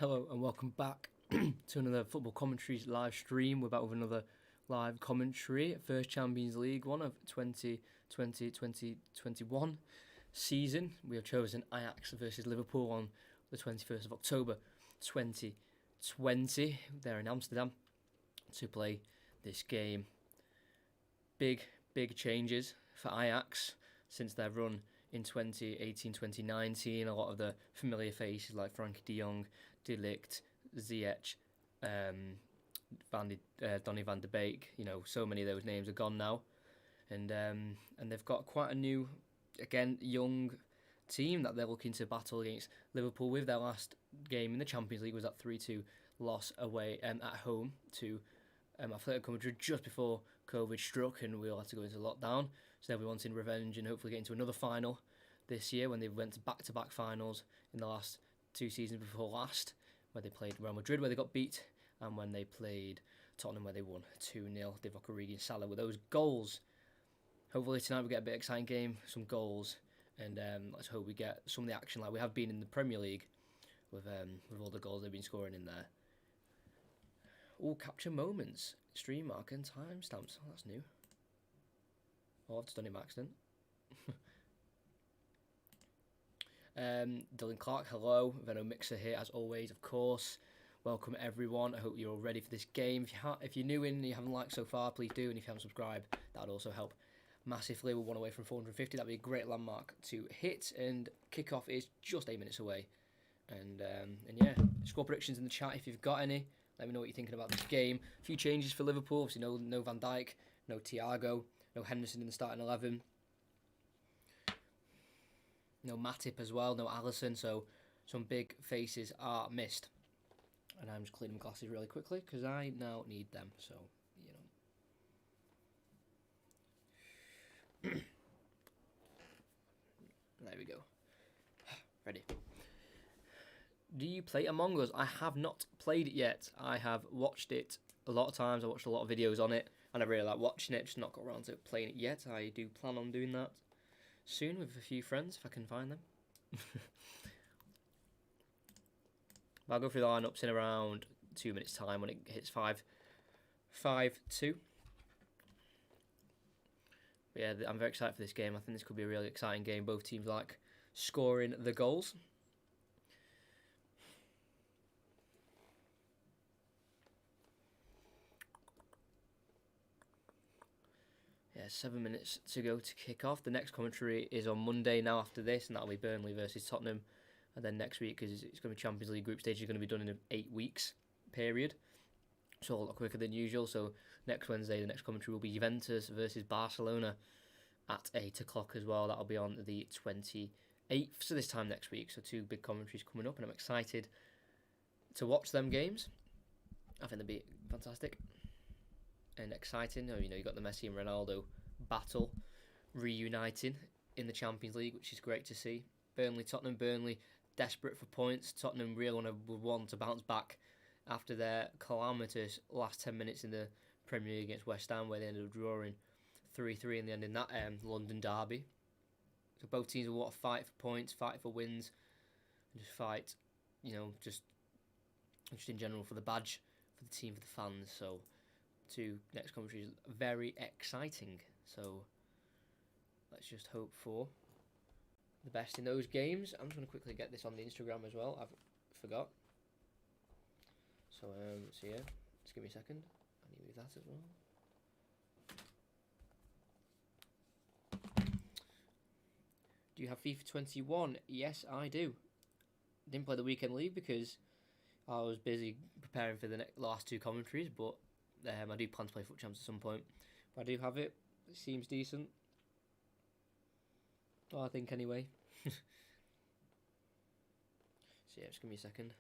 Hello and welcome back to another Football Commentaries live stream. We're back with another live commentary. First Champions League one of 2020-2021 season. We have chosen Ajax versus Liverpool on the 21st of October 2020. They're in Amsterdam to play this game. Big changes for Ajax since their run in 2018-2019. A lot of the familiar faces like Frankie de Jong, De Ligt, Ziyech, Donny van de Beek, so many of those names are gone now, and they've got quite a new, again, young team that they're looking to battle against Liverpool with. Their last game in the Champions League was that 3-2 loss away at home to Atletico Madrid just before COVID struck and we all had to go into lockdown. So they'll be wanting revenge and hopefully get into another final this year when they went to back-to-back finals in the last 2 seasons before last, where they played Real Madrid, where they got beat, and when they played Tottenham, where they won 2-0. Divock Origi and Salah with those goals. Hopefully tonight we get a bit of exciting game, some goals, and let's hope we get some of the action like we have been in the Premier League with all the goals they've been scoring in there. All capture moments, stream mark and timestamps. Oh, that's new. Oh, I've just done it by accident. Dylan Clark, hello. Veno Mixer here as always, of course. Welcome everyone. I hope you're all ready for this game. If you're new in and you haven't liked so far, please do. And if you haven't subscribed, that would also help massively. We're one away from 450. That'd be a great landmark to hit. And kickoff is just 8 minutes away. And yeah, score predictions in the chat if you've got any. Let me know what you're thinking about this game. A few changes for Liverpool. Obviously, no Van Dijk, no Thiago, no Henderson in the starting 11. No Matip as well, no Alisson, so some big faces are missed. And I'm just cleaning my glasses really quickly because I now need them, so, There we go. Ready. Do you play Among Us? I have not played it yet. I have watched it a lot of times. I watched a lot of videos on it, and I really like watching it, just not got around to playing it yet. I do plan on doing that soon with a few friends if I can find them. I'll go through the lineups in around 2 minutes time when it hits 5-2. Yeah, I'm very excited for this game. I think this could be a really exciting game. Both teams like scoring the goals. Yeah, 7 minutes to go to kick off. The next commentary is on Monday now after this, and that'll be Burnley versus Tottenham. And then next week, because it's going to be Champions League group stage, is going to be done in an 8 weeks period. So a lot quicker than usual. So next Wednesday, the next commentary will be Juventus versus Barcelona at 8 o'clock as well. That'll be on the 28th, so this time next week. So 2 big commentaries coming up, and I'm excited to watch them games. I think they'll be fantastic and exciting. You got the Messi and Ronaldo battle reuniting in the Champions League, which is great to see. Tottenham, desperate for points. Tottenham really want to bounce back after their calamitous last 10 minutes in the Premier League against West Ham, where they ended up drawing 3-3 in the end in that London derby. So both teams will want to fight for points, fight for wins, and just fight, just in general for the badge, for the team, for the fans. So 2 next commentaries, very exciting. So let's just hope for the best in those games. I'm just going to quickly get this on the Instagram as well. I've forgot. So yeah, just give me a second. I need to move that as well. Do you have FIFA 21? Yes, I do. Didn't play the weekend league because I was busy preparing for the last 2 commentaries, but I do plan to play Foot Champs at some point. But I do have it. It seems decent. Well, I think anyway. So yeah, just give me a second.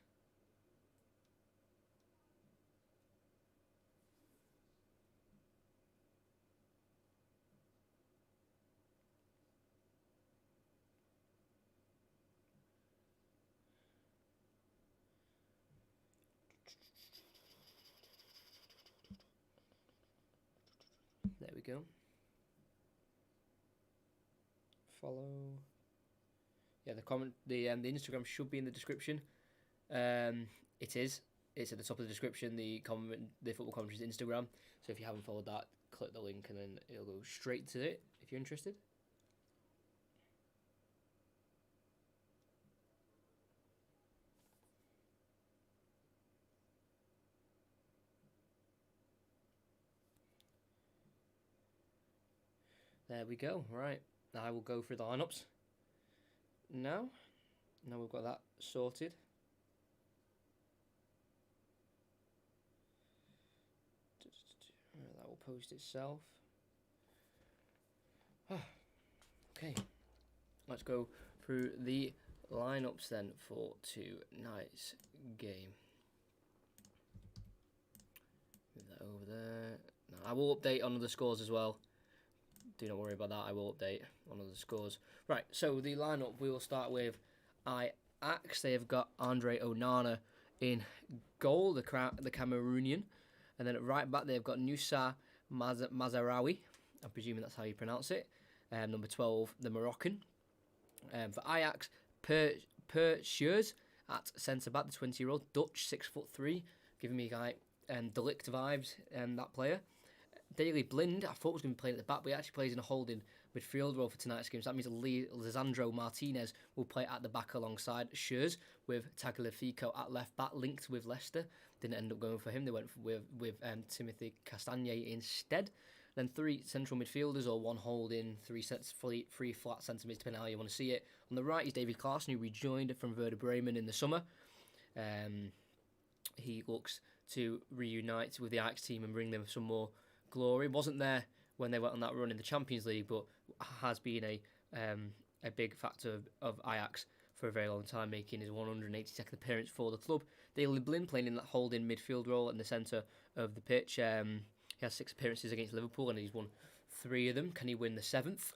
There we go. Follow. Yeah, the Instagram should be in the description. it is. It's at the top of the description, the football commentary's Instagram. So if you haven't followed that, click the link and then it'll go straight to it if you're interested. There we go. Right, I will go through the lineups now. Now we've got that sorted. That will post itself. Okay, let's go through the lineups then for tonight's game. Move that over there. Now, I will update on the scores as well. Do not worry about that. I will update on the scores. Right, so the lineup, we will start with Ajax. They have got Andre Onana in goal, the Cameroonian. And then at right back, they've got Nusa Mazarawi. I'm presuming that's how you pronounce it. Number 12, the Moroccan. For Ajax, Per Schurz at centre-back, the 20-year-old. Dutch, 6'3", giving me like Delict vibes, that player. Daley Blind, I thought was going to be playing at the back, but he actually plays in a holding midfield role for tonight's game. So that means Lisandro Martinez will play at the back alongside Schurz, with Tagliafico at left back, linked with Leicester. Didn't end up going for him. They went with Timothy Castagne instead. Then 3 central midfielders, or 1 holding, 3 flat centre mids, depending on how you want to see it. On the right is David Klaassen, who rejoined from Werder Bremen in the summer. He looks to reunite with the Ajax team and bring them some more glory. Wasn't there when they went on that run in the Champions League, but has been a big factor of Ajax for a very long time, making his 182nd appearance for the club. Daley Blind playing in that holding midfield role in the centre of the pitch. He has 6 appearances against Liverpool and he's won 3 of them. Can he win the 7th?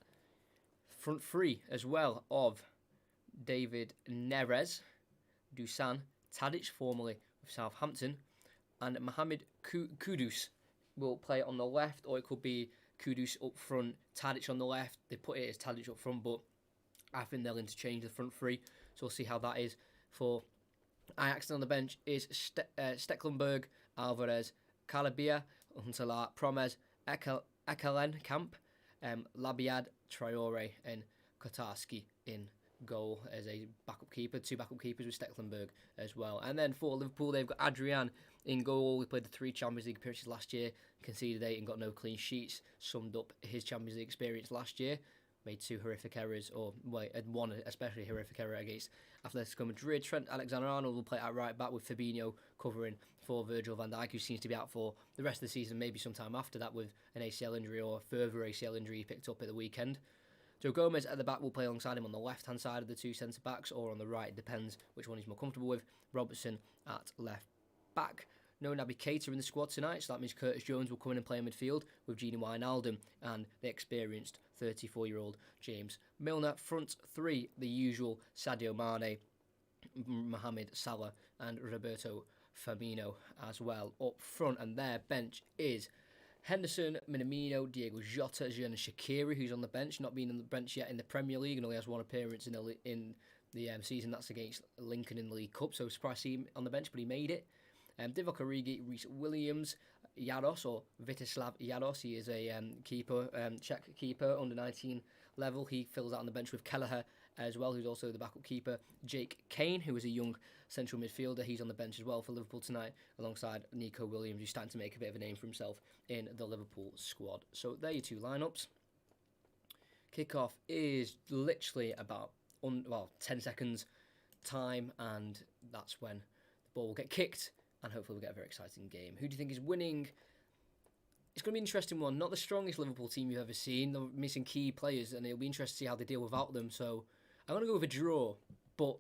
Front 3 as well of David Neres, Dusan Tadic, formerly with Southampton, and Mohamed Kudus will play on the left, or it could be Kudus up front, Tadic on the left. They put it as Tadic up front, but I think they'll interchange the front 3, so we'll see how that is for Ajax. On the bench is Stecklenburg, Alvarez, Calabia, Huntelaar, Promes, Ekelen, Camp, Labiad, Traore, and Kotarski in goal as a backup keeper. 2 backup keepers with Stecklenburg as well. And then for Liverpool, they've got Adrian in goal. He played the 3 Champions League appearances last year, conceded 8 and got no clean sheets. Summed up his Champions League experience last year. Made 2 horrific errors, or one especially horrific error against Atletico Madrid. Trent Alexander-Arnold will play at right back with Fabinho covering for Virgil van Dijk, who seems to be out for the rest of the season, maybe sometime after that with an ACL injury or a further ACL injury he picked up at the weekend. Joe Gomez at the back will play alongside him on the left-hand side of the 2 centre-backs, or on the right, it depends which one he's more comfortable with. Robertson at left back. No Naby Keita in the squad tonight, so that means Curtis Jones will come in and play in midfield with Gini Wijnaldum and the experienced 34-year-old James Milner. Front 3, the usual Sadio Mane, Mohamed Salah and Roberto Firmino as well up front. And their bench is Henderson, Minamino, Diego Jota, Xherdan Shaqiri, who's on the bench, not been on the bench yet in the Premier League and only has 1 appearance in the season. That's against Lincoln in the League Cup, so surprised to see him on the bench, but he made it. Divock Origi, Reece Williams, Yados, or Vitislav Yados. He is a keeper, Czech keeper, under 19 level. He fills out on the bench with Kelleher as well, who's also the backup keeper. Jake Kane, who is a young central midfielder. He's on the bench as well for Liverpool tonight, alongside Nico Williams, who's starting to make a bit of a name for himself in the Liverpool squad. So there are your 2 lineups. Kickoff is literally about 10 seconds time, and that's when the ball will get kicked. And hopefully we'll get a very exciting game. Who do you think is winning? It's going to be an interesting one. Not the strongest Liverpool team you've ever seen. They're missing key players, and it'll be interesting to see how they deal without them. So I'm going to go with a draw. But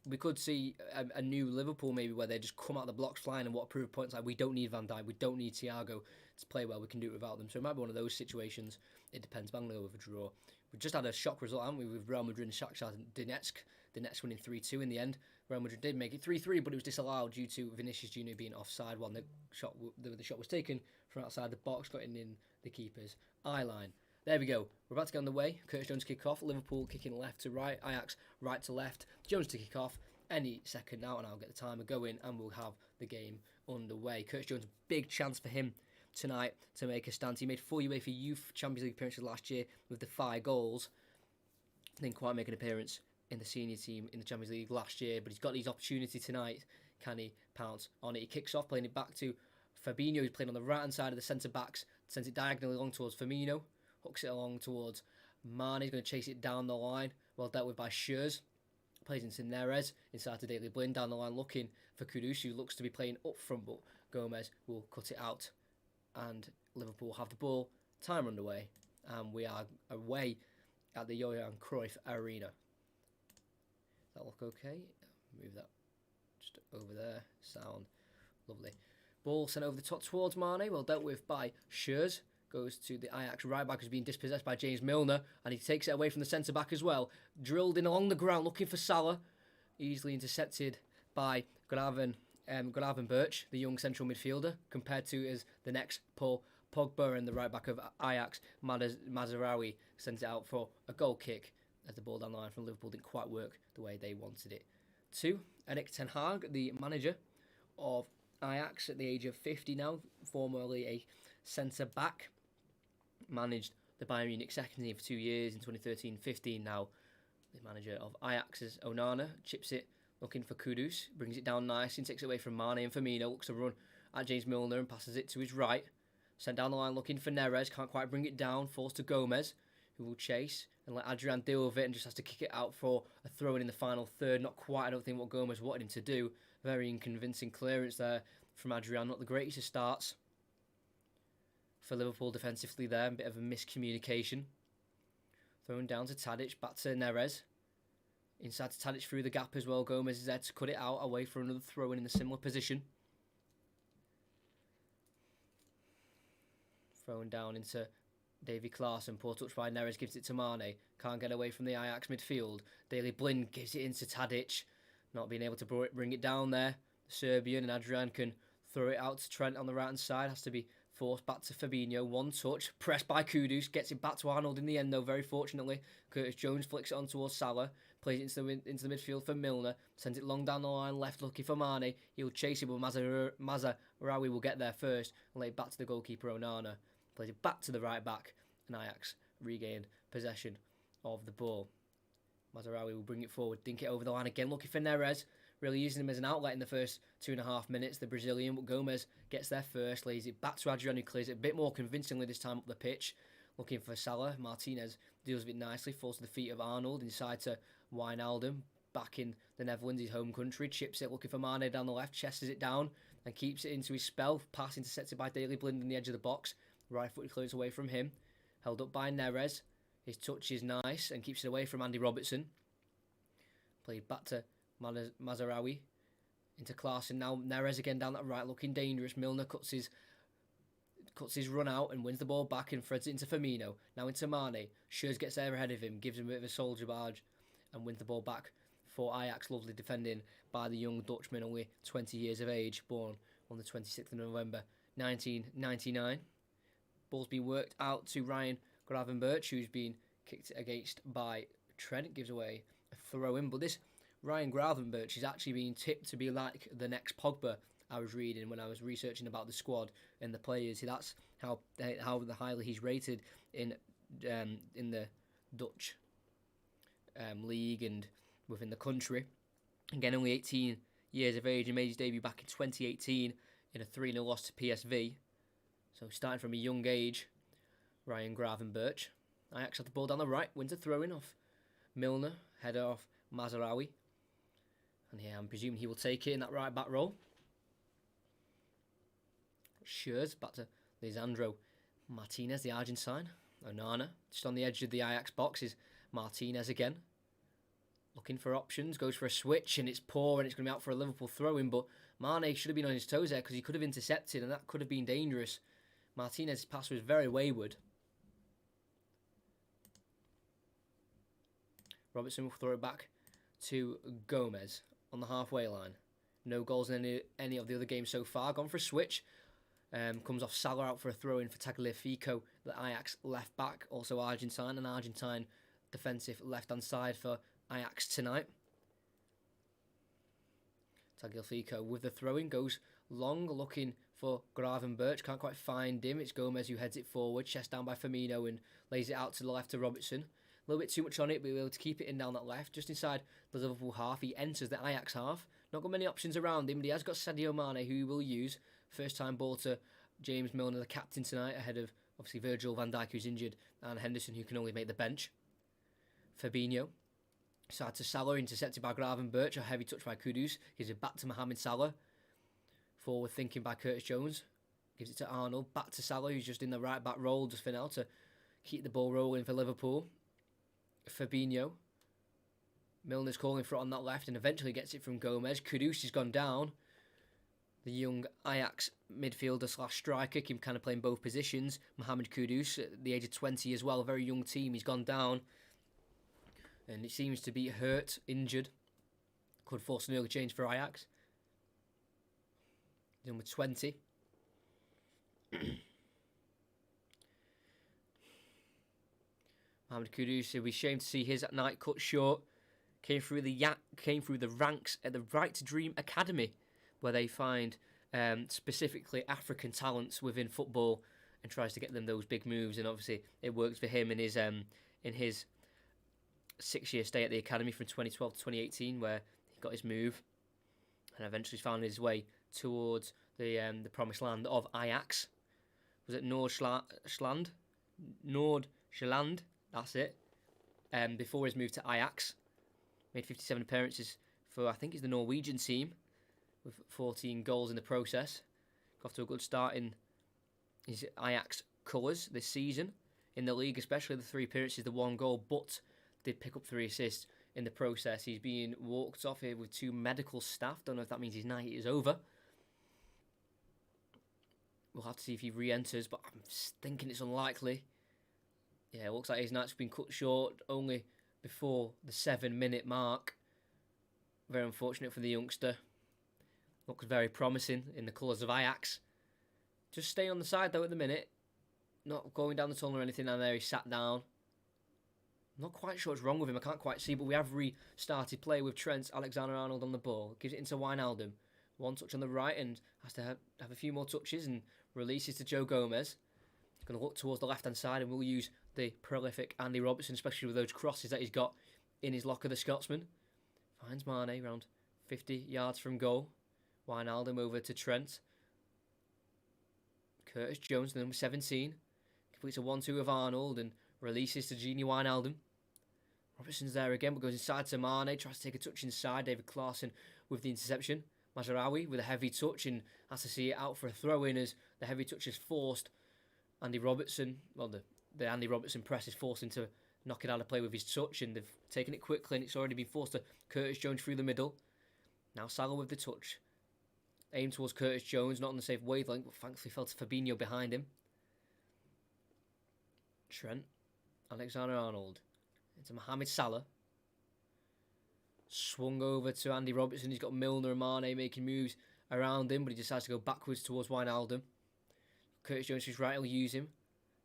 we could see a new Liverpool maybe where they just come out the blocks flying and what proof points like we don't need Van Dijk, we don't need Thiago to play well. We can do it without them. So it might be one of those situations. It depends. But I'm going to go with a draw. We've just had a shock result, haven't we, with Real Madrid and Shakhtar Donetsk. Donetsk winning 3-2 in the end. Real Madrid did make it 3-3, but it was disallowed due to Vinicius Junior being offside when the shot was taken from outside the box, got in the keeper's eye line. There we go. We're about to get on the way. Curtis Jones kick off. Liverpool kicking left to right. Ajax right to left. Jones to kick off. any second now, and I'll get the timer going, and we'll have the game underway. Curtis Jones, big chance for him tonight to make a stand. He made 4 UEFA Youth Champions League appearances last year with the 5 goals. Didn't quite make an appearance in the senior team in the Champions League last year, but he's got his opportunity tonight. Can he pounce on it? He kicks off, playing it back to Fabinho, who's playing on the right-hand side of the centre-backs, sends it diagonally along towards Firmino, hooks it along towards Mane. He's going to chase it down the line, well dealt with by Schürrle. Plays into Neres, inside to Daley Blind, down the line looking for Kudus, who looks to be playing up front, but Gomez will cut it out, and Liverpool have the ball. Time underway, and we are away at the Johan Cruyff Arena. Does that look okay? Move that just over there. Sound lovely. Ball sent over the top towards Mane, well dealt with by Schürrle. Goes to the Ajax right back, who's being dispossessed by James Milner, and he takes it away from the centre back as well. Drilled in along the ground, looking for Salah. Easily intercepted by Graven Birch, the young central midfielder, compared to as the next Paul Pogba, and the right back of Ajax, Mazraoui, sends it out for a goal kick, as the ball down the line from Liverpool didn't quite work the way they wanted it to. Erik ten Hag, the manager of Ajax at the age of 50 now, formerly a centre back, managed the Bayern Munich second team for 2 years in 2013-15. Now the manager of Ajax's Onana chips it, looking for Kudus, brings it down nice and takes it away from Mane, and Firmino looks to run at James Milner and passes it to his right. Sent down the line looking for Neres, can't quite bring it down, falls to Gomez, who will chase and let Adrian deal with it, and just has to kick it out for a throw-in in the final third. Not quite, I don't think, what Gomez wanted him to do. Very unconvincing clearance there from Adrian, not the greatest of starts for Liverpool defensively there, a bit of a miscommunication. Thrown down to Tadic, back to Neres. Inside to Tadic through the gap as well. Gomez is there to cut it out, away for another throw-in a similar position. Thrown down into Davy Klaassen, poor touch by Neres, gives it to Mane. Can't get away from the Ajax midfield. Daley Blind gives it into Tadic, not being able to bring it down there. The Serbian, and Adrian can throw it out to Trent on the right-hand side, has to be forced back to Fabinho, one touch, pressed by Kudus, gets it back to Arnold in the end though, very fortunately. Curtis Jones flicks it on towards Salah, plays it into the midfield for Milner, sends it long down the line, left looking for Mane. He'll chase it, but Mazraoui will get there first, and lay it back to the goalkeeper Onana. Plays it back to the right back, and Ajax regain possession of the ball. Mazraoui will bring it forward, dink it over the line again, looking for Neres. Really using him as an outlet in the first 2.5 minutes, the Brazilian, but Gomez gets there first, lays it back to Adrian, who clears it a bit more convincingly this time up the pitch, looking for Salah. Martinez deals with it nicely, falls to the feet of Arnold, inside to Wijnaldum, back in the Netherlands, his home country, chips it, looking for Mane down the left, chests it down, and keeps it into his spell, pass intercepted by Daley Blind in the edge of the box, right-footed clearance away from him, held up by Neres, his touch is nice, and keeps it away from Andy Robertson, played back to Mazraoui into Klaassen. Now Neres again down that right, looking dangerous. Milner cuts his run out and wins the ball back and threads it into Firmino. Now into Mane. Schürrle gets there ahead of him, gives him a bit of a soldier barge, and wins the ball back for Ajax. Lovely defending by the young Dutchman, only 20 years of age, born on the 26th of November 1999. Ball's been worked out to Ryan Gravenberch, who's been kicked against by Trent. Gives away a throw-in, but this Ryan Gravenberch is actually being tipped to be like the next Pogba. I was reading when I was researching about the squad and the players. That's how highly he's rated in the Dutch league and within the country. Again, only 18 years of age. He made his debut back in 2018 in a 3-0 loss to PSV. So starting from a young age, Ryan Gravenberch. Ajax have the ball down the right, wins a throw-in off Milner, header off Mazraoui. And here I'm presuming he will take it in that right back role. Schürrle back to Lisandro Martinez, the Argentine. Onana, just on the edge of the Ajax box is Martinez again. Looking for options, goes for a switch, and it's poor, and it's going to be out for a Liverpool throw-in, but Mane should have been on his toes there because he could have intercepted, and that could have been dangerous. Martinez's pass was very wayward. Robertson will throw it back to Gomez on the halfway line. No goals in any of the other games so far. Gone for a switch. Comes off Salah out for a throw-in for Tagliafico, the Ajax left back. Also Argentine, an Argentine defensive left-hand side for Ajax tonight. Tagliafico with the throw-in, goes long, looking for Gravenberch, can't quite find him. It's Gomez who heads it forward, chest down by Firmino and lays it out to the left to Robertson. A little bit too much on it, but we're able to keep it in down that left, just inside the Liverpool half. He enters the Ajax half. Not got many options around him, but he has got Sadio Mane, who he will use. First time ball to James Milner, the captain tonight, ahead of obviously Virgil van Dijk, who's injured, and Henderson, who can only make the bench. Fabinho. Side to Salah, intercepted by Gravenberch. A heavy touch by Kudus. Gives it back to Mohamed Salah. Forward thinking by Curtis Jones. Gives it to Arnold. Back to Salah, who's just in the right back role just for now to keep the ball rolling for Liverpool. Fabinho. Milner's calling for it on that left and eventually gets it from Gomez. Kudus has gone down. The young Ajax midfielder / striker, can kind of play in both positions. Mohamed Kudus at the age of 20 as well. A very young team. He's gone down. And it seems to be hurt, injured. Could force an early change for Ajax. Number 20. Mohamed Kudus, it'll be a shame to see his night cut short. Came through the ranks at the Right to Dream Academy, where they find specifically African talents within football and tries to get them those big moves. And obviously, it worked for him in his 6-year stay at the academy from 2012 to 2018, where he got his move and eventually found his way towards the promised land of Ajax. Was it Noord-Sjælland? Noord-Sjælland, that's it. Before his move to Ajax, made 57 appearances for, I think it's the Norwegian team, with 14 goals in the process. Got off to a good start in his Ajax colours this season. In the league, especially the 3 appearances, the 1 goal, but did pick up 3 assists in the process. He's being walked off here with 2 medical staff. Don't know if that means his night is over. We'll have to see if he re-enters, but I'm thinking it's unlikely. Yeah, it looks like his night's been cut short only before the 7-minute mark. Very unfortunate for the youngster. Looks very promising in the colours of Ajax. Just staying on the side though at the minute. Not going down the tunnel or anything, and there he sat down. Not quite sure what's wrong with him, I can't quite see, but we have restarted play with Trent Alexander-Arnold on the ball. Gives it into Wijnaldum. 1 touch on the right and has to have a few more touches and releases to Joe Gomez. Going to look towards the left-hand side and we'll use the prolific Andy Robertson, especially with those crosses that he's got in his locker, the Scotsman. Finds Mane around 50 yards from goal. Wijnaldum over to Trent. Curtis Jones, the number 17. Completes a 1-2 of Arnold and releases to Gini Wijnaldum. Robertson's there again, but goes inside to Mane. Tries to take a touch inside. David Klaassen with the interception. Mazraoui with a heavy touch and has to see it out for a throw-in as the heavy touch is forced. Andy Robertson, well, the Andy Robertson press is forced him to knock it out of play with his touch, and they've taken it quickly and it's already been forced to Curtis Jones through the middle. Now Salah with the touch. Aimed towards Curtis Jones, not on the safe wavelength, but thankfully fell to Fabinho behind him. Trent Alexander-Arnold into Mohamed Salah. Swung over to Andy Robertson. He's got Milner and Mane making moves around him, but he decides to go backwards towards Wijnaldum. Curtis Jones, who's right, will use him.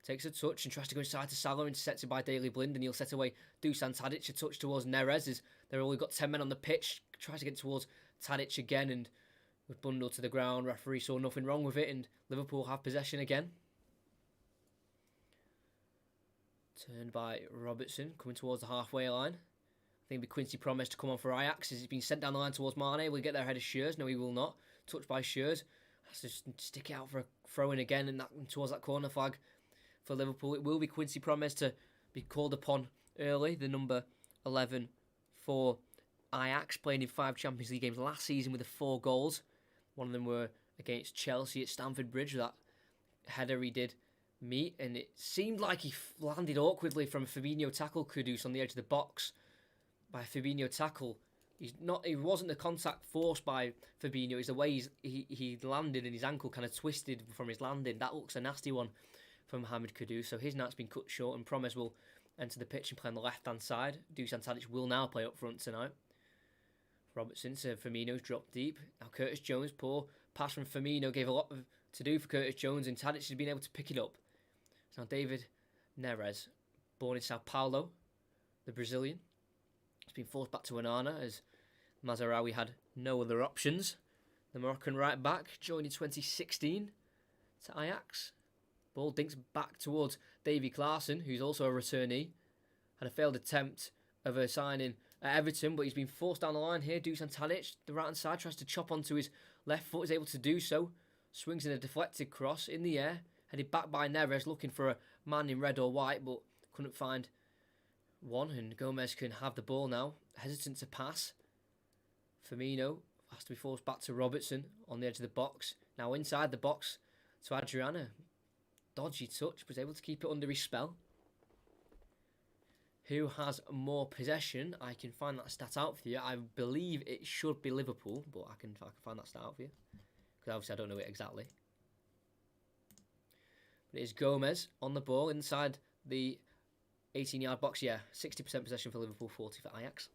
Takes a touch and tries to go inside to Salah, intercepted by Daley Blind, and he'll set away Dusan Tadic. A touch towards Neres as they've only got 10 men on the pitch. Tries to get towards Tadic again and was bundled to the ground. Referee saw nothing wrong with it, and Liverpool have possession again. Turned by Robertson, coming towards the halfway line. I think it'll be Quincy Promes to come on for Ajax as he's been sent down the line towards Mane. Will he get there ahead of Schürrle? No, he will not. Touched by Schürrle. Has to stick it out for a throw-in again and towards that corner flag for Liverpool. It will be Quincy Promes to be called upon early, the number 11 for Ajax, playing in 5 Champions League games last season with 4 goals. One of them were against Chelsea at Stamford Bridge. That header he did meet, and it seemed like he landed awkwardly from a Fabinho tackle. Kudus on the edge of the box by a Fabinho tackle. It wasn't the contact forced by Fabinho. It's the way he landed and his ankle kind of twisted from his landing. That looks a nasty one from Mohamed Kudus. So his night's been cut short, and Promes will enter the pitch and play on the left-hand side. Dusan Tadic will now play up front tonight. Robertson to Firmino's dropped deep. Now Curtis Jones, poor pass from Firmino, gave a lot to do for Curtis Jones, and Tadic has been able to pick it up. So now David Neres, born in Sao Paulo, the Brazilian, has been forced back to Onana as Mazraoui had no other options. The Moroccan right back joined in 2016 to Ajax. Ball dinks back towards Davy Klaassen, who's also a returnee. Had a failed attempt of a signing at Everton, but he's been forced down the line here. Dusan Tadic, the right hand side, tries to chop onto his left foot, is able to do so. Swings in a deflected cross in the air, headed back by Neres, looking for a man in red or white, but couldn't find one. And Gomez can have the ball now, hesitant to pass. Firmino has to be forced back to Robertson on the edge of the box. Now inside the box to Adriana. Dodgy touch, but was able to keep it under his spell. Who has more possession? I can find that stat out for you. I believe it should be Liverpool, but I can find that stat out for you. Because obviously I don't know it exactly. But it is Gomez on the ball inside the 18-yard box. Yeah, 60% possession for Liverpool, 40 for Ajax.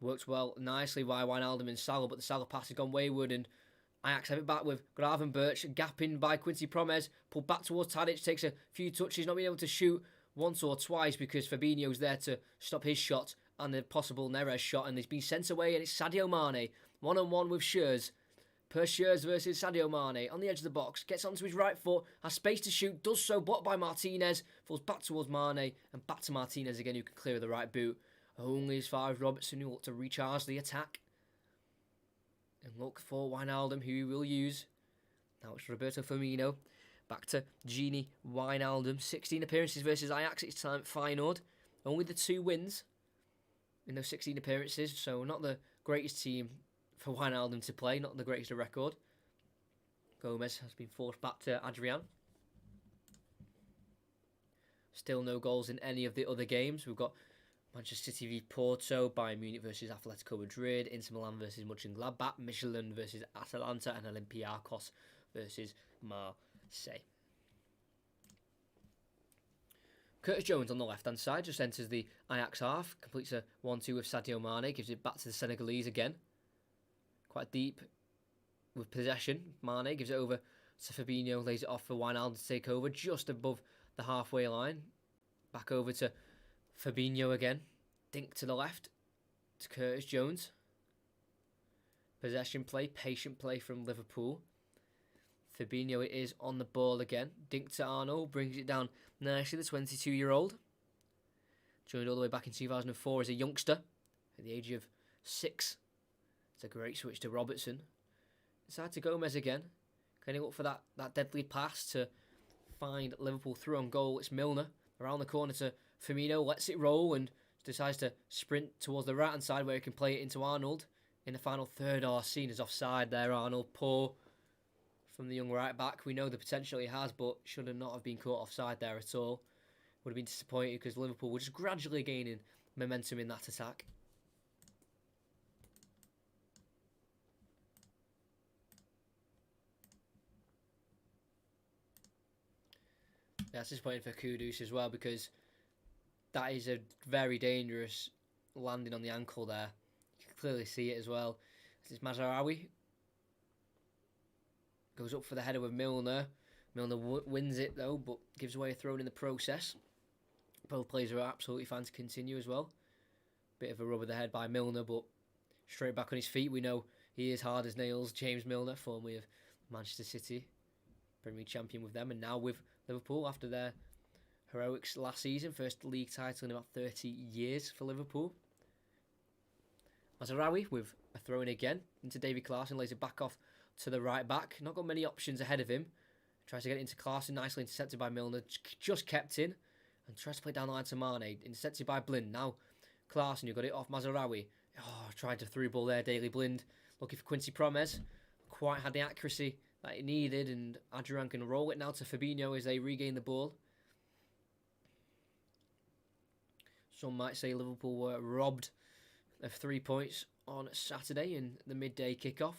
Works well nicely by Wijnaldum and Salah, but the Salah pass has gone wayward and Ajax have it back with Gravenberch, gapping by Quincy Promes, pulled back towards Tadic, takes a few touches, not being able to shoot once or twice because Fabinho's there to stop his shot and the possible Neres shot, and he's been sent away, and it's Sadio Mane, one-on-one with Schürrle. Per Schürrle versus Sadio Mane on the edge of the box, gets onto his right foot, has space to shoot, does so, blocked by Martinez, falls back towards Mane, and back to Martinez again, who can clear with the right boot. Only as far as Robertson, who looked to recharge the attack. And look for Wijnaldum, who he will use. Now it's Roberto Firmino. Back to Gini Wijnaldum. 16 appearances versus Ajax. It's time Feyenoord. Only the 2 wins in those 16 appearances. So not the greatest team for Wijnaldum to play. Not the greatest of record. Gomez has been forced back to Adrian. Still no goals in any of the other games. We've got Manchester City v Porto, Bayern Munich versus Atletico Madrid, Inter Milan versus Mönchengladbach, Michelin versus Atalanta, and Olympiacos versus Marseille. Curtis Jones on the left-hand side just enters the Ajax half, completes a 1-2 with Sadio Mane, gives it back to the Senegalese again. Quite deep with possession. Mane gives it over to Fabinho, lays it off for Wijnaldum to take over just above the halfway line. Back over to Fabinho again. Dink to the left to Curtis Jones. Possession play, patient play from Liverpool. Fabinho it is on the ball again. Dink to Arnold, brings it down nicely, the 22-year-old. Joined all the way back in 2004 as a youngster at the age of 6. It's a great switch to Robertson. Inside to Gomez again. Can he look for that deadly pass to find Liverpool through on goal? It's Milner around the corner to Firmino, lets it roll and decides to sprint towards the right-hand side where he can play it into Arnold in the final third. Seen as offside there, Arnold. Poor from the young right-back. We know the potential he has, but should have not have been caught offside there at all. Would have been disappointed because Liverpool were just gradually gaining momentum in that attack. That's disappointing for Kudus as well because that is a very dangerous landing on the ankle there. You can clearly see it as well. This is Mazraoui. Goes up for the header with Milner. Milner wins it though, but gives away a throw in the process. Both players are absolutely fine to continue as well. Bit of a rub of the head by Milner, but straight back on his feet. We know he is hard as nails. James Milner, formerly of Manchester City, Premier League champion with them, and now with Liverpool after their heroics last season. First league title in about 30 years for Liverpool. Mazraoui with a throw in again into Davy Klaassen, lays it back off to the right back. Not got many options ahead of him. Tries to get it into Klaassen, nicely intercepted by Milner. Just kept in. And tries to play down the line to Mane. Intercepted by Blind. Now Klaassen, who got it off Mazraoui. Tried to through ball there, Daley Blind. Looking for Quincy Promes. Quite had the accuracy that it needed. And Adrian can roll it now to Fabinho as they regain the ball. Some might say Liverpool were robbed of 3 points on Saturday in the midday kickoff.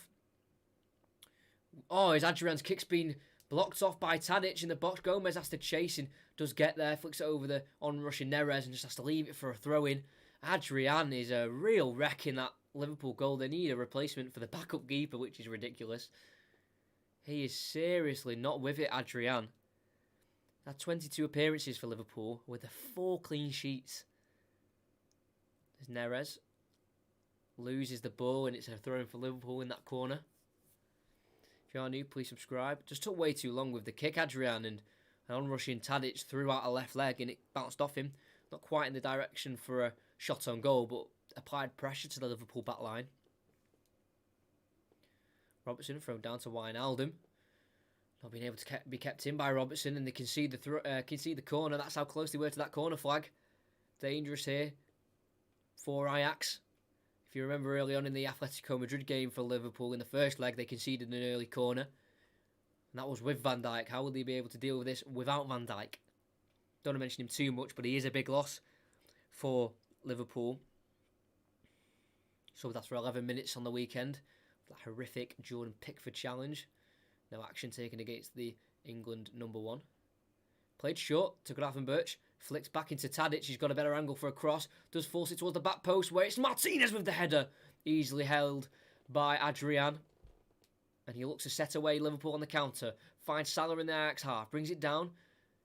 As Adrian's kick's been blocked off by Tadic in the box. Gomez has to chase and does get there. Flicks it over the on-rushing Neres and just has to leave it for a throw-in. Adrian is a real wreck in that Liverpool goal. They need a replacement for the backup keeper, which is ridiculous. He is seriously not with it, Adrian. Had 22 appearances for Liverpool with 4 clean sheets. There's Neres. loses the ball and it's a throw in for Liverpool in that corner. If you are new, please subscribe. Just took way too long with the kick, Adrian, and an on-rushing Tadic threw out a left leg and it bounced off him. Not quite in the direction for a shot on goal, but applied pressure to the Liverpool back line. Robertson thrown down to Wijnaldum. Not being able to be kept in by Robertson, and they concede the corner. That's how close they were to that corner flag. Dangerous here for Ajax. If you remember early on in the Atletico Madrid game for Liverpool, in the first leg, they conceded an early corner. And that was with Van Dijk. How will they be able to deal with this without Van Dijk? Don't want to mention him too much, but he is a big loss for Liverpool. So that's for 11 minutes on the weekend. That horrific Jordan Pickford challenge. No action taken against the England number 1. Played short to Gravenberch. Flicked back into Tadic. He's got a better angle for a cross. Does force it towards the back post where it's Martinez with the header. Easily held by Adrian. And he looks to set away Liverpool on the counter. Finds Salah in the Ajax half. Brings it down.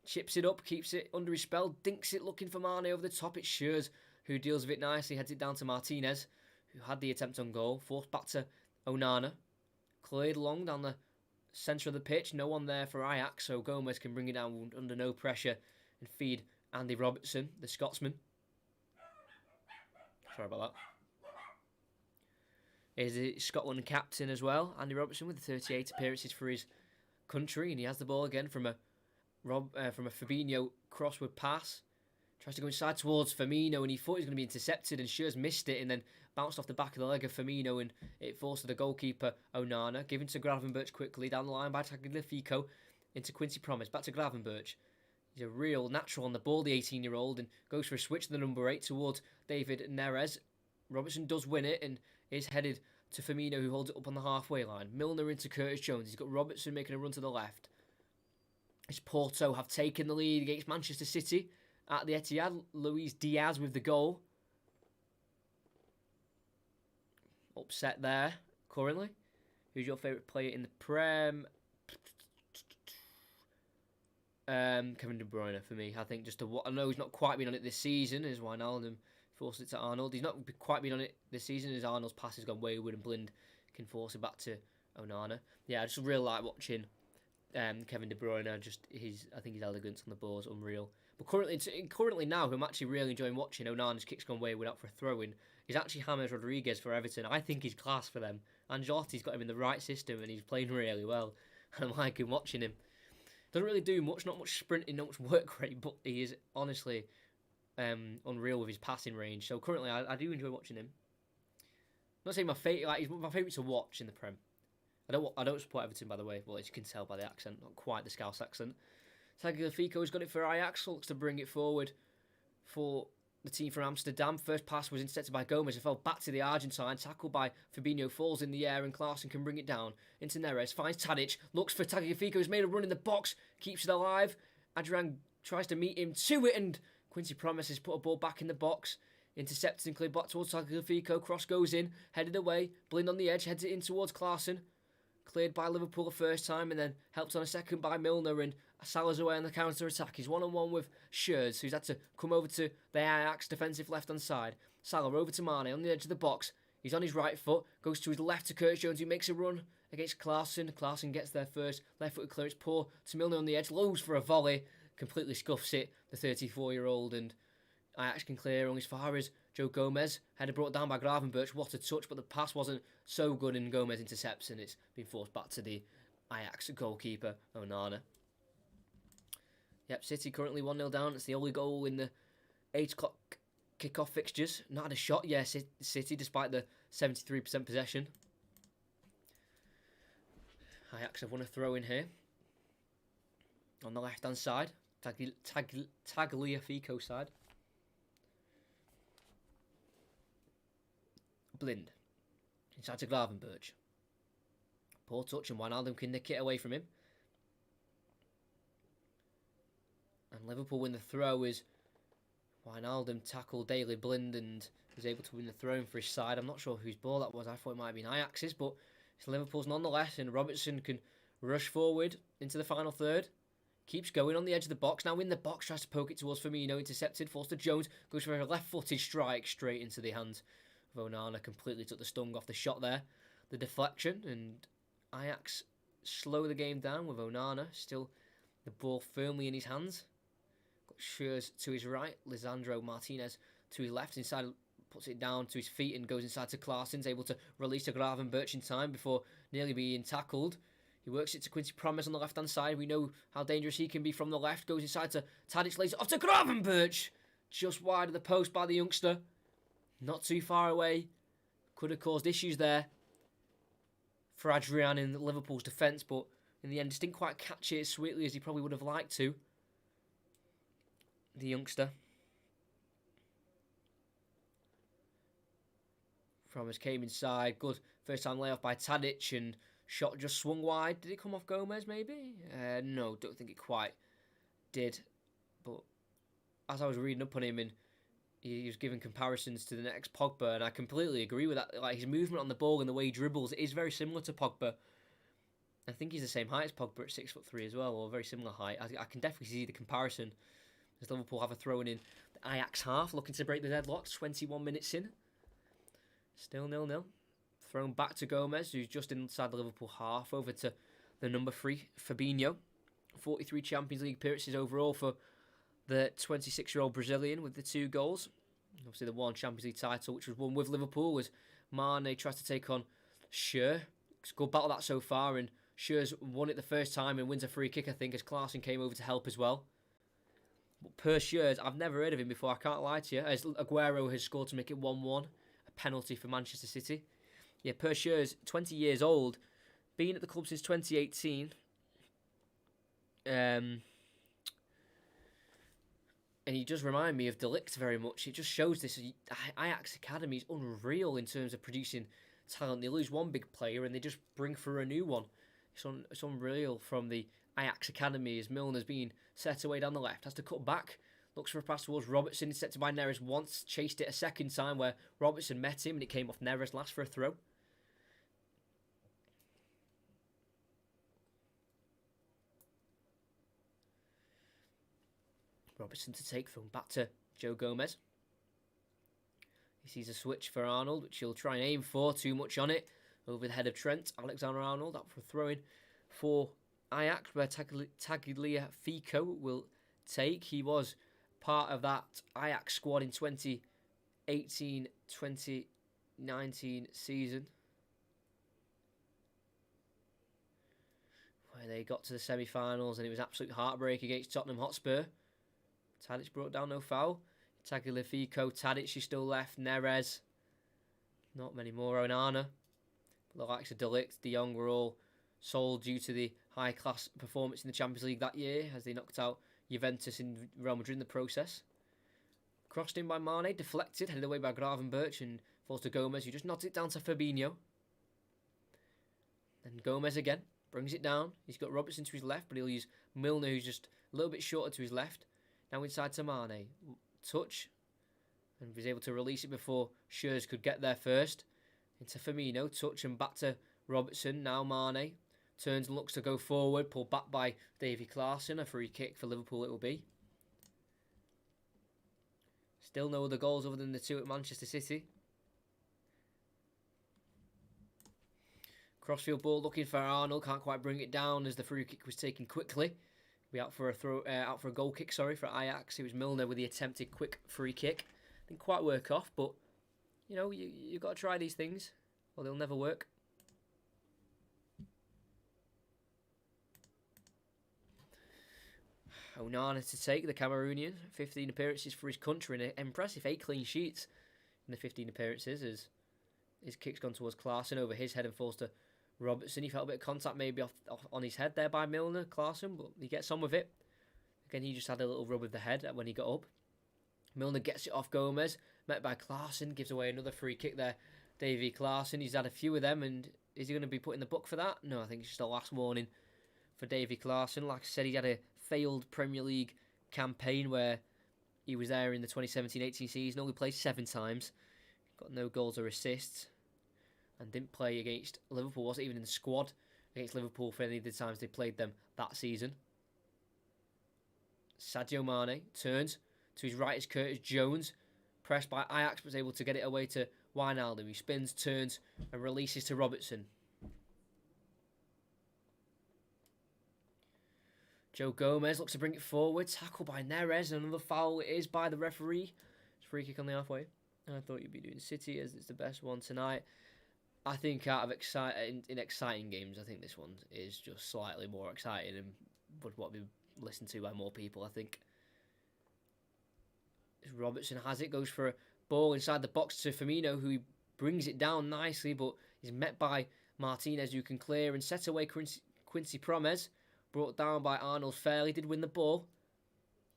Chips it up. Keeps it under his spell. Dinks it looking for Mane over the top. It's Schürrle who deals with it nicely. Heads it down to Martinez, who had the attempt on goal. Forced back to Onana. Cleared long down the centre of the pitch. No one there for Ajax, so Gomez can bring it down under no pressure and feed Andy Robertson, the Scotsman. Sorry about that. Is the Scotland captain as well, Andy Robertson, with 38 appearances for his country, and he has the ball again from a Fabinho crossword pass. Tries to go inside towards Firmino, and he thought he was going to be intercepted, and Schürrle missed it, and then bounced off the back of the leg of Firmino, and it forced the goalkeeper Onana, given to Gravenberch quickly, down the line by Tagliafico, into Quincy Promes, back to Gravenberch. He's a real natural on the ball, the 18-year-old, and goes for a switch to the number 8 towards David Neres. Robertson does win it, and is headed to Firmino, who holds it up on the halfway line. Milner into Curtis Jones. He's got Robertson making a run to the left. As Porto have taken the lead against Manchester City at the Etihad. Luis Diaz with the goal. Upset there, currently. Who's your favourite player in the Prem? Kevin De Bruyne for me. I think I know he's not quite been on it this season, as Wijnaldum forced it to Arnold. He's not quite been on it this season, as Arnold's pass has gone wayward and Blind can force it back to Onana. Yeah, I just really like watching Kevin De Bruyne. I think his elegance on the ball is unreal. But currently now, who I'm actually really enjoying watching, Onana's kick's gone wayward out for a throw-in, is actually James Rodriguez for Everton. I think he's class for them. Ancelotti's got him in the right system and he's playing really well. And I'm liking watching him. Doesn't really do much, not much sprinting, not much work rate, but he is honestly unreal with his passing range. So currently, I do enjoy watching him. I'm not saying my favourite, he's my favourite to watch in the Prem. I don't support Everton, by the way. Well, as you can tell by the accent, not quite the Scouse accent. Tagliafico's got it for Ajax, looks to bring it forward for the team from Amsterdam. First pass was intercepted by Gomez. It fell back to the Argentine. Tackled by Fabinho. Falls in the air and Klaassen can bring it down into Neres. Finds Tadic. Looks for Tagliafico. He's made a run in the box. Keeps it alive. Adrian tries to meet him to it. And Quincy promises put a ball back in the box. Intercepted and cleared back towards Tagliafico. Cross goes in. Headed away. Blind on the edge. Heads it in towards Klaassen. Cleared by Liverpool the first time. And then helped on a second by Milner. And Salah's away on the counter-attack. He's one-on-one with Schürrle, who's had to come over to the Ajax defensive left-hand side. Salah over to Mane on the edge of the box. He's on his right foot. Goes to his left to Curtis Jones, who makes a run against Klaassen. Klaassen gets there first. Left-footed clearance. Poor to Milner on the edge. Lows for a volley. Completely scuffs it, the 34-year-old. And Ajax can clear on as far as Joe Gomez. Header brought down by Gravenberch. What a touch, but the pass wasn't so good, and Gomez intercepts, and it's been forced back to the Ajax goalkeeper, Onana. Yep, City currently 1-0 down. It's the only goal in the 8 o'clock kickoff fixtures. Not had a shot, yeah, City, despite the 73% possession. Ajax have won a throw in here. On the left-hand side. Tagliafico side. Blind. Inside to Gravenberch. Poor touch, and Wijnaldum can nick it away from him. And Liverpool win the throw as Wijnaldum tackled Daley Blind and was able to win the throw for his side. I'm not sure whose ball that was. I thought it might have been Ajax's, but it's Liverpool's nonetheless. And Robertson can rush forward into the final third. Keeps going on the edge of the box. Now in the box, tries to poke it towards Firmino. Intercepted. Forced to Jones. Goes for a left-footed strike straight into the hands Onana completely took the stung off the shot there. The deflection, and Ajax slow the game down with Onana still the ball firmly in his hands. Got Schürrle to his right, Lisandro Martinez to his left, inside puts it down to his feet and goes inside to Klaasen's able to release to Gravenberch in time before nearly being tackled. He works it to Quincy Promes on the left hand side. We know how dangerous he can be from the left. Goes inside to Tadic, lays it off to Gravenberch. Just wide of the post by the youngster. Not too far away. Could have caused issues there for Adrian in Liverpool's defence, but in the end just didn't quite catch it as sweetly as he probably would have liked to. The youngster. Promes came inside. Good first time layoff by Tadic, and shot just swung wide. Did it come off Gomez maybe? No, don't think it quite did. But as I was reading up on him, and he was giving comparisons to the next Pogba, and I completely agree with that. Like, his movement on the ball and the way he dribbles is very similar to Pogba. I think he's the same height as Pogba at 6'3" as well, or a very similar height. I can definitely see the comparison as Liverpool have a throw-in in the Ajax half, looking to break the deadlock. 21 minutes in. Still 0-0. Thrown back to Gomez, who's just inside the Liverpool half, over to the number 3, Fabinho. 43 Champions League appearances overall for the 26-year-old Brazilian with the 2 goals. Obviously the one Champions League title, which was won with Liverpool, was Mane tries to take on Schürrle. It's a good battle that so far, and Schürrle's won it the first time and wins a free kick, I think, as Klaasen came over to help as well. But per Schürrle, I've never heard of him before, I can't lie to you, as Aguero has scored to make it 1-1, a penalty for Manchester City. Yeah, per Schürrle's 20 years old, been at the club since 2018. And he does remind me of De Ligt very much. It just shows this Ajax Academy is unreal in terms of producing talent. They lose one big player and they just bring through a new one. It's unreal from the Ajax Academy as Milner's being set away down the left. Has to cut back. Looks for a pass towards Robertson. Intercepted by Neres once. Chased it a second time where Robertson met him and it came off Neres last for a throw. Robertson to take from back to Joe Gomez. He sees a switch for Arnold, which he'll try and aim for. Too much on it. Over the head of Trent. Alexander-Arnold up for throwing for Ajax, where Tagliafico will take. He was part of that Ajax squad in 2018-2019 season, where they got to the semi-finals and it was absolute heartbreak against Tottenham Hotspur. Tadic brought down no foul. Tagliafico, Tadic is still left. Neres. Not many more. Onana. The likes of De Ligt, De Jong were all sold due to the high-class performance in the Champions League that year as they knocked out Juventus and Real Madrid in the process. Crossed in by Mane, deflected, headed away by Gravenberch and falls to Gomez, who just nods it down to Fabinho. Then Gomez again, brings it down. He's got Robertson to his left, but he'll use Milner, who's just a little bit shorter to his left. Now inside to Mane. Touch. And was able to release it before Schürrle could get there first. Into Firmino. Touch and back to Robertson. Now Mane. Turns and looks to go forward. Pulled back by Davy Klaasen. A free kick for Liverpool it will be. Still no other goals other than the 2 at Manchester City. Crossfield ball looking for Arnold. Can't quite bring it down as the free kick was taken quickly. Be out for a goal kick, for Ajax. It was Milner with the attempted quick free kick. Didn't quite work off, but you know, you've got to try these things or they'll never work. Onana to take, the Cameroonian. 15 appearances for his country and impressive 8 clean sheets in the 15 appearances as his kick's gone towards Klaasen over his head and falls to Robertson. He felt a bit of contact maybe off on his head there by Milner, Klaasen, but he gets on with it. Again, he just had a little rub with the head when he got up. Milner gets it off Gomez, met by Klaasen, gives away another free kick there. Davy Klaasen, he's had a few of them, and is he going to be put in the book for that? No, I think it's just a last warning for Davy Klaasen. Like I said, he had a failed Premier League campaign where he was there in the 2017-18 season, only played 7 times, got no goals or assists, and didn't play against Liverpool, wasn't even in the squad against Liverpool for any of the times they played them that season. Sadio Mane turns to his right as Curtis Jones, pressed by Ajax, was able to get it away to Wijnaldum, who spins, turns, and releases to Robertson. Joe Gomez looks to bring it forward. Tackle by Neres. Another foul it is by the referee. It's free kick on the halfway. And I thought you'd be doing City as it's the best one tonight. I think out of in exciting games, I think this one is just slightly more exciting and would want to be listened to by more people, I think. Robertson has it, goes for a ball inside the box to Firmino, who brings it down nicely, but is met by Martinez, who can clear and set away Quincy Promes. Brought down by Arnold fairly, did win the ball.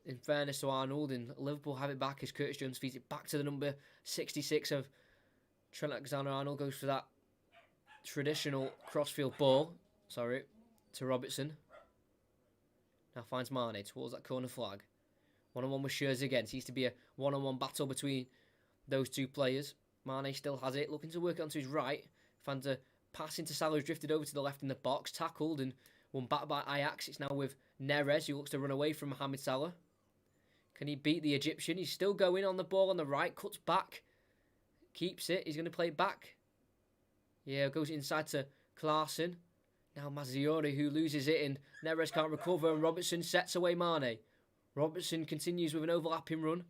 In fairness to Arnold, and Liverpool have it back as Curtis Jones feeds it back to the number 66 of Trent Alexander-Arnold. Goes for that traditional crossfield ball, to Robertson. Now finds Mane towards that corner flag. One-on-one with Scherzer again. Seems to be a one-on-one battle between those two players. Mane still has it, looking to work it onto his right. Finds a pass into Salah, who's drifted over to the left in the box. Tackled and won back by Ajax. It's now with Neres, who looks to run away from Mohamed Salah. Can he beat the Egyptian? He's still going on the ball on the right. Cuts back. Keeps it. He's going to play it back. Yeah, goes inside to Klaassen. Now Mazziori, who loses it, and Neres can't recover, and Robertson sets away Mane. Robertson continues with an overlapping run.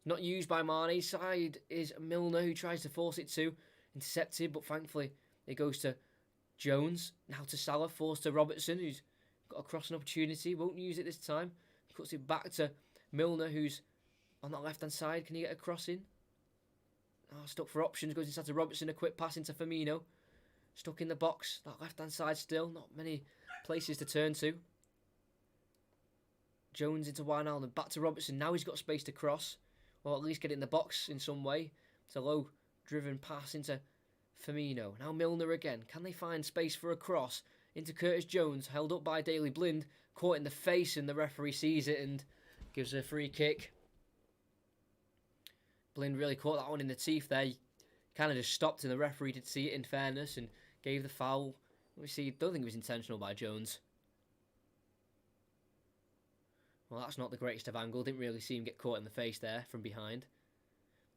Not used by Mane. Side is Milner, who tries to force it to. Intercepted, but thankfully it goes to Jones. Now to Salah, forced to Robertson, who's got a crossing opportunity. Won't use it this time. Cuts it back to Milner, who's on that left-hand side. Can he get a crossing? Oh, stuck for options. Goes inside to Robertson. A quick pass into Firmino. Stuck in the box. That left-hand side still. Not many places to turn to. Jones into Wijnaldum. Back to Robertson. Now he's got space to cross. Or at least get it in the box in some way. It's a low-driven pass into Firmino. Now Milner again. Can they find space for a cross into Curtis Jones? Held up by Daley Blind. Caught in the face, and the referee sees it and gives a free kick. Blind really caught that one in the teeth there. He kind of just stopped, and the referee did see it in fairness and gave the foul. We see, don't think it was intentional by Jones. Well, that's not the greatest of angle. Didn't really see him get caught in the face there from behind.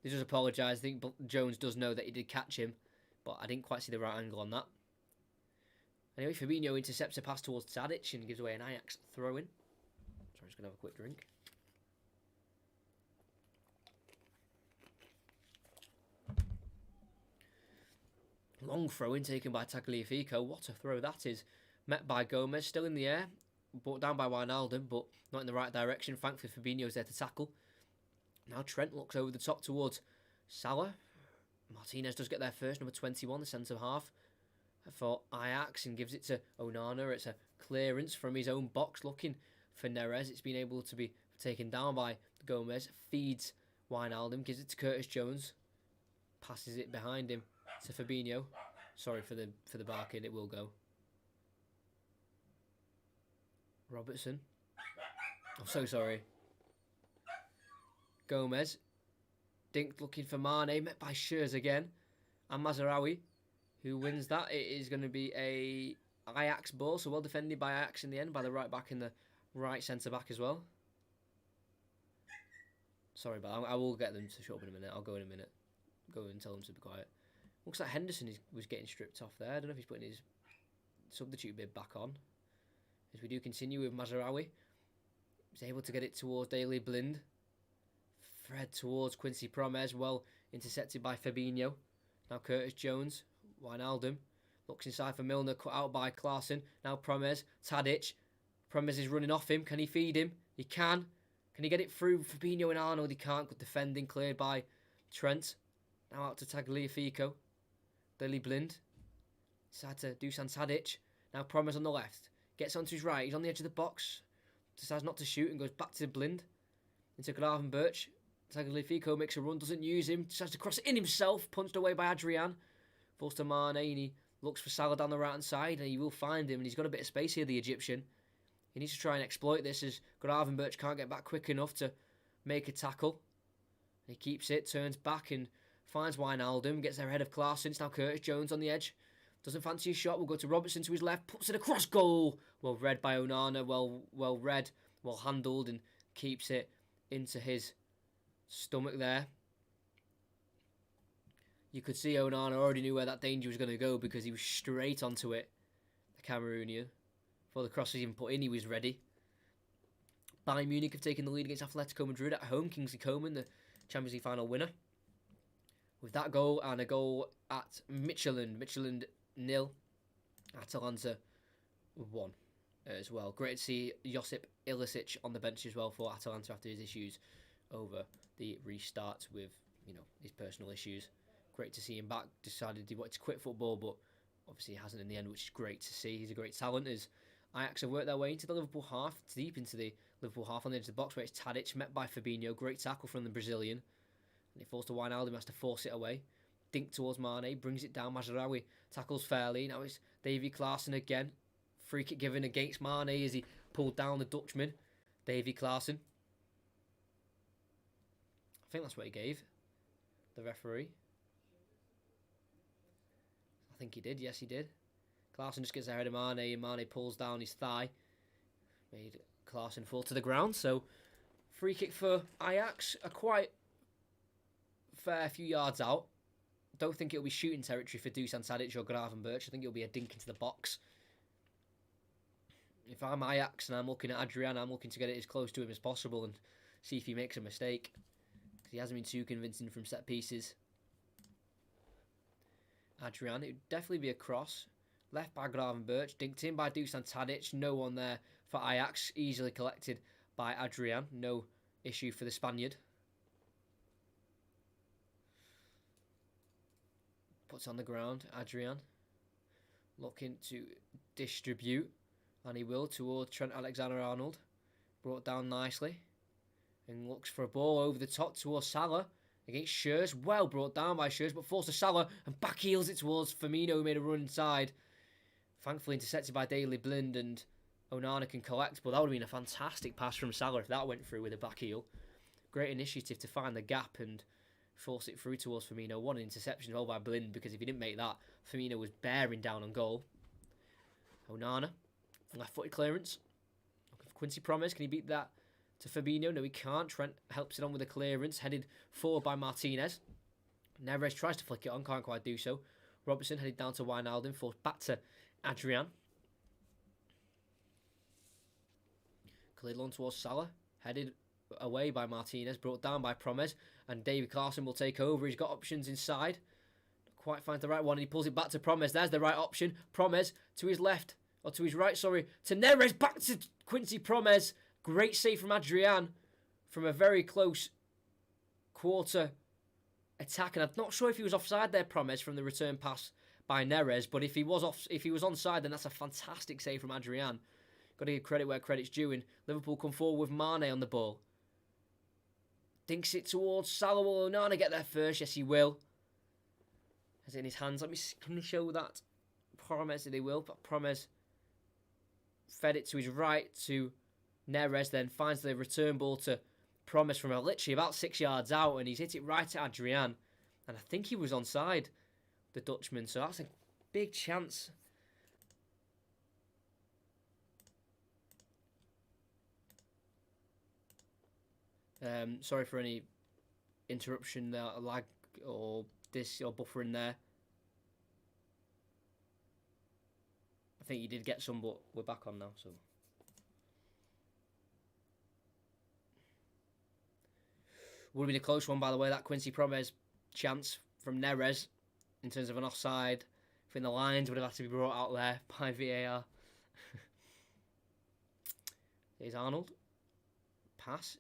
He does apologise. I think Jones does know that he did catch him, but I didn't quite see the right angle on that. Anyway, Fabinho intercepts a pass towards Tadic and gives away an Ajax throw-in. Sorry, I'm just going to have a quick drink. Long throw-in taken by Tagliafico. What a throw that is. Met by Gomez, still in the air. Brought down by Wijnaldum, but not in the right direction. Thankfully, Fabinho's there to tackle. Now Trent looks over the top towards Salah. Martinez does get there first, number 21, the centre-half, for Ajax, and gives it to Onana. It's a clearance from his own box, looking for Neres. It's been able to be taken down by Gomez. Feeds Wijnaldum, gives it to Curtis Jones. Passes it behind him to Fabinho. Sorry for the barking, it will go. Robertson. I'm so sorry. Gomez. Dink looking for Mane, met by Scherzer again. And Mazraoui, who wins that. It is going to be a Ajax ball, so well defended by Ajax in the end, by the right back and the right centre-back as well. Substitute but I will get them to shut up in a minute. I'll go in a minute. Go and tell them to be quiet. Looks like Henderson was getting stripped off there. I don't know if he's putting his substitute bid back on. As we do continue with Mazraoui. He's able to get it towards Daley Blind. Fred towards Quincy Promes. Well intercepted by Fabinho. Now Curtis Jones. Wijnaldum. Looks inside for Milner. Cut out by Klaassen. Now Promes. Tadic. Promes is running off him. Can he feed him? He can. Can he get it through Fabinho and Arnold? He can't. Good defending. Cleared by Trent. Now out to Tagliafico. Daley Blind. Inside to Dusan Tadic. Now Promes on the left. Gets onto his right. He's on the edge of the box. Decides not to shoot and goes back to Blind. Into Gravenberch. Tagliafico makes a run. Doesn't use him. Decides to cross it in himself. Punched away by Adrian. Falls to Mane. And he looks for Salah down the right hand side. And he will find him. And he's got a bit of space here, the Egyptian. He needs to try and exploit this as Gravenberch can't get back quick enough to make a tackle. He keeps it. Turns back and finds Wijnaldum. Gets there ahead of Klaassen. It's now Curtis Jones on the edge. Doesn't fancy a shot. We'll go to Robertson to his left. Puts it across goal. Well read by Onana. Well read. Well handled. And keeps it into his stomach there. You could see Onana already knew where that danger was going to go because he was straight onto it, the Cameroonian. Before the cross was even put in, he was ready. Bayern Munich have taken the lead against Atletico Madrid at home. Kingsley Coman, the Champions League final winner. With that goal and a goal at Midtjylland. Midtjylland 0, Atalanta 1 as well. Great to see Josip Ilicic on the bench as well for Atalanta after his issues over the restart with, his personal issues. Great to see him back. Decided he wanted to quit football, but obviously he hasn't in the end, which is great to see. He's a great talent. As Ajax have worked their way into the Liverpool half, deep into the Liverpool half on the edge of the box, where it's Tadic met by Fabinho. Great tackle from the Brazilian. And it falls to Wijnaldum, has to force it away. Dink towards Mane, brings it down. Mazraoui tackles fairly. Now it's Davy Klaassen again. Free kick given against Mane as he pulled down the Dutchman. Davy Klaassen. I think that's what he gave the referee. I think he did, yes he did. Klaassen just gets ahead of Mane and Mane pulls down his thigh. Made Klaassen fall to the ground. So, free kick for Ajax. A quite fair few yards out. Don't think it'll be shooting territory for Dusan Tadic or Gravenberch. I think it'll be a dink into the box. If I'm Ajax and I'm looking at Adrian, I'm looking to get it as close to him as possible and see if he makes a mistake. Because he hasn't been too convincing from set pieces. Adrian, it would definitely be a cross. Left by Gravenberch, dinked in by Dusan Tadic. No one there for Ajax. Easily collected by Adrian. No issue for the Spaniard. Puts on the ground, Adrian. Looking to distribute. And he will towards Trent Alexander-Arnold. Brought down nicely. And looks for a ball over the top towards Salah. Against Schürrle. Well brought down by Schürrle, but forced to Salah. And back heels it towards Firmino, who made a run inside. Thankfully intercepted by Daley Blind, and Onana can collect. But that would have been a fantastic pass from Salah if that went through with a back heel. Great initiative to find the gap and force it through towards Firmino. One interception held by Blind, because if he didn't make that, Firmino was bearing down on goal. Onana. Left-footed clearance. Quincy Promes, can he beat that to Fabinho? No, he can't. Trent helps it on with a clearance, headed forward by Martinez. Neves tries to flick it on, can't quite do so. Robertson headed down to Wijnaldum, forced back to Adrian. Cleared on towards Salah, headed away by Martinez, brought down by Promes, and David Klaassen will take over. He's got options inside. Not quite finds the right one, and he pulls it back to Promes. There's the right option. Promes to his left. Or to his right, sorry, to Neres, back to Quincy Promes. Great save from Adrian from a very close quarter attack. And I'm not sure if he was offside there, Promes, from the return pass by Neres. But if he was onside, then that's a fantastic save from Adrian. Got to give credit where credit's due. And Liverpool come forward with Mane on the ball. Dinks it towards Salah. Will Onana get there first? Yes, he will. Has it in his hands. Can we show that? Promes, they will. But Promes fed it to his right to Neres, then finds the return ball to Promes from literally about 6 yards out, and he's hit it right at Adrian. And I think he was onside, the Dutchman, so that's a big chance. Sorry for any interruption there, lag or buffering there. I think you did get some, but we're back on now. So would have been a close one, by the way, that Quincy Promes chance from Neres in terms of an offside. I think the lines would have had to be brought out there by VAR. Here's Arnold. Pass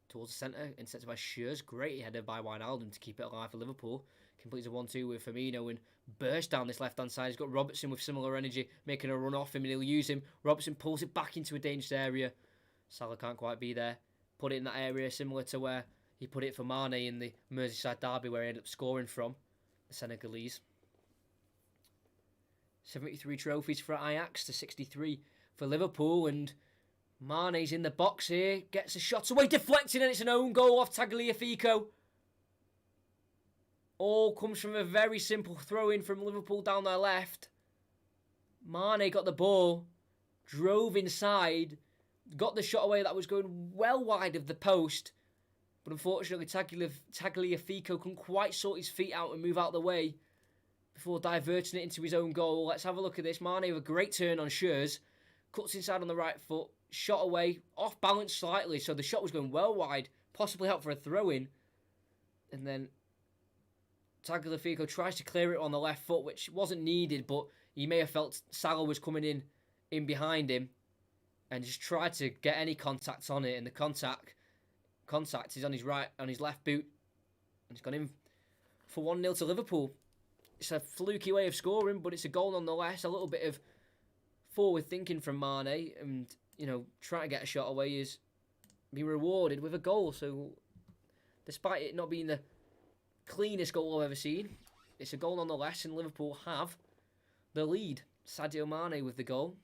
towards the centre, intercepted by Schürrle. Great header by Wijnaldum to keep it alive for Liverpool. Completes a 1-2 with Firmino and burst down this left-hand side. He's got Robertson with similar energy, making a run off him, and he'll use him. Robertson pulls it back into a dangerous area. Salah can't quite be there. Put it in that area, similar to where he put it for Mane in the Merseyside derby, where he ended up scoring from, the Senegalese. 73 trophies for Ajax to 63 for Liverpool, and Mane's in the box here, gets a shot away, deflected, and it's an own goal off Tagliafico. All comes from a very simple throw-in from Liverpool down their left. Mane got the ball, drove inside, got the shot away that was going well wide of the post, But unfortunately, Tagliafico couldn't quite sort his feet out and move out of the way before diverting it into his own goal. Let's have a look at this. Mane with a great turn on Schürrle. Cuts inside on the right foot. Shot away. Off balance slightly. So the shot was going well wide. Possibly out for a throw-in. And then Tagliafico tries to clear it on the left foot, which wasn't needed, but he may have felt Salah was coming in behind him and just tried to get any contact on it. And the contact is on his left boot. And it's gone in for 1-0 to Liverpool. It's a fluky way of scoring, but it's a goal nonetheless. A little bit of forward thinking from Mane, and trying to get a shot away is being rewarded with a goal. So, despite it not being the cleanest goal I've ever seen, it's a goal nonetheless, and Liverpool have the lead. Sadio Mane with the goal.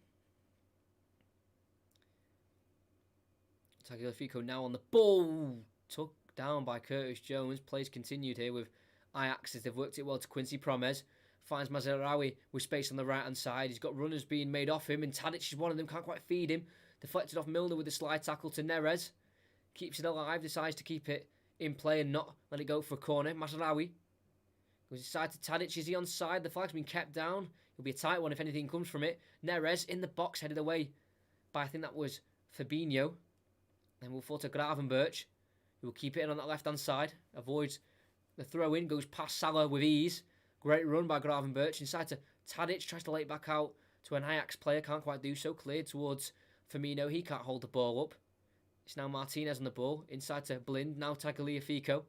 Tagliafico now on the ball, took down by Curtis Jones. Plays continued here with Ajax as they've worked it well to Quincy Promes. Finds Mazraoui with space on the right hand side. He's got runners being made off him, and Tadic is one of them, can't quite feed him. Deflected off Milner with a slide tackle to Neres. Keeps it alive, decides to keep it in play and not let it go for a corner. Mazraoui goes inside to Tadic. Is he onside? The flag's been kept down. It'll be a tight one if anything comes from it. Neres in the box, headed away by, I think that was Fabinho. Then we'll fall to Gravenberch, who will keep it in on that left-hand side. Avoids the throw-in, goes past Salah with ease. Great run by Gravenberch. Inside to Tadic, tries to lay it back out to an Ajax player. Can't quite do so. Cleared towards Firmino. He can't hold the ball up. It's now Martinez on the ball. Inside to Blind. Now Tagliafico.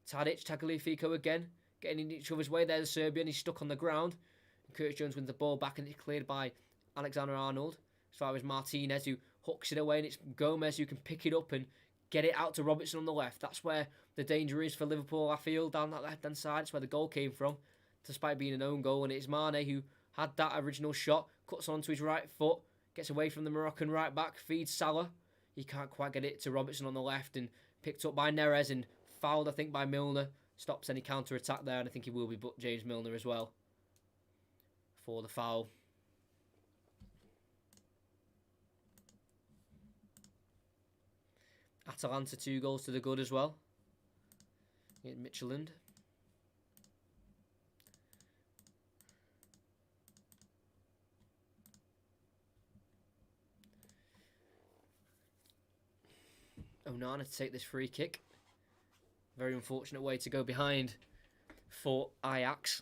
Tadic, Tagliafico again. Getting in each other's way. There's the Serbian. He's stuck on the ground. And Curtis Jones wins the ball back, and it's cleared by Alexander-Arnold. As far as Martinez, who hooks it away, and it's Gomez who can pick it up and get it out to Robertson on the left. That's where the danger is for Liverpool, I feel, down that left-hand side. It's where the goal came from, despite being an own goal. And it's Mane who had that original shot, cuts onto his right foot, gets away from the Moroccan right-back, feeds Salah. He can't quite get it to Robertson on the left, and picked up by Neres and fouled, I think, by Milner. Stops any counter-attack there, and I think he will be James Milner as well for the foul. Atalanta 2 goals to the good as well. Midtjylland. Onana to take this free kick. Very unfortunate way to go behind for Ajax.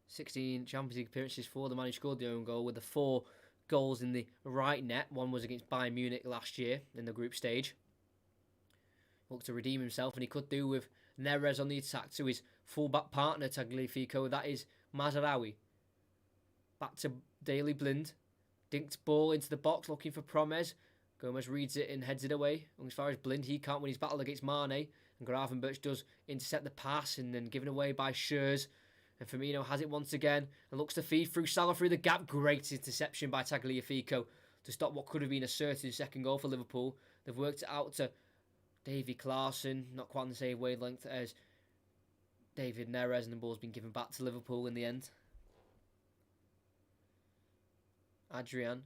16 Champions League appearances for the man who scored the own goal, with the 4 goals in the right net. One was against Bayern Munich last year in the group stage. Looked to redeem himself, and he could do with Neres on the attack to his full-back partner, Tagliafico. That is Mazraoui. Back to Daley Blind. Dinked ball into the box, looking for Promes. Gomez reads it and heads it away. And as far as Blind, he can't win his battle against Mane. And Gravenberch does intercept the pass, and then given away by Schürrle. And Firmino has it once again and looks to feed through Salah through the gap. Great interception by Tagliafico to stop what could have been a certain second goal for Liverpool. They've worked it out to Davy Klaassen, not quite on the same wavelength as David Neres, and the ball's been given back to Liverpool in the end. Adrian,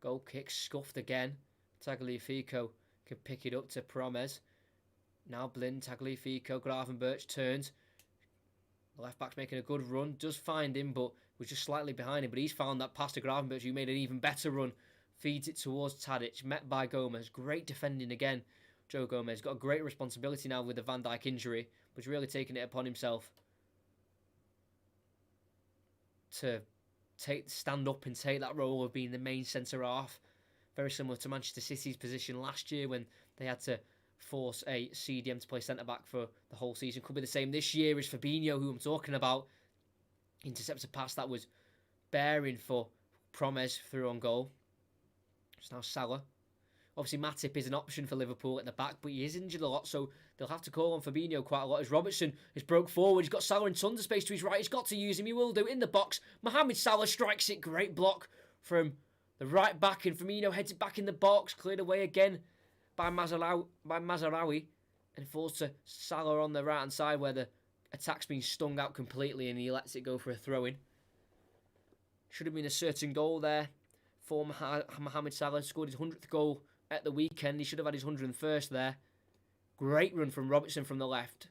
goal kick scuffed again. Tagliafico can pick it up to Promes. Now Blind, Tagliafico, Gravenberch turns. The left back's making a good run, does find him, but was just slightly behind him. But he's found that pass to Gravenberch, who made an even better run. Feeds it towards Tadic, met by Gomez. Great defending again. Joe Gomez got a great responsibility now with the Van Dijk injury, but he's really taking it upon himself to stand up and take that role of being the main centre-half. Very similar to Manchester City's position last year when they had to force a CDM to play centre-back for the whole season. Could be the same this year as Fabinho, who I'm talking about. Intercepts a pass that was bearing for Promes through on goal. It's now Salah. Obviously, Matip is an option for Liverpool at the back, but he is injured a lot, so they'll have to call on Fabinho quite a lot. As Robertson has broke forward, he's got Salah in tons of space to his right. He's got to use him. He will do in the box. Mohamed Salah strikes it. Great block from the right back, and Firmino heads it back in the box. Cleared away again by Mazraoui, and falls to Salah on the right hand side where the attack's been stung out completely, and he lets it go for a throw-in. Should have been a certain goal there for Mohamed Salah. Scored his 100th goal at the weekend. He should have had his 101st there. Great run from Robertson from the left.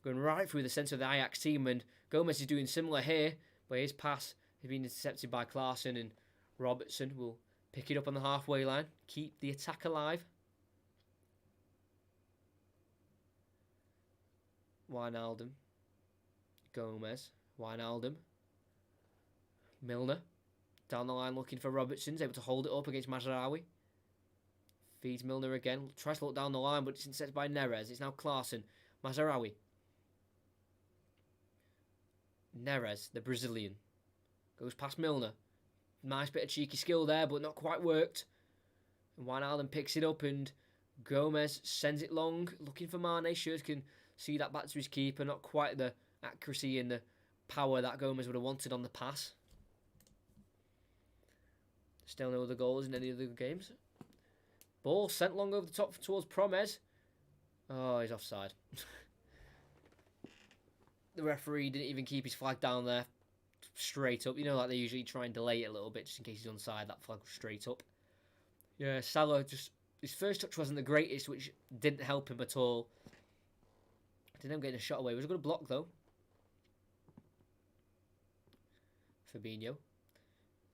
Going right through the centre of the Ajax team, and Gomez is doing similar here, but his pass has been intercepted by Klaassen, and Robertson will pick it up on the halfway line, keep the attack alive. Wijnaldum. Gomez. Wijnaldum. Milner. Down the line looking for Robertson. Able to hold it up against Mazraoui. Feeds Milner again. Tries to look down the line, but it's intercepted by Neres. It's now Klaassen. Mazraoui. Neres, the Brazilian. Goes past Milner. Nice bit of cheeky skill there, but not quite worked. And Wijnaldum picks it up, and Gomez sends it long. Looking for Mane. Shirt can see that back to his keeper. Not quite the accuracy and the power that Gomez would have wanted on the pass. Still no other goals in any other games. Ball sent long over the top towards Promes. Oh, he's offside. The referee didn't even keep his flag down there. Straight up. You know, like they usually try and delay it a little bit just in case he's onside. That flag was straight up. Yeah, Salah just... His first touch wasn't the greatest, which didn't help him at all. Didn't end up getting a shot away. It was a good block, though. Fabinho.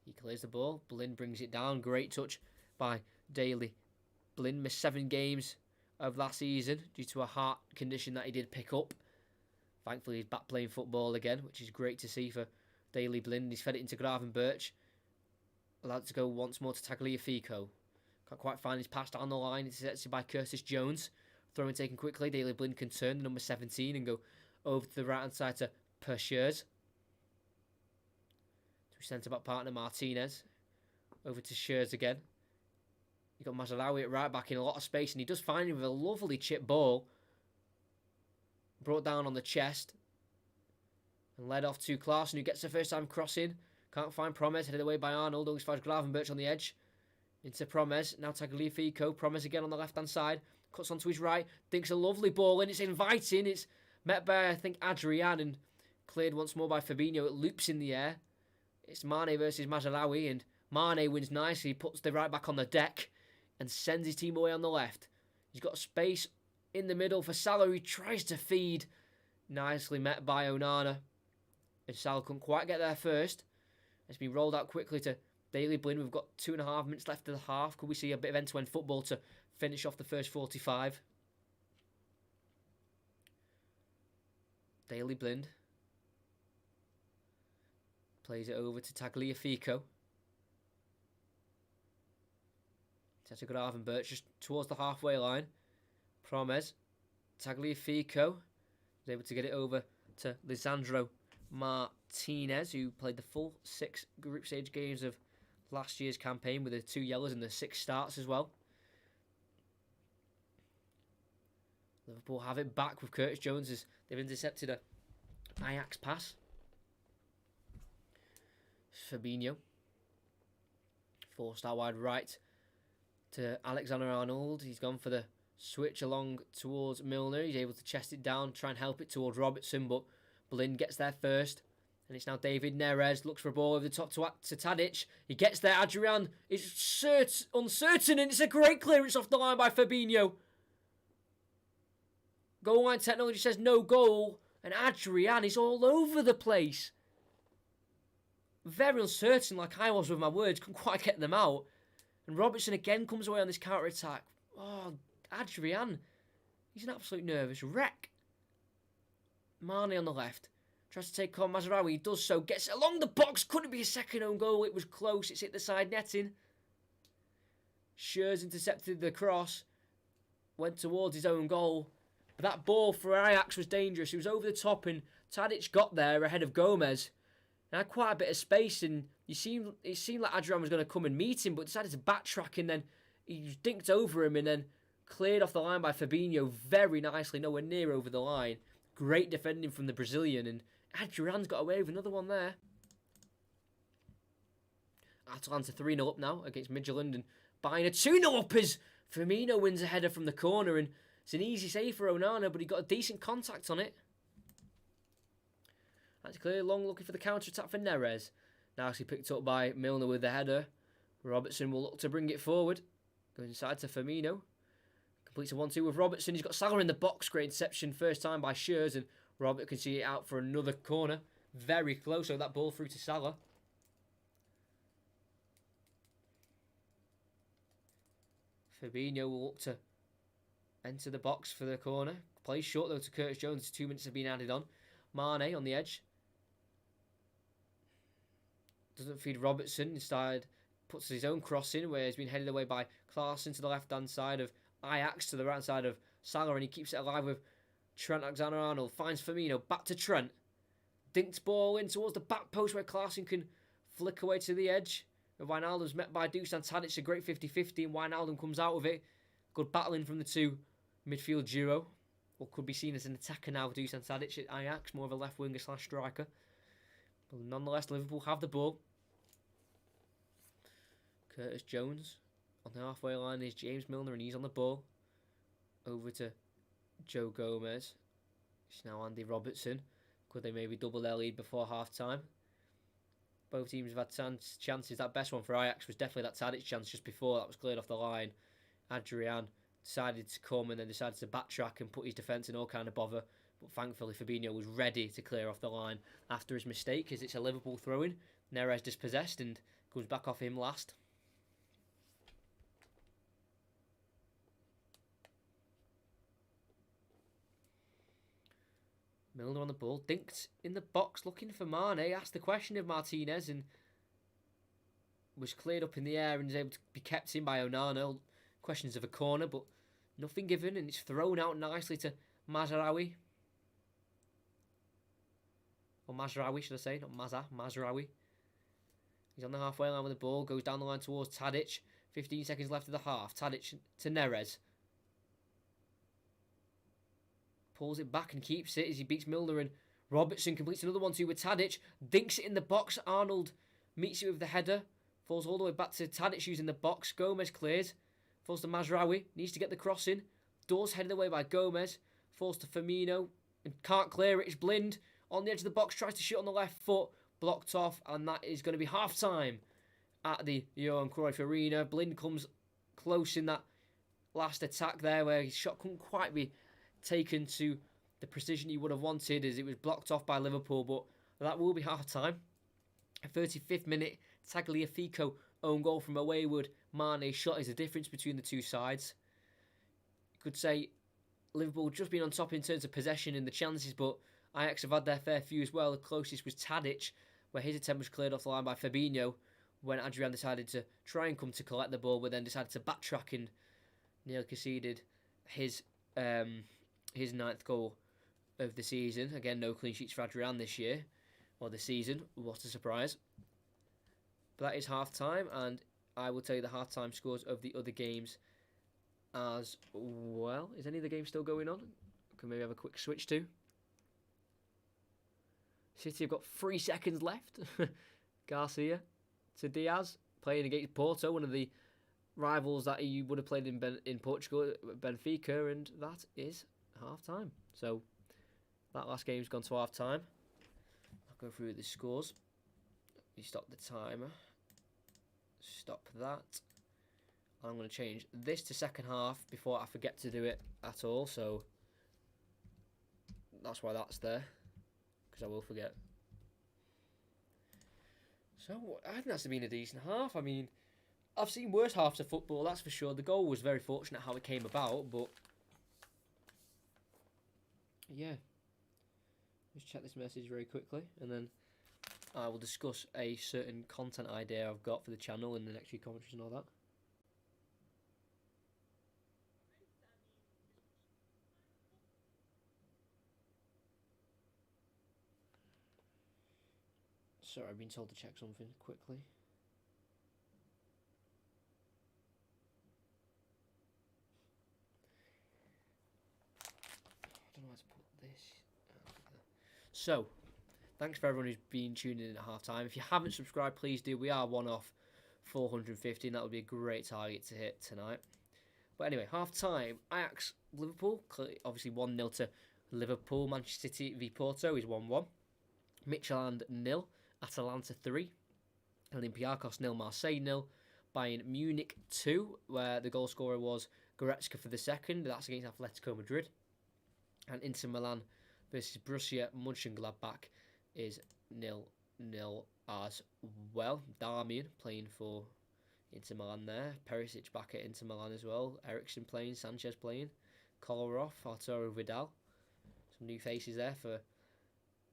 He clears the ball. Blind brings it down. Great touch by Daly. Blind missed 7 games of last season due to a heart condition that he did pick up. Thankfully, he's back playing football again, which is great to see for Daily Blind. He's fed it into Gravenberch. Allowed to go once more to Tagliafico. Can't quite find his pass down the line. It's intercepted by Curtis Jones. Throw-in taken quickly. Daily Blind can turn the number 17 and go over to the right-hand side to Pershers. To centre-back partner Martinez. Over to Schurz again. You've got Mazraoui at right back in a lot of space, and he does find him with a lovely chip ball. Brought down on the chest. And led off to Klaassen, who gets the first time crossing. Can't find Promes, headed away by Arnold. Always finds Gravenberch on the edge. Into Promes. Now Tagliafico. Promes again on the left-hand side. Cuts onto his right. Thinks a lovely ball, and it's inviting. It's met by, I think, Adrian, and cleared once more by Fabinho. It loops in the air. It's Mane versus Mazraoui, and Mane wins nicely. He puts the right back on the deck and sends his team away on the left. He's got space in the middle for Salah, who tries to feed. Nicely met by Onana. And Salah couldn't quite get there first. It's been rolled out quickly to Daily Blind. We've got 2.5 minutes left of the half. Could we see a bit of end-to-end football to finish off the first 45? Daily Blind plays it over to Tagliafico. That's a good Gravenberch just towards the halfway line. Promes. Tagliafico was able to get it over to Lisandro Martinez, who played the full 6 group stage games of last year's campaign with the 2 yellows and the 6 starts as well. Liverpool have it back with Curtis Jones as they've intercepted a Ajax pass. Fabinho. 4-star wide right to Alexander-Arnold. He's gone for the switch along towards Milner. He's able to chest it down, try and help it towards Robertson, but Blind gets there first. And it's now David Neres. Looks for a ball over the top to Tadic. He gets there. Adrian is uncertain, and it's a great clearance off the line by Fabinho. Goal line technology says no goal, and Adrian is all over the place. Very uncertain, like I was with my words. Couldn't quite get them out. And Robertson again comes away on this counter-attack. Oh, Adrian. He's an absolute nervous wreck. Mane on the left. Tries to take on Mazraoui. He does so. Gets it along the box. Couldn't be a second own goal. It was close. It's hit the side netting. Schurz intercepted the cross. Went towards his own goal. But that ball for Ajax was dangerous. It was over the top, and Tadic got there ahead of Gomez. And had quite a bit of space, and it seemed like Adrian was going to come and meet him, but decided to backtrack, and then he dinked over him and then cleared off the line by Fabinho very nicely, nowhere near over the line. Great defending from the Brazilian, and Adrian's got away with another one there. Atalanta 3-0 up now against Midtjylland, and buying a 2-0 up as Firmino wins a header from the corner, and it's an easy save for Onana, but he got a decent contact on it. That's clear, long looking for the counter-attack for Neres. Nicely picked up by Milner with the header. Robertson will look to bring it forward. Goes inside to Firmino. Completes a 1-2 with Robertson. He's got Salah in the box. Great interception first time by Shears, and Robert can see it out for another corner. Very close. So that ball through to Salah. Fabinho will look to enter the box for the corner. Plays short though to Curtis Jones. 2 minutes have been added on. Mane on the edge. Doesn't feed Robertson. Instead puts his own cross in where he's been headed away by Klaassen to the left-hand side of Ajax to the right side of Salah, and he keeps it alive with Trent Alexander-Arnold. Finds Firmino. Back to Trent. Dinks ball in towards the back post where Klaassen can flick away to the edge. And Wijnaldum's met by Dusan Tadic. A great 50-50, and Wijnaldum comes out of it. Good battling from the two midfield duo. What could be seen as an attacker now, Dusan Tadic at Ajax, more of a left winger / striker. But nonetheless, Liverpool have the ball. Curtis Jones on the halfway line is James Milner, and he's on the ball. Over to Joe Gomez. It's now Andy Robertson. Could they maybe double their lead before half-time? Both teams have had chances. That best one for Ajax was definitely that Tadic chance just before. That was cleared off the line. Adrian decided to come and then decided to backtrack and put his defence in all kind of bother. But thankfully, Fabinho was ready to clear off the line after his mistake, as it's a Liverpool throw-in. Neres dispossessed and comes back off him last. Milner on the ball, dinked in the box, looking for Mane, asked the question of Martinez and was cleared up in the air and is able to be kept in by Onana. Questions of a corner, but nothing given, and it's thrown out nicely to Mazraoui. Or Mazraoui, should I say, not Mazraoui. He's on the halfway line with the ball, goes down the line towards Tadic. 15 seconds left of the half. Tadic to Neres. Pulls it back and keeps it as he beats Milner, and Robertson completes another 1-2 with Tadic. Dinks it in the box. Arnold meets it with the header. Falls all the way back to Tadic, who's in the box. Gomez clears. Falls to Mazraoui. Needs to get the cross in. Doors headed away by Gomez. Falls to Firmino and can't clear it. It's Blind on the edge of the box. Tries to shoot on the left foot. Blocked off, and that is going to be half-time at the Johan Cruyff Arena. Blind comes close in that last attack there where his shot couldn't quite be taken to the precision he would have wanted as it was blocked off by Liverpool, but that will be half-time. A 35th minute Tagliafico own goal from a wayward Mane shot is the difference between the two sides. You could say Liverpool just been on top in terms of possession and the chances, but Ajax have had their fair few as well. The closest was Tadic, where his attempt was cleared off the line by Fabinho when Adrian decided to try and come to collect the ball, but then decided to backtrack and nearly conceded his ninth goal of the season. Again, no clean sheets for Adrian this year, or this season. What a surprise. But that is half-time, and I will tell you the half-time scores of the other games as well. Is any of the games still going on? Can maybe have a quick switch to. City have got 3 seconds left. Garcia to Diaz, playing against Porto, one of the rivals that he would have played in Portugal, Benfica, and that is half-time. So that last game's gone to half-time. I'll go through the scores. You stop the timer. Stop that. I'm going to change this to second half before I forget to do it at all. So that's why that's there, because I will forget. So I think that's been a decent half. I mean, I've seen worse halves of football, that's for sure. The goal was very fortunate how it came about, but yeah. Just check this message very quickly, and then I will discuss a certain content idea I've got for the channel in the next few commentaries and all that. Sorry, I've been told to check something quickly. I don't know how to put this. So, thanks for everyone who's been tuning in at half-time. If you haven't subscribed, please do. We are one off 450, and that would be a great target to hit tonight. But anyway, half-time. Ajax, Liverpool, obviously 1-0 to Liverpool. Manchester City v Porto is 1-1. Midtjylland 0. Atalanta 3. Olympiacos 0. Marseille 0. Bayern Munich 2, where the goal scorer was Goretzka for the second. That's against Atletico Madrid. And Inter Milan versus Borussia Mönchengladbach is 0-0 as well. Darmian playing for Inter Milan there. Perisic back at Inter Milan as well. Eriksen playing, Sanchez playing. Kolarov, Arturo Vidal. Some new faces there for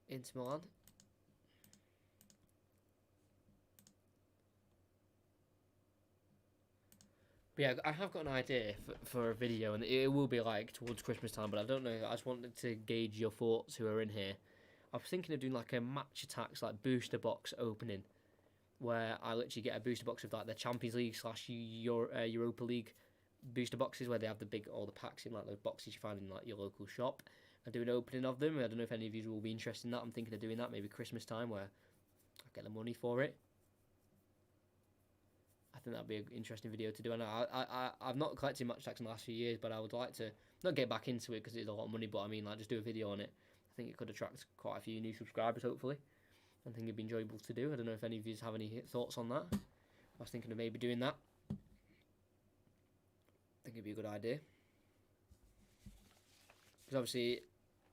Inter Milan. But yeah, I have got an idea for a video, and it will be like towards Christmas time, but I don't know. I just wanted to gauge your thoughts who are in here. I was thinking of doing like a match attacks, like booster box opening, where I literally get a booster box of like the Champions League / Europa League booster boxes, where they have all the packs in like those boxes you find in like your local shop. I do an opening of them. I don't know if any of you will be interested in that. I'm thinking of doing that maybe Christmas time, where I get the money for it. I think that'd be an interesting video to do. And I've not collected match attacks in the last few years, but I would like to not get back into it because it's a lot of money. But I mean, like just do a video on it. I think it could attract quite a few new subscribers, hopefully. I think it'd be enjoyable to do. I don't know if any of you have any thoughts on that. I was thinking of maybe doing that. I think it'd be a good idea. Because obviously,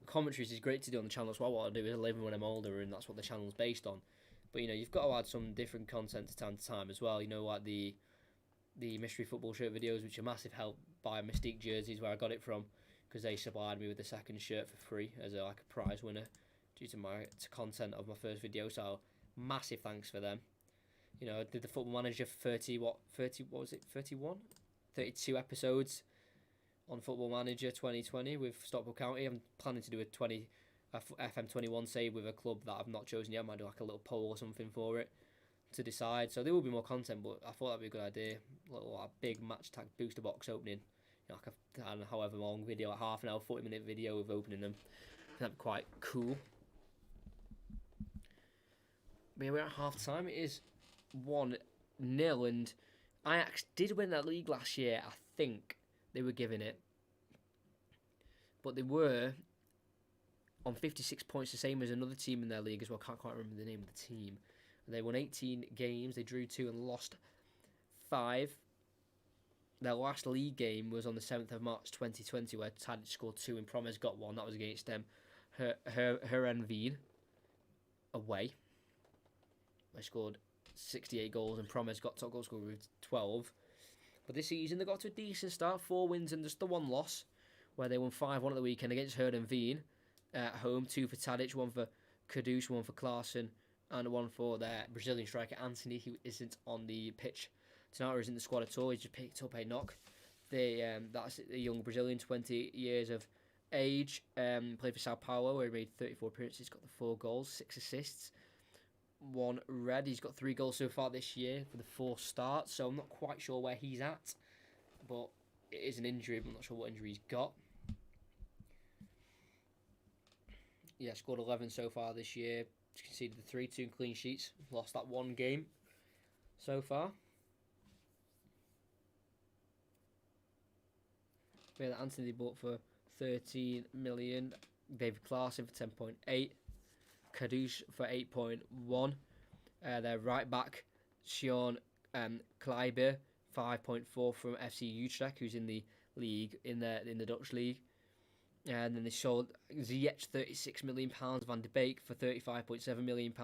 commentaries is great to do on the channel. That's what I want to do is live when I'm older, and that's what the channel's based on. But you know, you've got to add some different content to time as well. You know, like the mystery football shirt videos, which are massive help by Mystique Jerseys, where I got it from, because they supplied me with the second shirt for free as a prize winner due to my content of my first video. So massive thanks for them. You know, I did the Football Manager for 32 episodes on Football Manager 2020 with Stockport County. I'm planning to do a FM21 save with a club that I've not chosen yet. I might do like a little poll or something for it to decide. So there will be more content, but I thought that'd be a good idea. A little big match tag booster box opening. You know, like I don't know, however long video, like half an hour, 40-minute video of opening them. That'd be quite cool. But yeah, we're at half time. It is 1-0, and Ajax did win that league last year. I think they were giving it, but they were on 56 points, the same as another team in their league as well. Can't quite remember the name of the team. They won 18 games. They drew 2 and lost 5. Their last league game was on the 7th of March 2020, where Tadic scored 2 and Promes got 1. That was against them. Herenveen away. They scored 68 goals, and Promes got top goal scorer with 12. But this season, they got to a decent start. 4 wins and just the 1 loss, where they won 5-1 at the weekend against Herenveen. At home, 2 for Tadic, 1 for Kudus, 1 for Klaassen, and 1 for their Brazilian striker Anthony, who isn't on the pitch tonight, or isn't in the squad at all. He's just picked up a knock. That's a young Brazilian, 20 years of age. Played for Sao Paulo, where he made 34 appearances, got the 4 goals, 6 assists, 1 red. He's got 3 goals so far this year for the 4 starts, so I'm not quite sure where he's at, but it is an injury. I'm not sure what injury he's got. Yeah, scored 11 so far this year. Conceded the 3-2 clean sheets. Lost that 1 game so far. But Anthony bought for 13 million. David Klaassen for 10.8. Kudus for 8.1. Their right back, Sean Kleiber, 5.4 from FC Utrecht, who's in the league, in the Dutch league. And then they sold Ziyech £36 million, Van de Beek for £35.7 million,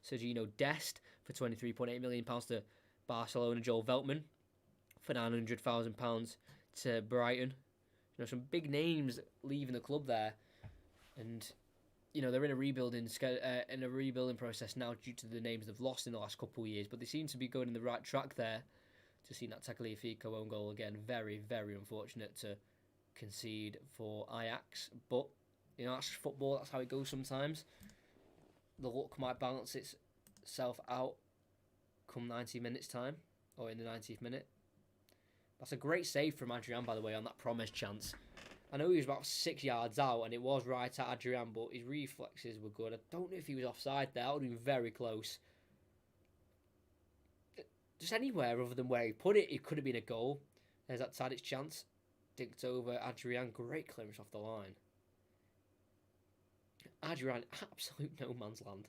Sergino Dest for £23.8 million to Barcelona, Joel Veltman for £900,000 to Brighton. You know, some big names leaving the club there, and you know they're in a rebuilding process now due to the names they've lost in the last couple of years. But they seem to be going in the right track there. To see that Tagliafico own goal again, very very unfortunate to concede for Ajax, but you know that's football. That's how it goes sometimes. The luck might balance itself out come 90 minutes time, or in the 90th minute. That's a great save from Adrian, by the way, on that Promes chance. I know he was about 6 yards out, and it was right at Adrian, but his reflexes were good. I don't know if he was offside there. That would have been very close. Just anywhere other than where he put it, it could have been a goal. There's that Tadic chance. Dinked over Adrian, great clearance off the line. Adrian, absolute no man's land.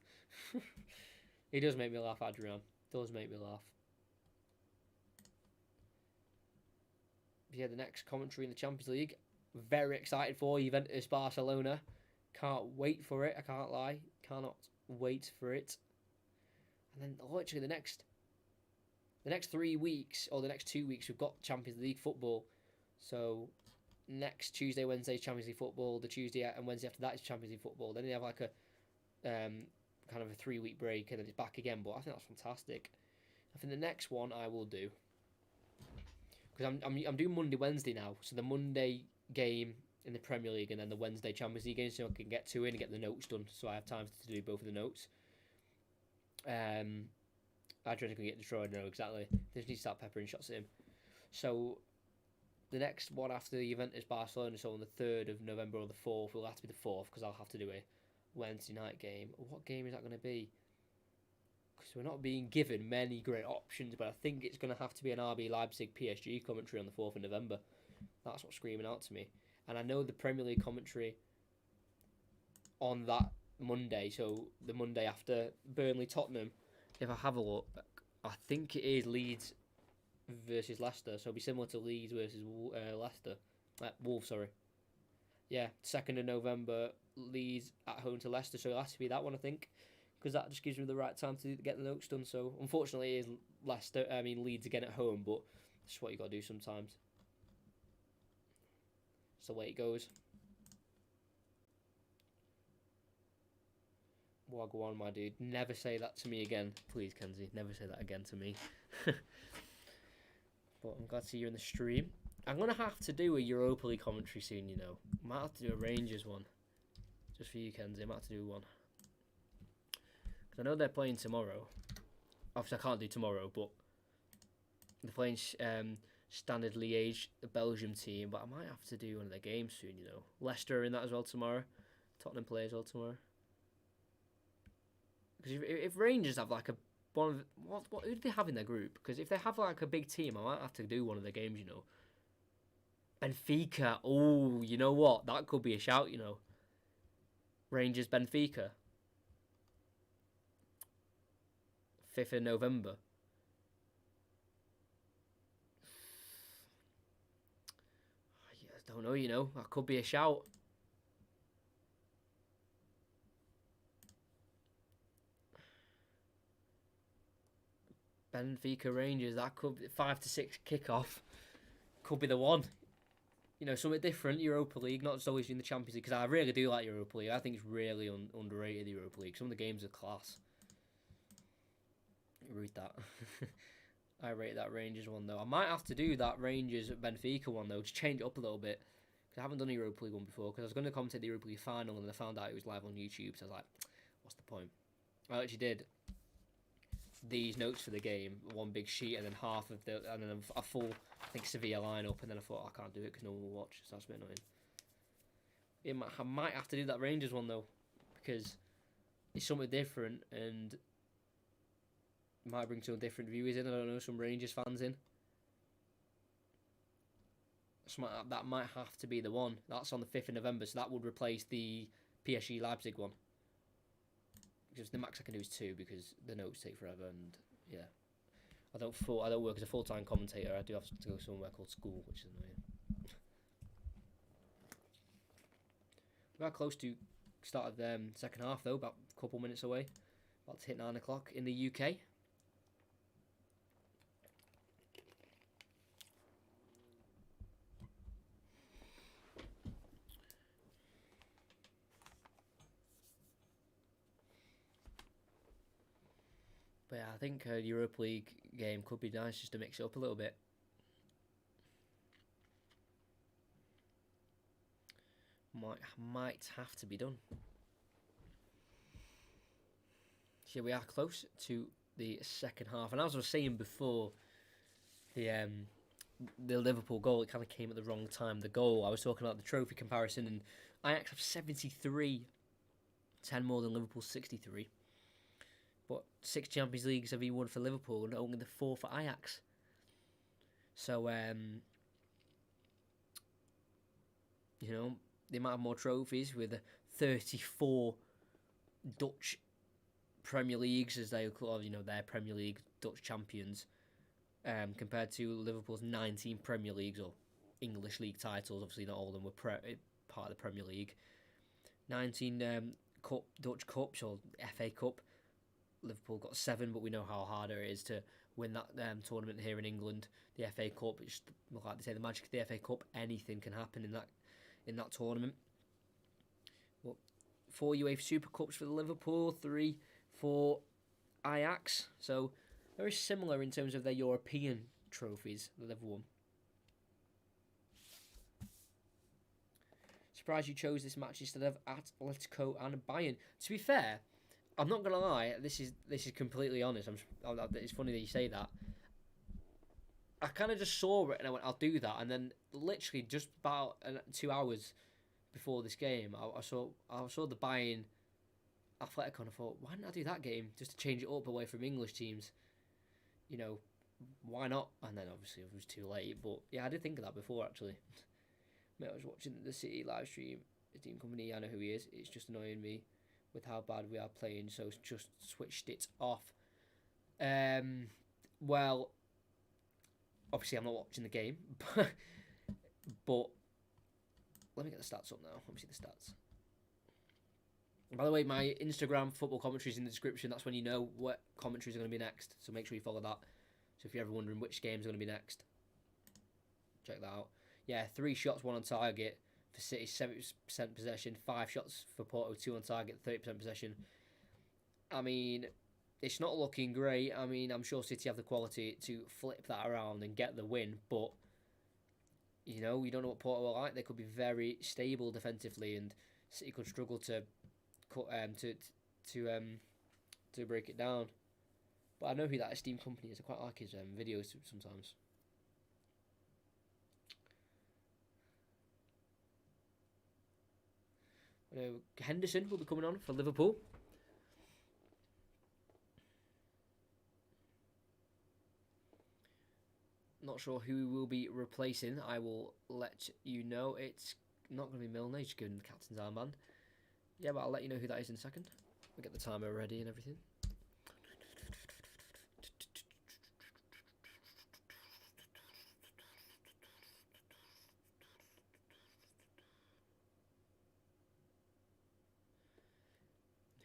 He does make me laugh, Adrian. Does make me laugh. Yeah, the next commentary in the Champions League. Very excited for Juventus Barcelona. Can't wait for it. I can't lie. Cannot wait for it. And then literally the next 3 weeks or the next 2 weeks we've got Champions League football. So next Tuesday, Wednesday is Champions League football. The Tuesday and Wednesday after that is Champions League football. Then they have like a kind of a 3-week break and then it's back again. But I think that's fantastic. I think the next one I will do, because I'm doing Monday, Wednesday now. So the Monday game in the Premier League and then the Wednesday Champions League game, so I can get to it and get the notes done. So I have time to do both of the notes. I don't think I get destroyed. No, exactly. They just need to start peppering shots at him. So the next one after the Juventus Barcelona, so on the 3rd of November or the 4th, will have to be the 4th because I'll have to do a Wednesday night game. What game is that going to be? Because we're not being given many great options, but I think it's going to have to be an RB Leipzig PSG commentary on the 4th of November. That's what's screaming out to me. And I know the Premier League commentary on that Monday, so the Monday after Burnley Tottenham, if I have a look, I think it is Leeds versus Leicester, so it'll be similar to Leeds versus Leicester. Wolves, sorry. Yeah, 2nd of November, Leeds at home to Leicester, so it'll have to be that one, I think, because that just gives me the right time to get the notes done. So unfortunately it is Leeds again at home, but that's what you got to do sometimes. It's the way it goes. Wagwan, my dude. Never say that to me again. Please, Kenzie. Never say that again to me. But I'm glad to see you in the stream. I'm going to have to do a Europa League commentary soon, you know. Might have to do a Rangers one. Just for you, Kenzie. I might have to do one. Because I know they're playing tomorrow. Obviously, I can't do tomorrow, but they're playing Standard Liège, the Belgium team. But I might have to do one of their games soon, you know. Leicester are in that as well tomorrow. Tottenham play as well tomorrow. Because if Rangers have like who do they have in their group? Because if they have like a big team, I might have to do one of their games, you know. Benfica, oh, you know what? That could be a shout, you know. Rangers Benfica. 5th of November. I don't know, you know. That could be a shout. Benfica Rangers, that could be 5 to 6 kickoff. Could be the one. You know, something different, Europa League, not just always in the Champions League, because I really do like Europa League. I think it's really underrated, the Europa League. Some of the games are class. Read that. I rate that Rangers one, though. I might have to do that Rangers Benfica one, though, to change it up a little bit. Because I haven't done a Europa League one before, because I was going to commentate the Europa League final, and I found out it was live on YouTube, so I was like, what's the point? I actually did these notes for the game, one big sheet, and then and then a full, I think, Sevilla lineup, and then I thought, I can't do it because no one will watch, so that's a bit annoying. I might have to do that Rangers one, though, because it's something different, and might bring some different viewers in, I don't know, some Rangers fans in. So that might have to be the one. That's on the 5th of November, so that would replace the PSG Leipzig one. Because the max I can do is 2 because the notes take forever, and yeah, I don't work as a full-time commentator. I do have to go somewhere called school, which is annoying. We are close to start of the second half though, about a couple minutes away, about to hit 9 o'clock in the UK. But yeah, I think a Europa League game could be nice just to mix it up a little bit. Might have to be done. So we are close to the second half, and as I was saying before, the Liverpool goal, it kind of came at the wrong time. The goal, I was talking about the trophy comparison, and Ajax have 73, 10 more than Liverpool, 63. But 6 Champions Leagues have been won for Liverpool and only the 4 for Ajax. So, you know, they might have more trophies with 34 Dutch Premier Leagues, as they call, you know, their Premier League Dutch champions, compared to Liverpool's 19 Premier Leagues, or English league titles. Obviously, not all of them were part of the Premier League. 19 Dutch Cups or FA Cup. Liverpool got 7, but we know how harder it is to win that tournament here in England. The FA Cup, it's like they say, the magic of the FA Cup. Anything can happen in that tournament. Well, 4 UEFA Super Cups for the Liverpool, 3 for Ajax. So very similar in terms of their European trophies that they've won. Surprised you chose this match instead of Atletico and Bayern. To be fair, I'm not gonna lie. This is completely honest. It's funny that you say that. I kind of just saw it and I went, I'll do that. And then literally just about 2 hours before this game, I saw the Bayern Atletico and I thought, why didn't I do that game just to change it up away from English teams? You know, why not? And then obviously it was too late. But yeah, I did think of that before actually. Mate, I was watching the City live stream. His team company, I know who he is. It's just annoying me with how bad we are playing, so just switched it off. Well, obviously I'm not watching the game, but let me get the stats up now. Let me see the stats. By the way, my Instagram football commentary is in the description. That's when you know what commentaries are going to be next, so make sure you follow that. So if you're ever wondering which games are going to be next, check that out. Yeah, 3 shots, 1 on target for City, 70% possession. 5 shots for Porto, 2 on target, 30% possession. I mean, it's not looking great. I mean, I'm sure City have the quality to flip that around and get the win, but you know, you don't know what Porto are like. They could be very stable defensively, and City could struggle to break it down. But I know who that esteemed company is. I quite like his videos sometimes. Henderson will be coming on for Liverpool. Not sure who will be replacing. I will let you know. It's not going to be Milner. He's given the captain's armband. Yeah, but I'll let you know who that is in a second. We'll get the timer ready and everything.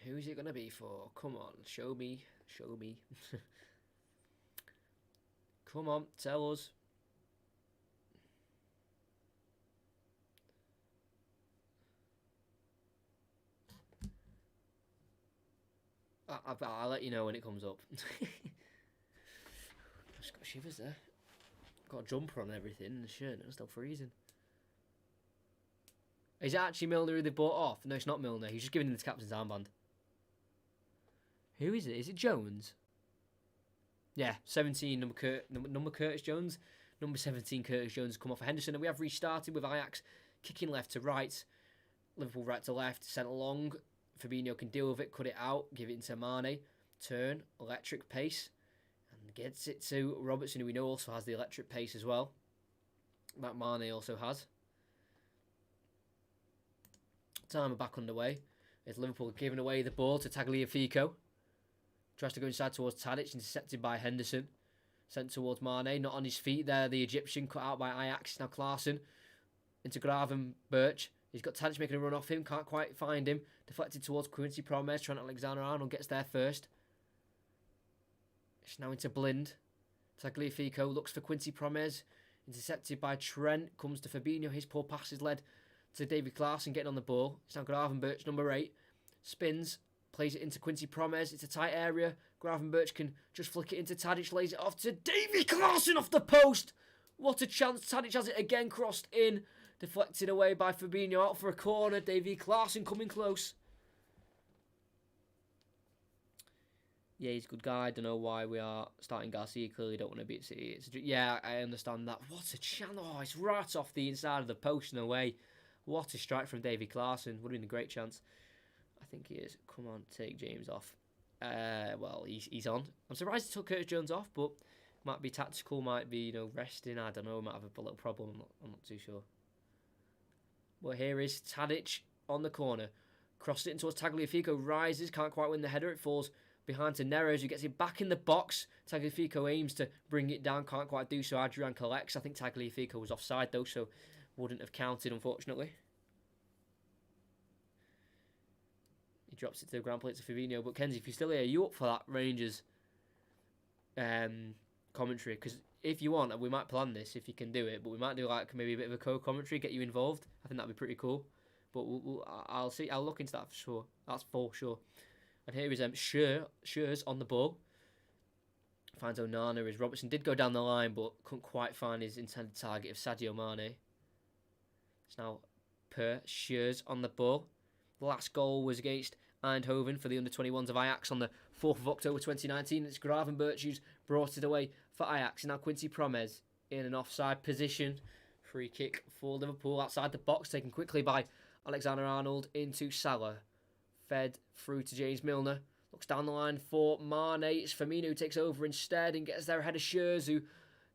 Who's it going to be for? Come on, show me. Show me. Come on, tell us. I'll let you know when it comes up. Just got shivers there. Got a jumper on and everything and the shirt and it's still freezing. Is it actually Milner who they bought off? No, it's not Milner. He's just giving him the captain's armband. Who is it? Is it Jones? Yeah, 17, number Curtis Jones. Number 17, Curtis Jones, come off for Henderson. And we have restarted with Ajax kicking left to right. Liverpool right to left, sent along. Fabinho can deal with it, cut it out, give it into Mane. Turn, electric pace. And gets it to Robertson, who we know also has the electric pace as well. That Mane also has. Time back underway. As Liverpool giving away the ball to Tagliafico. Tries to go inside towards Tadic, intercepted by Henderson. Sent towards Mane, not on his feet there. The Egyptian cut out by Ajax. Now Klaassen into Gravenberch. He's got Tadic making a run off him, can't quite find him. Deflected towards Quincy Promes. Trent Alexander-Arnold gets there first. It's now into Blind. Tagliafico looks for Quincy Promes. Intercepted by Trent. Comes to Fabinho. His poor pass is led to David Klaassen getting on the ball. It's now Gravenberch, number 8. Spins. Plays it into Quincy Promes. It's a tight area. Gravenberch can just flick it into Tadic. Lays it off to Davy Klaassen off the post. What a chance. Tadic has it again. Crossed in. Deflected away by Fabinho. Out for a corner. Davy Klaassen coming close. Yeah, he's a good guy. I don't know why we are starting Garcia. Clearly don't want to beat City. Yeah, I understand that. What a chance. Oh, it's right off the inside of the post and away. What a strike from Davy Klaassen. Would have been a great chance. I think he is. Come on, take James off. Well, he's on. I'm surprised he took Curtis Jones off, but might be tactical, might be, resting. I don't know. Might have a little problem. I'm not too sure. Well, here is Tadic on the corner. Crossed it in towards Tagliafico. Rises. Can't quite win the header. It falls behind to Neres, who gets it back in the box. Tagliafico aims to bring it down, can't quite do so. Adrian collects. I think Tagliafico was offside though, so wouldn't have counted, unfortunately. He drops it to the ground plate to Fabinho. But Kenzie, if you're still here, are you up for that Rangers commentary? Because if you want, we might plan this if you can do it, but we might do like maybe a bit of a co-commentary, get you involved. I think that'd be pretty cool. But I'll see. I'll look into that for sure. That's for sure. And here is Schürrle on the ball. Finds Onana as Robertson did go down the line, but couldn't quite find his intended target of Sadio Mane. It's now Schürrle on the ball. The last goal was against Eindhoven for the under-21s of Ajax on the 4th of October 2019. It's Gravenberch who's brought it away for Ajax. And now Quincy Promes in an offside position. Free kick for Liverpool outside the box, taken quickly by Alexander-Arnold into Salah. Fed through to James Milner. Looks down the line for Mane. It's Firmino who takes over instead and gets there ahead of Schürrle, who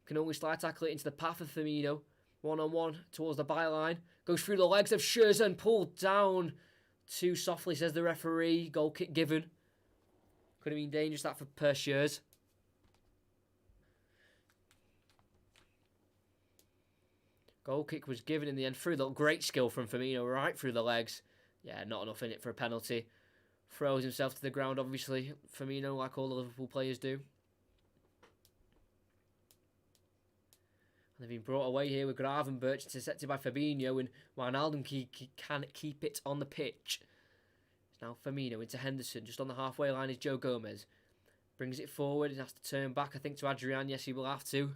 can only slide tackle it into the path of Firmino. One-on-one towards the byline. Goes through the legs of Schürrle and pulled down too softly, says the referee. Goal kick given. Could have been dangerous, that for Schürrle. Goal kick was given in the end through the great skill from Firmino, right through the legs. Yeah, not enough in it for a penalty. Throws himself to the ground, obviously. Firmino, like all the Liverpool players do. And they've been brought away here with Gravenberch, intercepted by Fabinho, and Wijnaldum can keep it on the pitch. It's now Firmino into Henderson. Just on the halfway line is Joe Gomez. Brings it forward and has to turn back, I think, to Adrian. Yes, he will have to.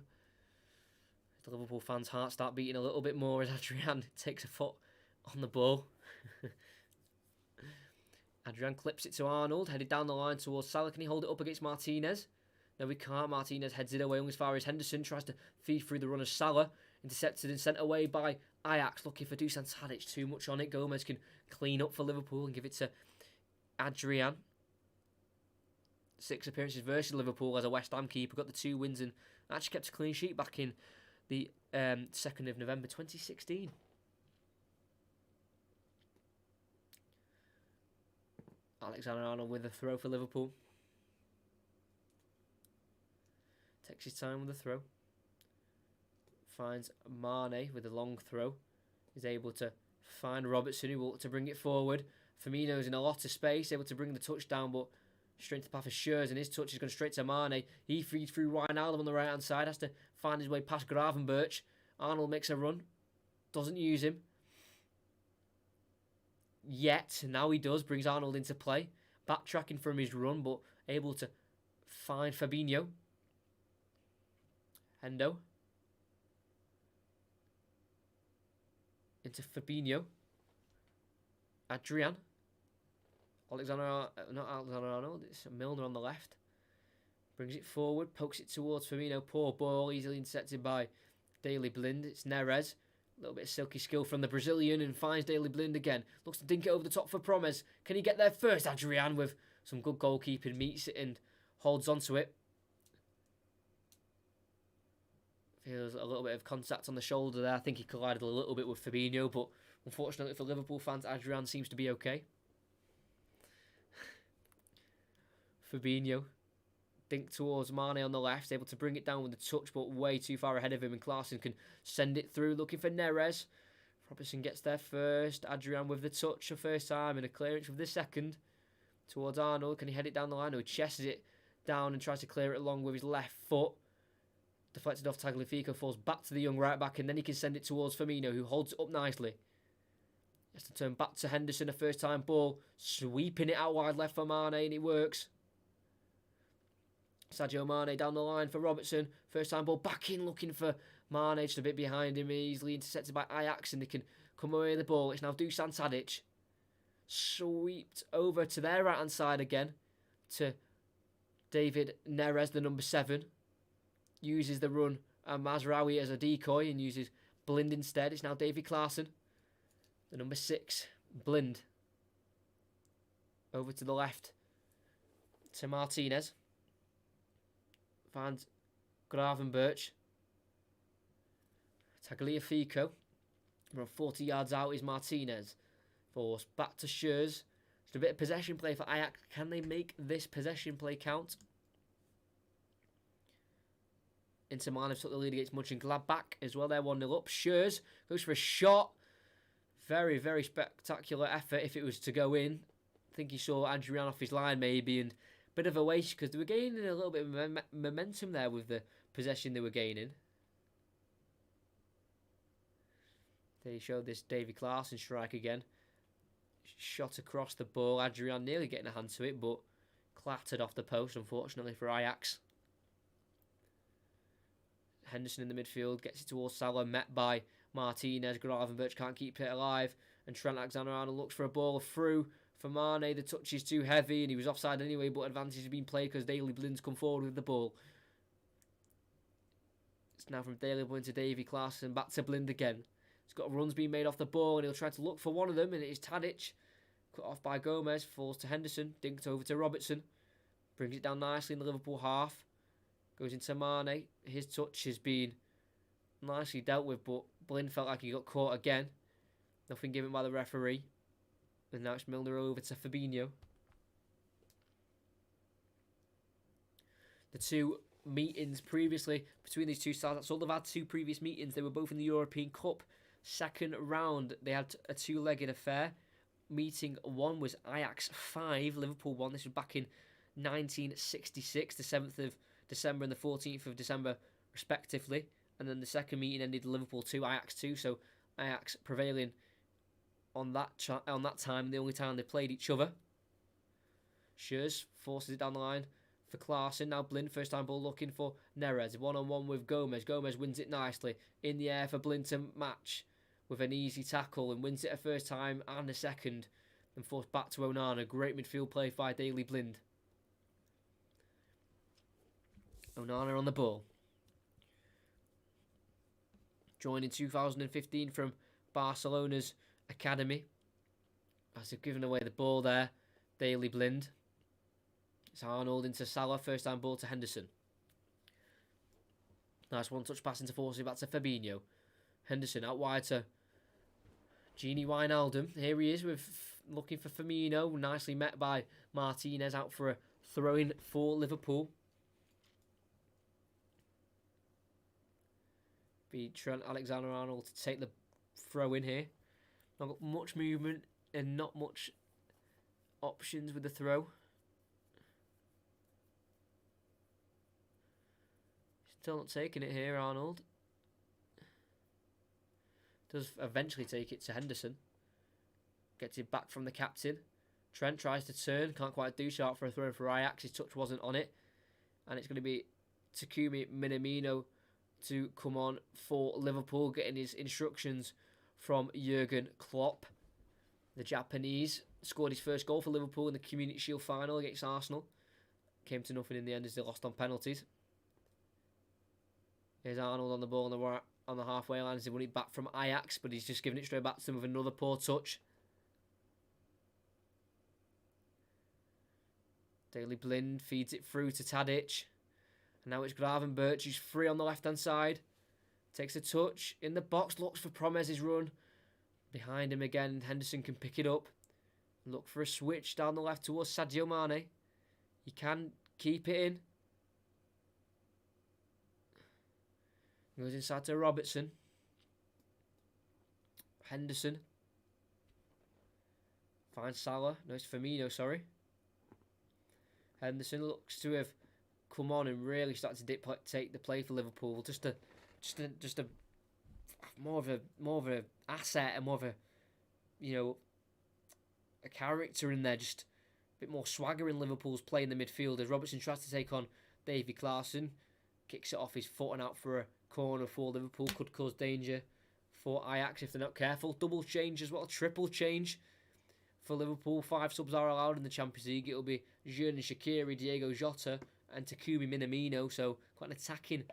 The Liverpool fans' hearts start beating a little bit more as Adrian takes a foot on the ball. Adrian clips it to Arnold, headed down the line towards Salah. Can he hold it up against Martinez? No, he can't. Martinez heads it away only as far as Henderson tries to feed through the run of Salah. Intercepted and sent away by Ajax, looking for Dusan Tadic. Too much on it. Gomez can clean up for Liverpool and give it to Adrian. 6 appearances versus Liverpool as a West Ham keeper. Got the 2 wins and actually kept a clean sheet back in the 2nd of November 2016. Alexander-Arnold with a throw for Liverpool. Takes his time with the throw. Finds Mane with a long throw. Is able to find Robertson, who will look to bring it forward. Firmino's in a lot of space, able to bring the touch down, but straight to the path of Schürrle, and his touch is going straight to Mane. He feeds through Wijnaldum on the right-hand side, has to find his way past Gravenberch. Arnold makes a run. Doesn't use him. Yet, now he does, brings Arnold into play. Backtracking from his run, but able to find Fabinho. Hendo. Into Fabinho. Adrian. Not Alexander-Arnold, it's Milner on the left. Brings it forward, pokes it towards Firmino. Poor ball, easily intercepted by Daley Blind. It's Neres. A little bit of silky skill from the Brazilian and finds Daley Blind again. Looks to dink it over the top for Promes. Can he get there first? Adrian with some good goalkeeping meets it and holds onto it. Feels a little bit of contact on the shoulder there. I think he collided a little bit with Fabinho, but unfortunately for Liverpool fans, Adrian seems to be okay. Fabinho dink towards Mane on the left, able to bring it down with a touch, but way too far ahead of him, and Klaassen can send it through, looking for Neres. Robertson gets there first. Adrian with the touch the first time, and a clearance with the second towards Arnold. Can he head it down the line? No, he chests it down and tries to clear it along with his left foot. Deflected off Tagliafico, falls back to the young right back, and then he can send it towards Firmino, who holds it up nicely. Has to turn back to Henderson, a first time ball, sweeping it out wide left for Mane, and it works. Sadio Mane down the line for Robertson. First time ball back in, looking for Mane, just a bit behind him. Easily intercepted by Ajax, and they can come away with the ball. It's now Dusan Tadic. Sweeped over to their right hand side again to David Neres, the number 7. Uses the run and Mazraoui as a decoy and uses Blind instead. It's now Davy Klaassen, the number 6. Blind over to the left to Martinez. Finds Gravenberch. Tagliafico. Around 40 yards out is Martinez. Forced back to Schürrle. a bit of possession play for Ajax. Can they make this possession play count? Inter Milan have took the lead against Mönchengladbach as well. They're 1-0 up. Schürrle goes for a shot. Very, very spectacular effort if it was to go in. I think he saw Adrian off his line maybe, and a bit of a waste because they were gaining a little bit of momentum there with the possession they were gaining. They showed this Davy Klaassen strike again. Shot across the ball. Adrian nearly getting a hand to it, but clattered off the post, unfortunately, for Ajax. Henderson in the midfield gets it towards Salah, met by Martinez. Gravenberch can't keep it alive, and Trent Alexander-Arnold looks for a ball through for Mane. The touch is too heavy, and he was offside anyway, but advantage has been played because Daley Blind's come forward with the ball. It's now from Daley Blind to Davy Klaassen, back to Blind again. He's got runs being made off the ball, and he'll try to look for one of them, and it is Tadic. Cut off by Gomez, falls to Henderson, dinked over to Robertson. Brings it down nicely in the Liverpool half. Goes into Mane. His touch has been nicely dealt with, but Blind felt like he got caught again. Nothing given by the referee. And now it's Milner over to Fabinho. The two meetings previously between these two sides, that's all they've had, two previous meetings. They were both in the European Cup. Second round, they had a two-legged affair. Meeting one was Ajax 5, Liverpool 1. This was back in 1966, the 7th of December and the 14th of December, respectively. And then the second meeting ended Liverpool 2, Ajax 2. So Ajax prevailing on that time, the only time they played each other. Schürrle forces it down the line for Klaassen. Now Blind, first time ball looking for Neres. One-on-one with Gomez. Gomez wins it nicely. In the air for Blind to match with an easy tackle and wins it a first time and a second. And forced back to Onana. Great midfield play by Daley Blind. Onana on the ball. Joined in 2015 from Barcelona's academy. As they've given away the ball there, Daley Blind. It's Arnold into Salah, first time ball to Henderson. Nice one-touch pass into forcing back to Fabinho. Henderson out wide to Gini Wijnaldum. Here he is looking for Firmino. Nicely met by Martinez, out for a throw-in for Liverpool. Be Trent Alexander-Arnold to take the throw in here. Not got much movement and not much options with the throw. Still not taking it here, Arnold. Does eventually take it to Henderson. Gets it back from the captain. Trent tries to turn, can't quite do so, out for a throw for Ajax. His touch wasn't on it. And it's going to be Takumi Minamino to come on for Liverpool, getting his instructions from Jurgen Klopp. The Japanese scored his first goal for Liverpool in the Community Shield final against Arsenal. Came to nothing in the end as they lost on penalties. Here's Arnold on the ball on the halfway line as he won it back from Ajax, but he's just given it straight back to him with another poor touch. Daley Blind feeds it through to Tadic. And now it's Gravenberch, who's free on the left-hand side. Takes a touch in the box, looks for Promes's run. Behind him again, Henderson can pick it up. Look for a switch down the left towards Sadio Mane. He can keep it in. Goes inside to Robertson. Henderson. Finds Salah. No, it's Firmino, sorry. Henderson looks to have come on and really started to dictate the play for Liverpool. Just a more of a asset and more of a, a character in there. Just a bit more swagger in Liverpool's play in the midfield as Robertson tries to take on Davy Klaassen. Kicks it off his foot and out for a corner for Liverpool. Could cause danger for Ajax if they're not careful. Double change as well, triple change for Liverpool. 5 subs are allowed in the Champions League. It'll be Jean Shaqiri, Diego Jota and Takumi Minamino. So quite an attacking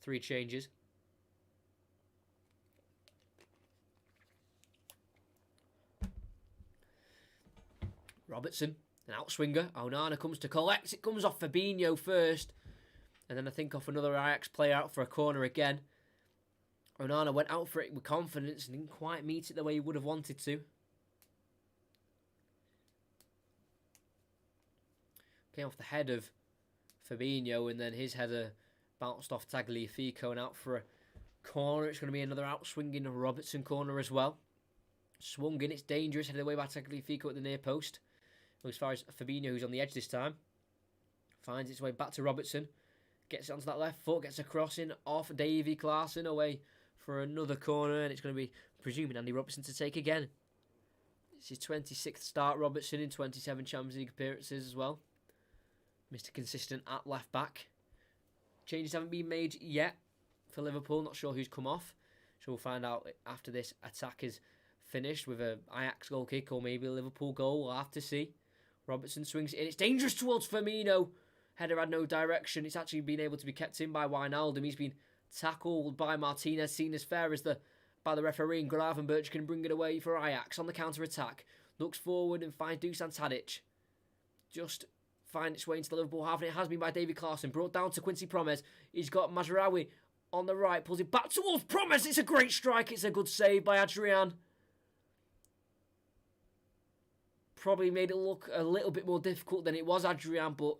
3 changes. Robertson, an outswinger. Onana comes to collect. It comes off Fabinho first. And then I think off another Ajax player out for a corner again. Onana went out for it with confidence and didn't quite meet it the way he would have wanted to. came off the head of Fabinho, and then his header bounced off Tagliafico and out for a corner. It's going to be another out-swinging Robertson corner as well. Swung in, it's dangerous, headed away by Tagliafico at the near post. As far as Fabinho, who's on the edge this time, finds its way back to Robertson, gets it onto that left foot, gets a crossing off Davy Klaassen away for another corner, and it's going to be, presuming, Andy Robertson to take again. It's his 26th start, Robertson, in 27 Champions League appearances as well. Mr. Consistent at left back. Changes haven't been made yet for Liverpool. Not sure who's come off. So we'll find out after this attack is finished with a Ajax goal kick or maybe a Liverpool goal. We'll have to see. Robertson swings it in. It's dangerous towards Firmino. Header had no direction. It's actually been able to be kept in by Wijnaldum. He's been tackled by Martinez, seen as fair as by the referee, and Gravenberch can bring it away for Ajax on the counter-attack. Looks forward and finds Dusan Tadic. Just find its way into the Liverpool half, and it has been by David Klaassen. Brought down to Quincy Promes. He's got Mazraoui on the right, pulls it back towards Promes. It's a great strike. It's a good save by Adrian. Probably made it look a little bit more difficult than it was, Adrian, but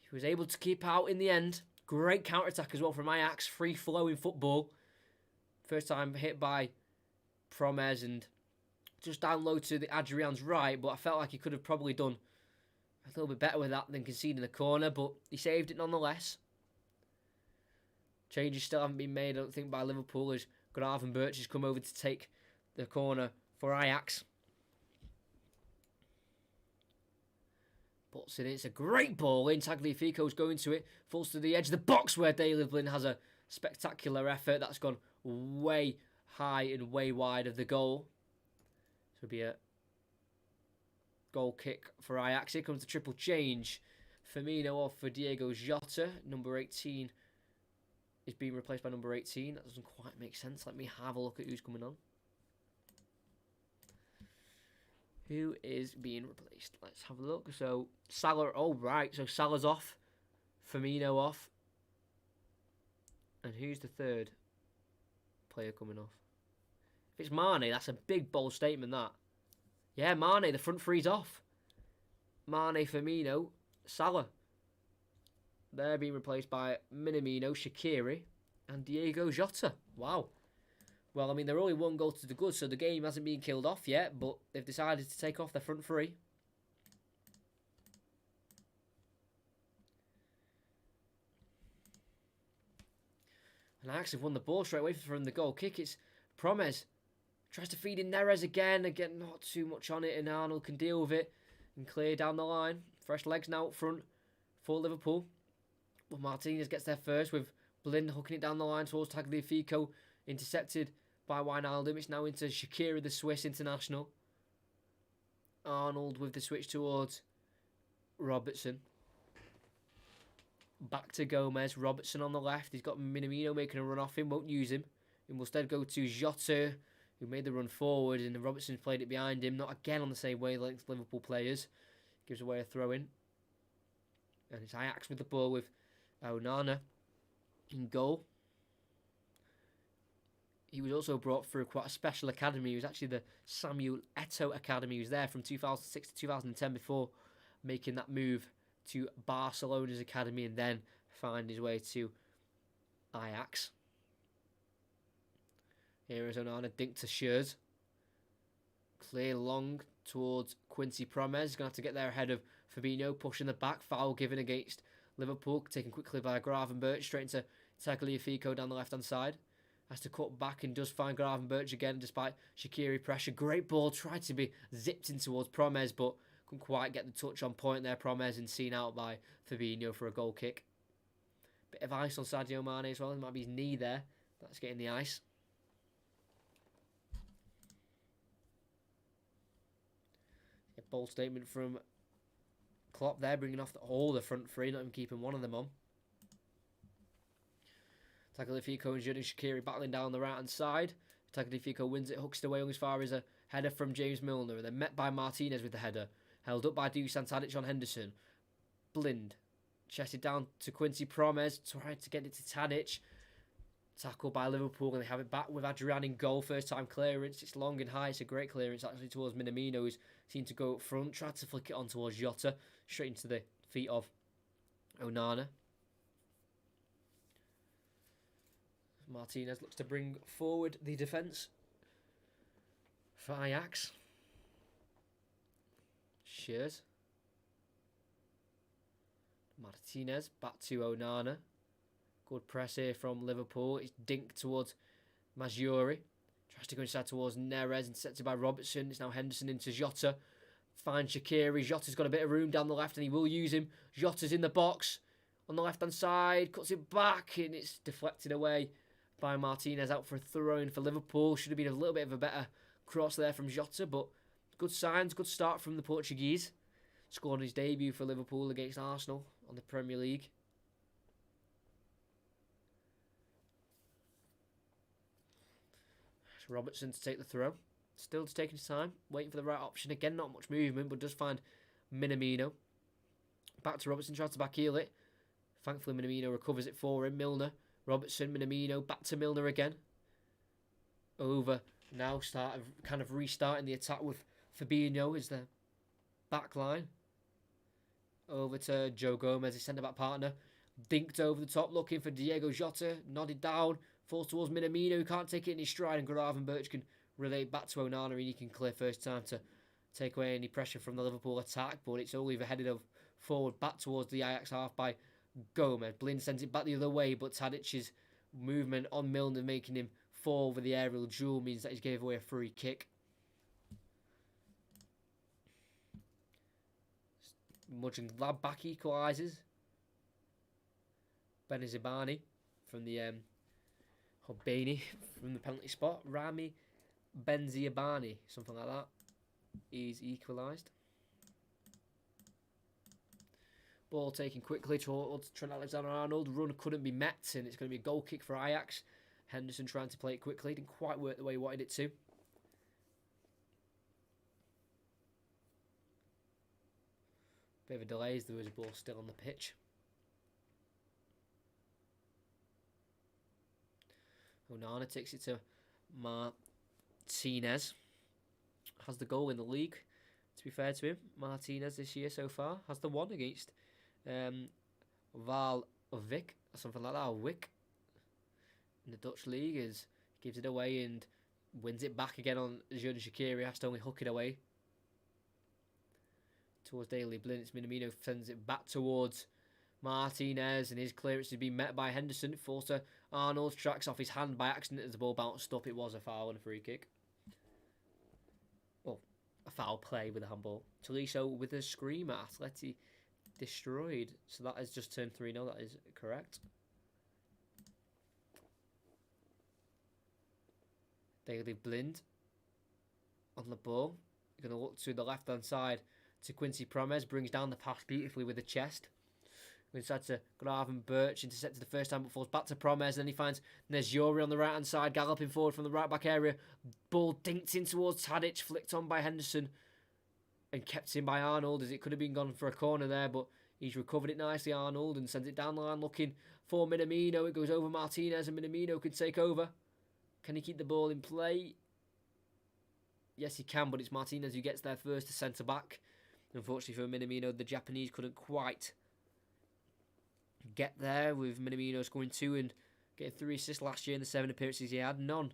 he was able to keep out in the end. Great counter-attack as well from Ajax. Free-flowing football. First time hit by Promes and just down low to the Adrian's right, but I felt like he could have probably done a little bit better with that than conceding the corner, but he saved it nonetheless. Changes still haven't been made, I don't think, by Liverpool, as Gravenberch has come over to take the corner for Ajax. Puts it in. It's a great ball in. Tagliafico's going to it. Falls to the edge of the box where Daley Blind has a spectacular effort. That's gone way high and way wide of the goal. So it'll be a goal kick for Ajax. Here comes the triple change. Firmino off for Diego Jota. Number 18 is being replaced by number 18. That doesn't quite make sense. Let me have a look at who's coming on. Who is being replaced? Let's have a look. So, Salah, oh right, so Salah's off. Firmino off. And who's the third player coming off? If it's Mane, that's a big, bold statement, that. Yeah, Mane, the front three's off. Mane, Firmino, Salah. They're being replaced by Minamino, Shaqiri, and Diego Jota. Wow. Well, I mean, they're only one goal to the good, so the game hasn't been killed off yet, but they've decided to take off their front three. And Ajax have won the ball straight away from the goal kick. It's Promes. Tries to feed in Neres again. Again, not too much on it, and Arnold can deal with it and clear down the line. Fresh legs now up front for Liverpool. But Martinez gets there first with Blind hooking it down the line towards Tagliafico. Intercepted by Wijnaldum. It's now into Shaqiri, the Swiss international. Arnold with the switch towards Robertson. Back to Gomez. Robertson on the left. He's got Minamino making a run off him. Won't use him. And will instead go to Jota, who made the run forward. And Robertson's played it behind him. Not again on the same wavelength as Liverpool players. Gives away a throw in. And it's Ajax with the ball with Onana in goal. He was also brought through quite a special academy. He was actually the Samuel Eto'o Academy. He was there from 2006 to 2010 before making that move to Barcelona's academy and then find his way to Ajax. Here is Onana, dink to Schürrle. Clear long towards Quincy Promes. Going to have to get there ahead of Fabinho, pushing the back. Foul given against Liverpool, taken quickly by Gravenberch, straight into Tagliafico down the left-hand side. Has to cut back and does find Gravenberch again despite Shaqiri pressure. Great ball, tried to be zipped in towards Promes, but couldn't quite get the touch on point there, Promes, and seen out by Fabinho for a goal kick. Bit of ice on Sadio Mane as well. It might be his knee there. That's getting the ice. A bold statement from Klopp there, bringing off all the front three, not even keeping one of them on. Tagliafico and Xherdan Shaqiri battling down the right-hand side. Tagliafico wins it, hooks it away as far as a header from James Milner. And then met by Martinez with the header. Held up by Dusan Tadic on Henderson. Blind. Chested down to Quincy Promes. Tried to get it to Tadic. Tackled by Liverpool, and they have it back with Adrian in goal. First time clearance. It's long and high. It's a great clearance actually towards Minamino, who's seemed to go up front. Tried to flick it on towards Jota. Straight into the feet of Onana. Martinez looks to bring forward the defence for Ajax. Shears. Martinez back to Onana. Good press here from Liverpool. It's dinked towards Mazuri. Tries to go inside towards Neres and sets it by Robertson. It's now Henderson into Jota. Finds Shaqiri. Jota's got a bit of room down the left and he will use him. Jota's in the box on the left hand side. Cuts it back and it's deflected away by Martinez, out for a throw-in for Liverpool. Should have been a little bit of a better cross there from Jota, but good signs, good start from the Portuguese. Scored his debut for Liverpool against Arsenal on the Premier League. It's Robertson to take the throw. Still just taking his time, waiting for the right option. Again, not much movement, but does find Minamino. Back to Robertson, tries to backheel it. Thankfully, Minamino recovers it for him. Milner. Robertson, Minamino, back to Milner again. Over now, kind of restarting the attack with Fabinho as the back line. Over to Joe Gomez, his centre-back partner. Dinked over the top, looking for Diego Jota. Nodded down, falls towards Minamino, who can't take it in his stride. And Gravenberch can relate back to Onana, and he can clear first time to take away any pressure from the Liverpool attack. But it's only headed forward back towards the Ajax half by Gomez. Blind sends it back the other way, but Tadic's movement on Milner making him fall with the aerial duel means that he's gave away a free kick. Mönchengladbach equalises. Benizibani from the Hobani from the penalty spot. Rami Benziabani, something like that. He's equalised. Ball taken quickly towards Trent Alexander-Arnold. Run couldn't be met, and it's going to be a goal kick for Ajax. Henderson trying to play it quickly. Didn't quite work the way he wanted it to. Bit of a delay as there was a ball still on the pitch. Onana takes it to Martinez. Has the goal in the league, to be fair to him. Martinez this year so far has the one against Val Vic or something like that, or Wick in the Dutch league. Gives it away and wins it back again on Xherdan Shaqiri. Has to only hook it away towards Daley Blind. Minamino sends it back towards Martinez, and his clearance has been met by Henderson. It falls to Arnold, tracks off his hand by accident as the ball bounced up. It was a foul and a free kick. Well, a foul play with a handball. Tolisso with a screamer. Atleti destroyed. So that has just turned 3-0. That is correct. Daley Blind on the ball. You're going to look to the left-hand side to Quincy Promes. Brings down the pass beautifully with the chest. Inside to Gravenberch, intercepted the first time, but falls back to Promes. Then he finds Nezjuri on the right-hand side, galloping forward from the right-back area. Ball dinked in towards Tadic, flicked on by Henderson, and kept in by Arnold, as it could have been gone for a corner there, but he's recovered it nicely, Arnold, and sends it down the line, looking for Minamino. It goes over Martinez, and Minamino can take over. Can he keep the ball in play? Yes, he can, but it's Martinez who gets there first, the centre-back. Unfortunately for Minamino, the Japanese couldn't quite get there, with Minamino scoring 2 and getting 3 assists last year in the 7 appearances he had. None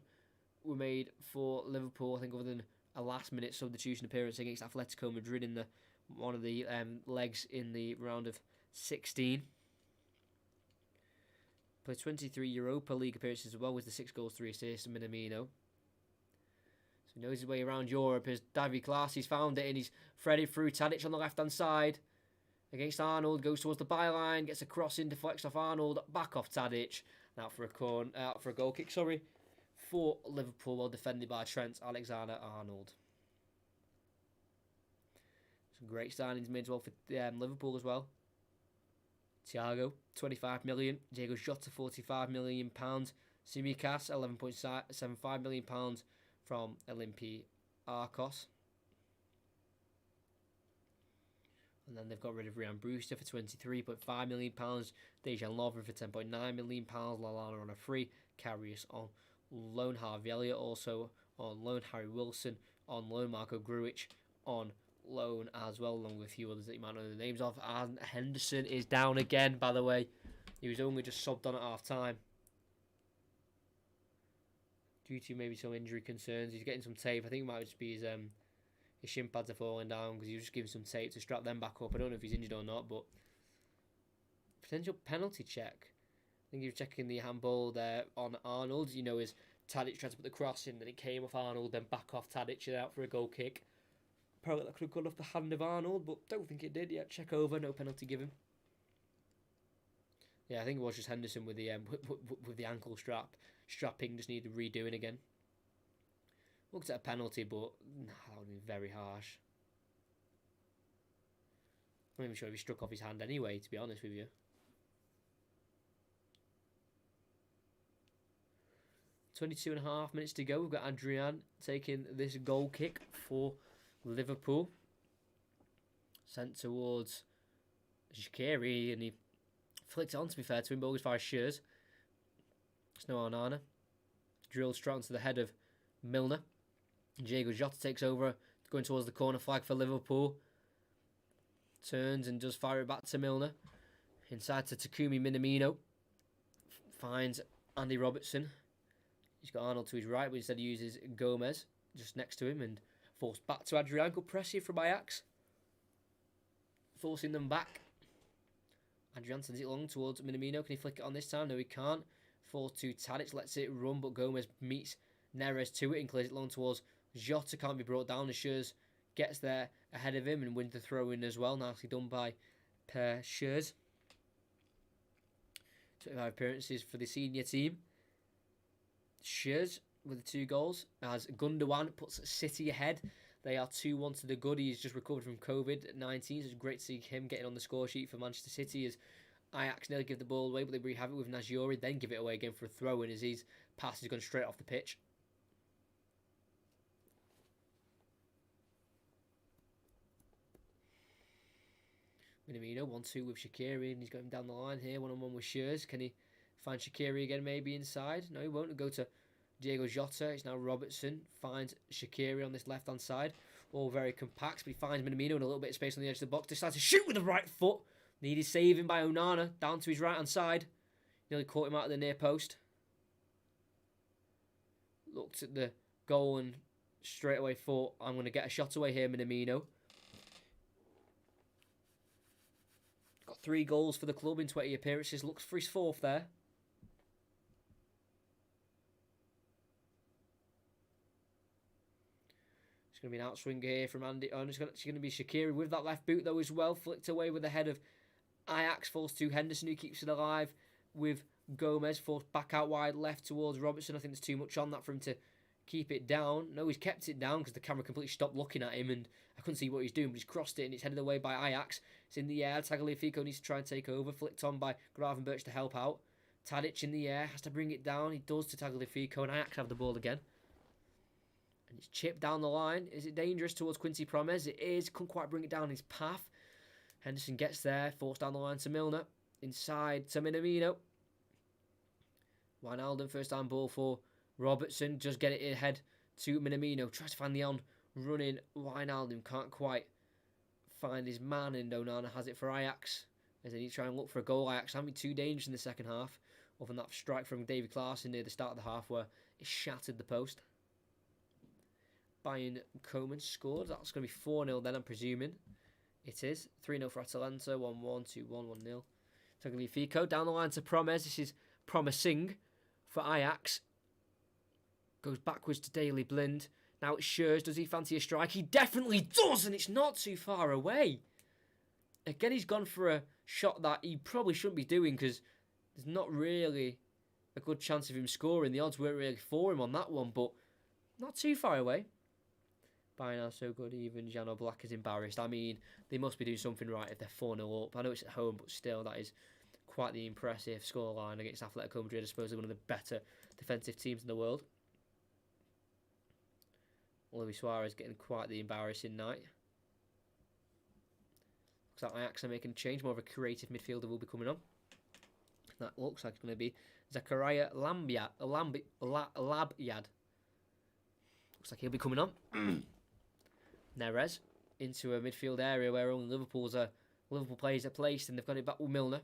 were made for Liverpool, I think, other than a last-minute substitution appearance against Atletico Madrid in one of the legs in the round of 16. Played 23 Europa League appearances as well, with the 6 goals, 3 assists, Minamino. So he knows his way around Europe as Davy Klaassi's found it, and he's threaded through Tadic on the left-hand side. Against Arnold, goes towards the byline, gets a crossing, deflects off Arnold, back off Tadic, and out for a goal kick, for Liverpool, well defended by Trent Alexander-Arnold. Some great signings made as well for Liverpool as well. Thiago, 25 million. Diego Jota, 45 million pounds. Tsimikas, 11.75 million pounds from Olympiacos. And then they've got rid of Ryan Brewster for £23.5 million. Dejan Lovren for £10.9 million. Lallana on a free. Karius on loan. Harvey Elliott also on loan. Harry Wilson on loan. Marco Grujic on loan as well, along with a few others that you might know the names of. And Henderson is down again, by the way. He was only just subbed on at half-time. Due to maybe some injury concerns. He's getting some tape. I think it might just be his shin pads are falling down because he was just giving some tape to strap them back up. I don't know if he's injured or not, but potential penalty check. I think he was checking the handball there on Arnold. You know, as Tadic tried to put the cross in, then it came off Arnold, then back off Tadic and out for a goal kick. Probably that could have gone off the hand of Arnold, but don't think it did. Yeah, check over, no penalty given. Yeah, I think it was just Henderson with the ankle strapping, just needed redoing again. Looked at a penalty, but that would be very harsh. I'm not even sure if he struck off his hand anyway, to be honest with you. 22.5 minutes to go. We've got Adrian taking this goal kick for Liverpool. Sent towards Shaqiri, and he flicked it on, to be fair to him, but as far as Shears. It's no Onana. Drilled straight onto the head of Milner. Diego Jota takes over, going towards the corner flag for Liverpool. Turns and does fire it back to Milner. Inside to Takumi Minamino. Finds Andy Robertson. He's got Arnold to his right, but instead he uses Gomez just next to him and forced back to Adrian. Good press here from Ajax. Forcing them back. Adrian sends it long towards Minamino. Can he flick it on this time? No, he can't. Falls to Tadic, lets it run, but Gomez meets Neres to it and clears it long towards Jota. Can't be brought down. Shears gets there ahead of him and wins the throw-in as well. Nicely done by Per Shears. 25 appearances for the senior team. Shears with the 2 goals as Gundogan puts City ahead. They are 2-1 to the good. He's just recovered from COVID-19, so it's great to see him getting on the score sheet for Manchester City as Ajax nearly give the ball away, but they have it with Najuri, then give it away again for a throw-in as his pass has gone straight off the pitch. Minamino 1-2 with Shaqiri, and he's got him down the line here, 1-on-1 with Shears. Can he find Shaqiri again, maybe inside? No, he won't. He'll go to Diego Jota. It's now Robertson. Finds Shaqiri on this left-hand side. All very compact, but he finds Minamino in a little bit of space on the edge of the box. Decides to shoot with the right foot. Needed saving by Onana. Down to his right-hand side. Nearly caught him out of the near post. Looked at the goal and straight away thought, I'm going to get a shot away here, Minamino. Got 3 goals for the club in 20 appearances. Looks for his 4th there. It's going to be an outswinger here from Andy. Oh, it's going to be Shaqiri with that left boot though as well. Flicked away with the head of Ajax. Falls to Henderson, who keeps it alive with Gomez. Forced back out wide left towards Robertson. I think there's too much on that for him to keep it down. No, he's kept it down because the camera completely stopped looking at him and I couldn't see what he's doing, but he's crossed it and it's headed away by Ajax. It's in the air. Tagliafico needs to try and take over. Flicked on by Gravenberch to help out. Tadic in the air. Has to bring it down. He does to Tagliafico and Ajax have the ball again. And it's chipped down the line. Is it dangerous towards Quincy Promes? It is. Couldn't quite bring it down his path. Henderson gets there. Forced down the line to Milner. Inside to Minamino. Wijnaldum, first time ball for Robertson. Just get it ahead to Minamino. Tries to find the on-running Wijnaldum. Can't quite find his man, and Onana has it for Ajax. As they need to try and look for a goal. Ajax haven't been too dangerous in the second half. Other than that strike from David Klaassen near the start of the half where it shattered the post. Bayern Coman scored. That's going to be 4-0 then, I'm presuming. It is. 3-0 for Atalanta. 1-1, 2-1, 1-0. Tagliafico down the line to Promes. This is promising for Ajax. Goes backwards to Daley Blind. Now it's Shears. Does he fancy a strike? He definitely does, and it's not too far away. Again, he's gone for a shot that he probably shouldn't be doing because there's not really a good chance of him scoring. The odds weren't really for him on that one, but not too far away. By now, so good. Even Jano Black is embarrassed. I mean, they must be doing something right if they're 4-0 up. I know it's at home, but still, that is quite the impressive scoreline against Atletico Madrid. I suppose they're one of the better defensive teams in the world. Luis Suarez getting quite the embarrassing night. Looks like Ajax are making a change. More of a creative midfielder will be coming on. That looks like it's going to be Zakaria Labyad. Looks like he'll be coming on. Neres into a midfield area where only Liverpool players are placed, and they've got it back with Milner.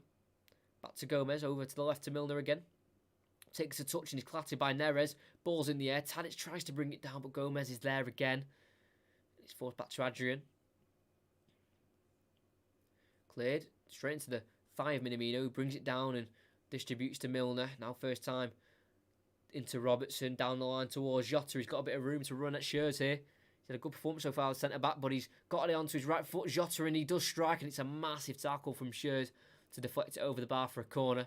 Back to Gomez, over to the left to Milner again. Takes a touch and is clattered by Neres. Ball's in the air. Tadic tries to bring it down, but Gomez is there again. It's forced back to Adrian. Cleared. Straight into the thigh of Minamino, who brings it down and distributes to Milner. Now first time into Robertson. Down the line towards Jota. He's got a bit of room to run at Schürrle here. He's had a good performance so far as centre-back, but he's got it onto his right foot, Jota, and he does strike, and it's a massive tackle from Schürrle to deflect it over the bar for a corner.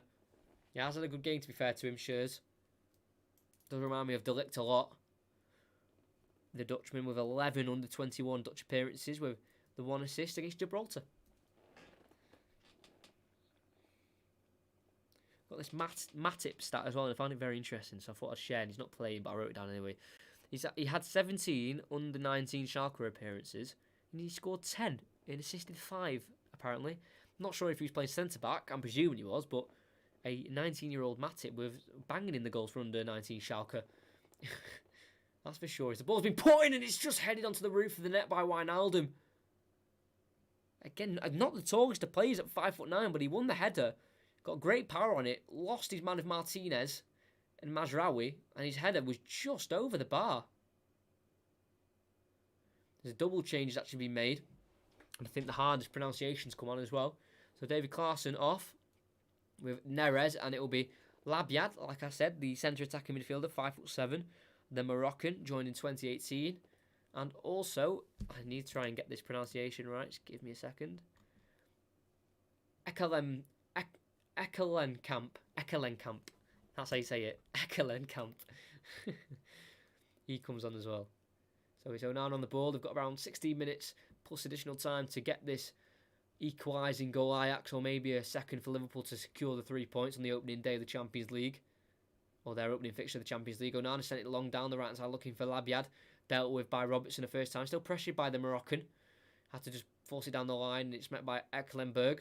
He has had a good game, to be fair to him, Schürrle. Does remind me of De Ligt a lot. The Dutchman with 11 under-21 Dutch appearances with the 1 assist against Gibraltar. Got this Matip stat as well, and I found it very interesting, so I thought I'd share. And he's not playing, but I wrote it down anyway. He had 17 under-19 Schalke appearances, and he scored 10 and assisted 5, apparently. I'm not sure if he was playing centre-back. I'm presuming he was, but a 19-year-old Matip with banging in the goals for under-19 Schalke. That's for sure. The ball's been put in, and it's just headed onto the roof of the net by Wijnaldum. Again, not the tallest of players at 5'9", but he won the header. Got great power on it. Lost his man of Martinez and Mazraoui, and his header was just over the bar. There's a double change that's actually been made, and I think the hardest pronunciations come on as well. So David Klaassen off with Neres, and it will be Labyad, like I said, the centre attacking midfielder, 5'7", the Moroccan, joined in 2018, and also, I need to try and get this pronunciation right, just give me a second, Ekelenkamp, that's how you say it, Ekelenkamp. He comes on as well. So it's Onana on the ball. They've got around 16 minutes plus additional time to get this equalising goal, Ajax, or maybe a second for Liverpool to secure the 3 points on the opening day of the Champions League, or their opening fixture of the Champions League. Onana sent it long down the right hand side looking for Labyad, dealt with by Robertson the first time, still pressured by the Moroccan, had to just force it down the line, and it's met by Eklenberg.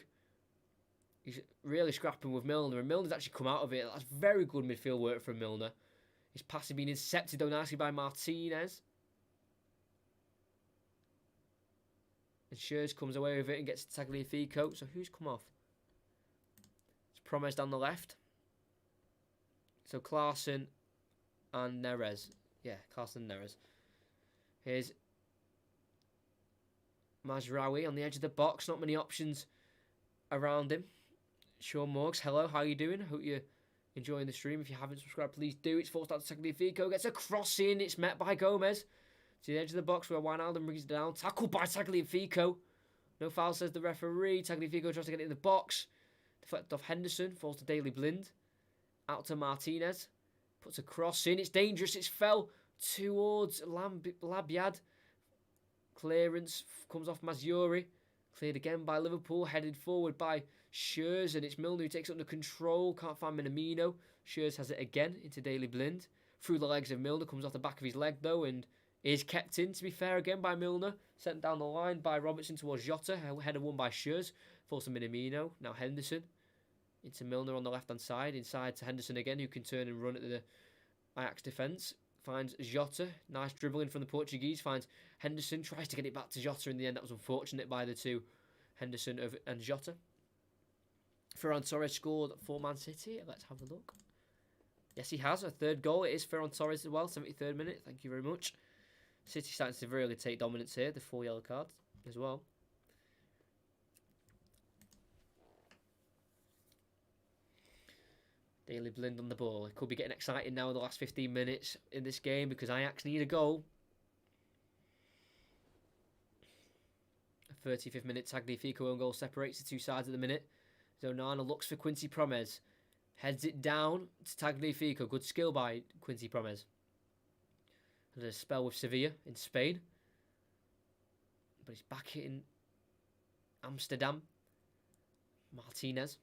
He's really scrapping with Milner, and Milner's actually come out of it. That's very good midfield work from Milner. His pass has been intercepted though nicely by Martinez. And Schürrle comes away with it and gets Tagliafico. So who's come off? It's Promes down the left. So Klaassen and Neres. Yeah, Klaassen and Neres. Here's Mazraoui on the edge of the box. Not many options around him. Sean Morgs, hello, how are you doing? Hope you're enjoying the stream. If you haven't subscribed, please do. It's forced out to Tagliafico. Gets a cross in. It's met by Gomez. To the edge of the box where Wijnaldum brings it down. Tackled by Tagliafico. No foul, says the referee. Tagliafico tries to get it in the box. Deflected off Henderson. Falls to Daley Blind. Out to Martinez. Puts a cross in. It's dangerous. It's fell towards Labyad. Clearance comes off Mazraoui. Cleared again by Liverpool. Headed forward by Schürrle. And it's Milner who takes it under control. Can't find Minamino. Schürrle has it again into Daley Blind. Through the legs of Milner. Comes off the back of his leg though. And is kept in, to be fair, again by Milner. Sent down the line by Robertson towards Jota. Header won by Schürrle. Falls to Minamino. Now Henderson. Into Milner on the left-hand side. Inside to Henderson again, who can turn and run at the Ajax defence. Finds Jota. Nice dribbling from the Portuguese. Finds Henderson. Tries to get it back to Jota in the end. That was unfortunate by the two, Henderson and Jota. Ferran Torres scored for Man City. Let's have a look. Yes, he has. A third goal. It is Ferran Torres as well. 73rd minute. Thank you very much. City starting to really take dominance here. The 4 yellow cards as well. Daley Blind on the ball. It could be getting exciting now in the last 15 minutes in this game because Ajax need a goal. A 35th minute Tagliafico own goal separates the two sides at the minute. Onana looks for Quincy Promes. Heads it down to Tagliafico. Good skill by Quincy Promes. Had a spell with Sevilla in Spain. But he's back in Amsterdam. Martinez,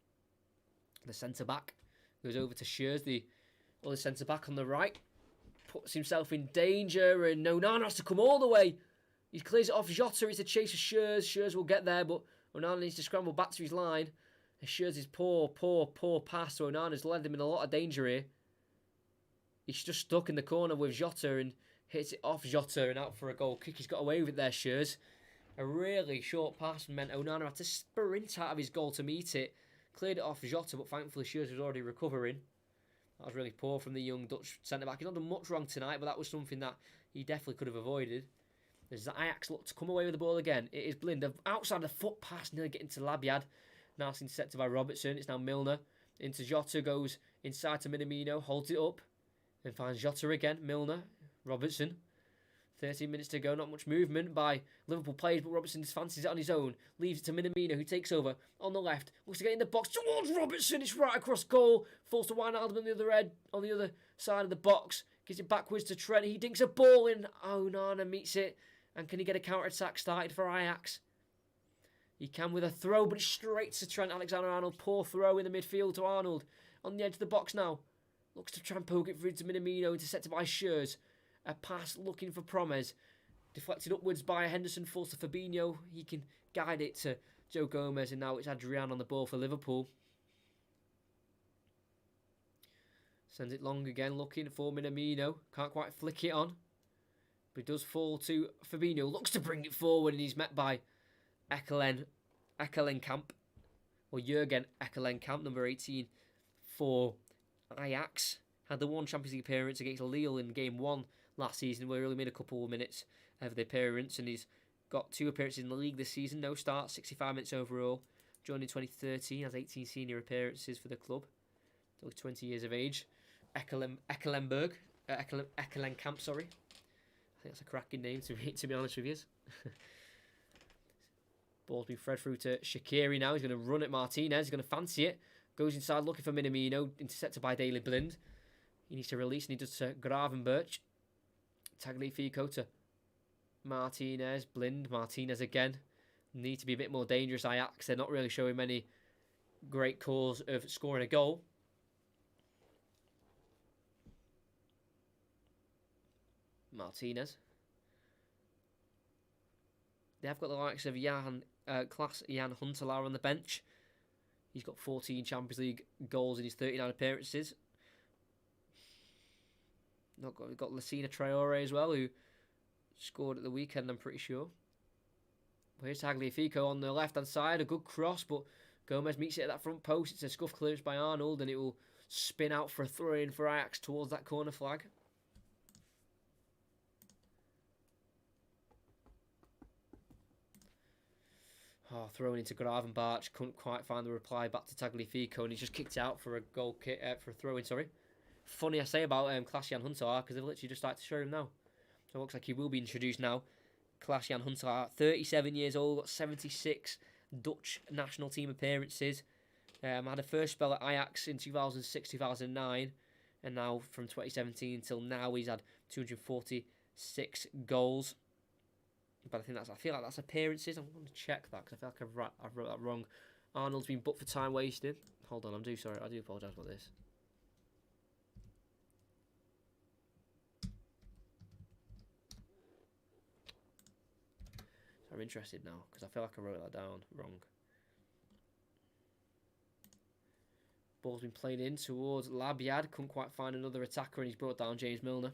the centre-back, goes over to Schürrle, the other centre-back on the right. Puts himself in danger, and Onana has to come all the way. He clears it off Jota. It's a chase of Schürrle. Schürrle will get there, but Onana needs to scramble back to his line. And Schürrle's poor pass to Onana's led him in a lot of danger here. He's just stuck in the corner with Jota and hits it off Jota and out for a goal kick. He's got away with it there, Schürrle. A really short pass meant Onana had to sprint out of his goal to meet it. Cleared it off Jota, but thankfully Schürrle was already recovering. That was really poor from the young Dutch centre-back. He's not done much wrong tonight, but that was something that he definitely could have avoided. There's the Ajax look to come away with the ball again. It is Blind. Outside the foot pass, nearly getting to Labyad. Now it's intercepted by Robertson. It's now Milner. Into Jota, goes inside to Minamino, holds it up. Then finds Jota again. Milner, Robertson. 13 minutes to go, not much movement by Liverpool players, but Robertson just fancies it on his own. Leaves it to Minamino, who takes over on the left. Looks to get in the box towards Robertson. It's right across goal. Falls to Wijnaldum on the other side of the box. Gives it backwards to Trent. He dinks a ball in. Onana meets it. And can he get a counter-attack started for Ajax? He can with a throw, but it's straight to Trent Alexander-Arnold. Poor throw in the midfield to Arnold. On the edge of the box now. Looks to try and poke it through to Minamino. Intercepted by Schürrle. A pass looking for Promes. Deflected upwards by Henderson. Falls to Fabinho. He can guide it to Joe Gomez. And now it's Adrian on the ball for Liverpool. Sends it long again. Looking for Minamino. Can't quite flick it on. But it does fall to Fabinho. Looks to bring it forward. And he's met by Ekkelenkamp. Or Jurgen Ekkelenkamp. Number 18 for Ajax. Had the one Champions League appearance against Lille in Game 1 last season, where he only made a couple of minutes of the appearance, and he's got 2 appearances in the league this season. No start, 65 minutes overall. Joined in 2013, has 18 senior appearances for the club. Only 20 years of age. Ekkelenkamp, sorry. I think that's a cracking name to be honest with you. Ball's been fed through to Shaqiri now. He's going to run at Martinez. He's going to fancy it. Goes inside looking for Minamino. Intercepted by Daley Blind. He needs to release, and he does to Gravenberch. Tagliafico to Martinez. Blind. Martinez again. Need to be a bit more dangerous, Ajax. They're not really showing many great cause of scoring a goal. Martinez. They have got the likes of Jan Huntelaar on the bench. He's got 14 Champions League goals in his 39 appearances. We've got Lassina Traore as well, who scored at the weekend, I'm pretty sure. Here's Tagliafico on the left-hand side. A good cross, but Gomez meets it at that front post. It's a scuff clearance by Arnold, and it will spin out for a throw-in for Ajax towards that corner flag. Thrown into Gravenberch. Couldn't quite find the reply back to Tagliafico, and he's just kicked out for a goal kick, for a throw-in, sorry. Funny I say about Klaas-Jan Huntelaar, because they've literally just started to show him now. So it looks like he will be introduced now. Klaas-Jan Huntelaar, 37 years old, got 76 Dutch national team appearances. Had a first spell at Ajax in 2006-2009, and now from 2017 until now he's had 246 goals. But I feel like that's appearances. I'm going to check that because I feel like I've wrote that wrong. Arnold's been booked for time wasted. Hold on, I do apologise about this. So I'm interested now because I feel like I wrote that down wrong. Ball's been played in towards Labyad. Couldn't quite find another attacker, and he's brought down James Milner.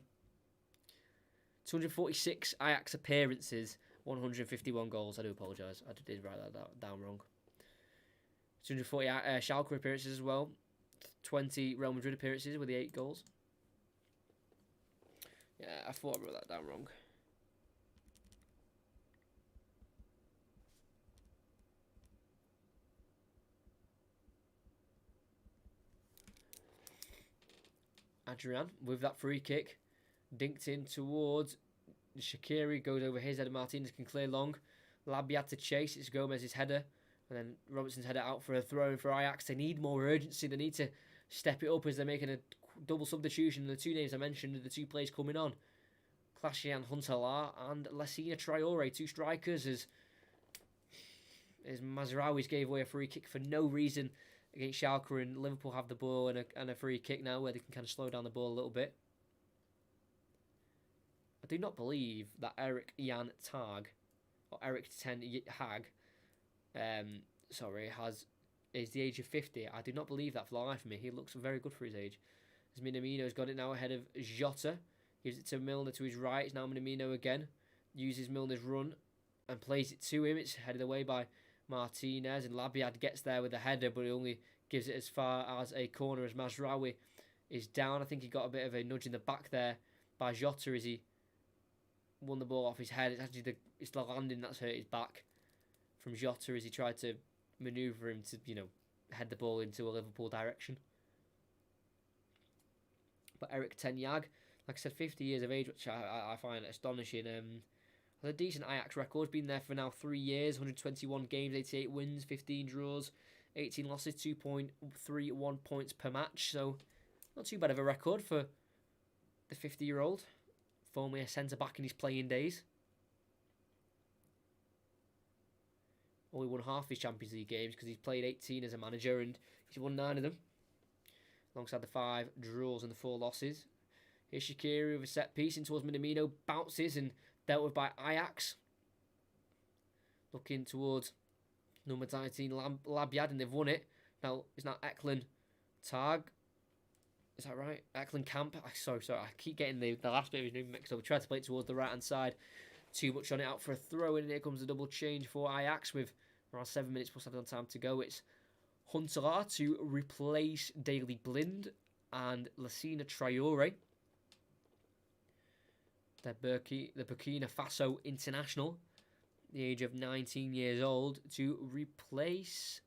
246 Ajax appearances, 151 goals. I do apologise. I did write that down wrong. 240 Schalke appearances as well. 20 Real Madrid appearances with the 8 goals. Yeah, I thought I wrote that down wrong. Adrian with that free kick. Dinked in towards Shaqiri, goes over his header. Martinez can clear long. Labyad to chase. It's Gomez's header. And then Robertson's header out for a throw for Ajax. They need more urgency. They need to step it up as they're making a double substitution. The 2 names I mentioned are the 2 players coming on. Klaas-Jan Huntelaar and Lassina Traore, 2 strikers, as Mazraouis gave away a free kick for no reason against Schalke, and Liverpool have the ball and a free kick now where they can kind of slow down the ball a little bit. I do not believe that Erik Jan Tag, or Erik Ten Hag, is the age of 50. I do not believe that for the life of me. He looks very good for his age. As Minamino's got it now ahead of Jota. Gives it to Milner to his right. It's now Minamino again. Uses Milner's run. and plays it to him. It's headed away by Martinez, and Labiad gets there with a header, but he only gives it as far as a corner as Mazraoui is down. I think he got a bit of a nudge in the back there by Jota as he won the ball off his head. It's actually the landing that's hurt his back from Jota as he tried to manoeuvre him to, head the ball into a Liverpool direction. But Eric Ten Hag, like I said, 50 years of age, which I find astonishing. Has a decent Ajax record, been there for now 3 years, 121 games, 88 wins, 15 draws, 18 losses, 2.31 points per match. So not too bad of a record for the 50-year-old, formerly a centre-back in his playing days. Only won half his Champions League games because he's played 18 as a manager and he's won 9 of them, alongside the 5 draws and the 4 losses. Here's Shaqiri with a set piece in towards Minamino, bounces and dealt with by Ajax. Looking towards number 19 Labiad, and they've won it. Now it's not Eklund Tag. Is that right? Eklund Camp. Sorry. I keep getting the last bit of his name mixed up. We tried to play it towards the right hand side. Too much on it, out for a throw in, and here comes a double change for Ajax with around 7 minutes plus added on time to go. It's Huntelaar to replace Daley Blind and Lassina Traore. The Burkina Faso international, the age of 19 years old, to replace...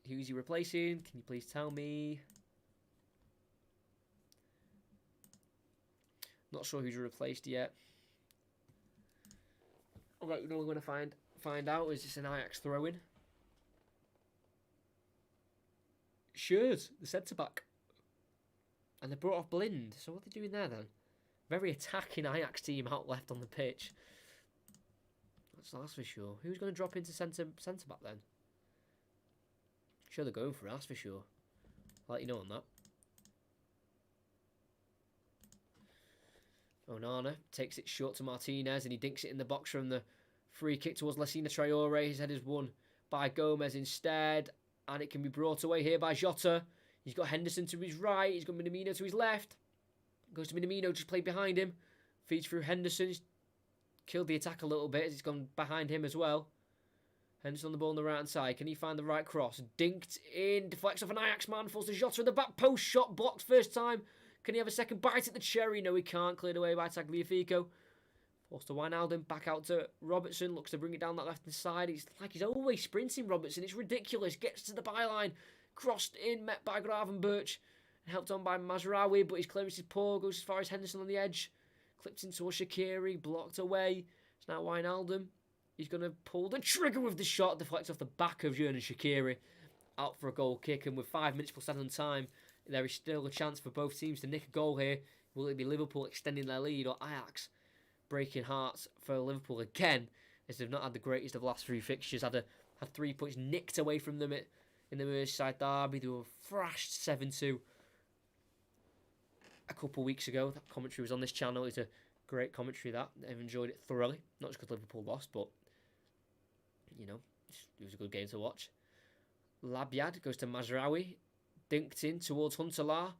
Who's he replacing? Can you please tell me? Not sure who's replaced yet. Alright, we're going to find out. Is this an Ajax throw-in? Schürrle, the centre-back. And they brought off Blind. So what are they doing there then? Very attacking Ajax team out left on the pitch. That's for sure. Who's going to drop into centre-back then? Sure they're going for it, that's for sure. I'll let you know on that. Onana takes it short to Martinez and he dinks it in the box from the free kick towards Lassina Traore. His head is won by Gomez instead, and it can be brought away here by Jota. He's got Henderson to his right, he's got Minamino to his left. Goes to Minamino, just played behind him. Feeds through Henderson. He's killed the attack a little bit as he's gone behind him as well. Henderson on the ball on the right hand side. Can he find the right cross? Dinked in, deflects off an Ajax man, falls to Jota at the back post. Shot blocked first time. Can he have a second bite at the cherry? No, he can't. Cleared away by Tagliafico. Forced to Wijnaldum, back out to Robertson. Looks to bring it down that left hand side. It's like he's always sprinting, Robertson. It's ridiculous. Gets to the byline. Crossed in, met by Gravenberch. Helped on by Mazraoui, but his clearance is poor. Goes as far as Henderson on the edge. Clipped into Shaqiri. Blocked away. It's now Wijnaldum. He's going to pull the trigger with the shot. Deflects off the back of Xherdan Shaqiri. Out for a goal kick. And with 5 minutes plus added on time, there is still a chance for both teams to nick a goal here. Will it be Liverpool extending their lead or Ajax breaking hearts for Liverpool again, as they've not had the greatest of last 3 fixtures? Had 3 points nicked away from them in the Merseyside derby. They were thrashed 7-2 a couple of weeks ago. That commentary was on this channel. It's a great commentary that. I've enjoyed it thoroughly. Not just because Liverpool lost, but, it was a good game to watch. Labiad goes to Mazraoui. Dinked in towards Huntelaar.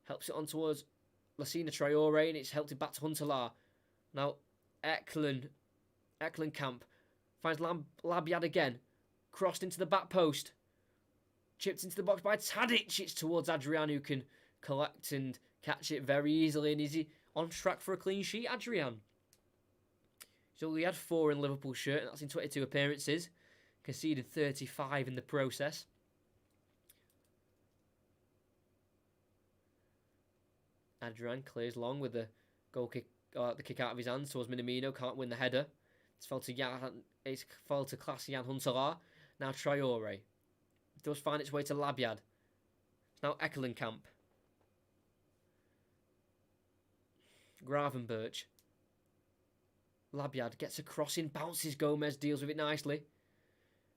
Helps it on towards Lassina Traore, and it's helped it back to Huntelaar. Now, Eklund Camp finds Labiad again. Crossed into the back post. Chipped into the box by Tadic. It's towards Adrian, who can collect and catch it very easily. And is he on track for a clean sheet, Adrian? So he had 4 in Liverpool shirt, and that's in 22 appearances. Conceded 35 in the process. Adrian clears long with the goal kick, the kick out of his hands towards Minamino. Can't win the header. It's fell to classy Jan Huntelaar. Now Traore does find its way to Labiad. It's now Ekelenkamp. Gravenberch. Labiad gets a crossing, bounces Gomez, deals with it nicely.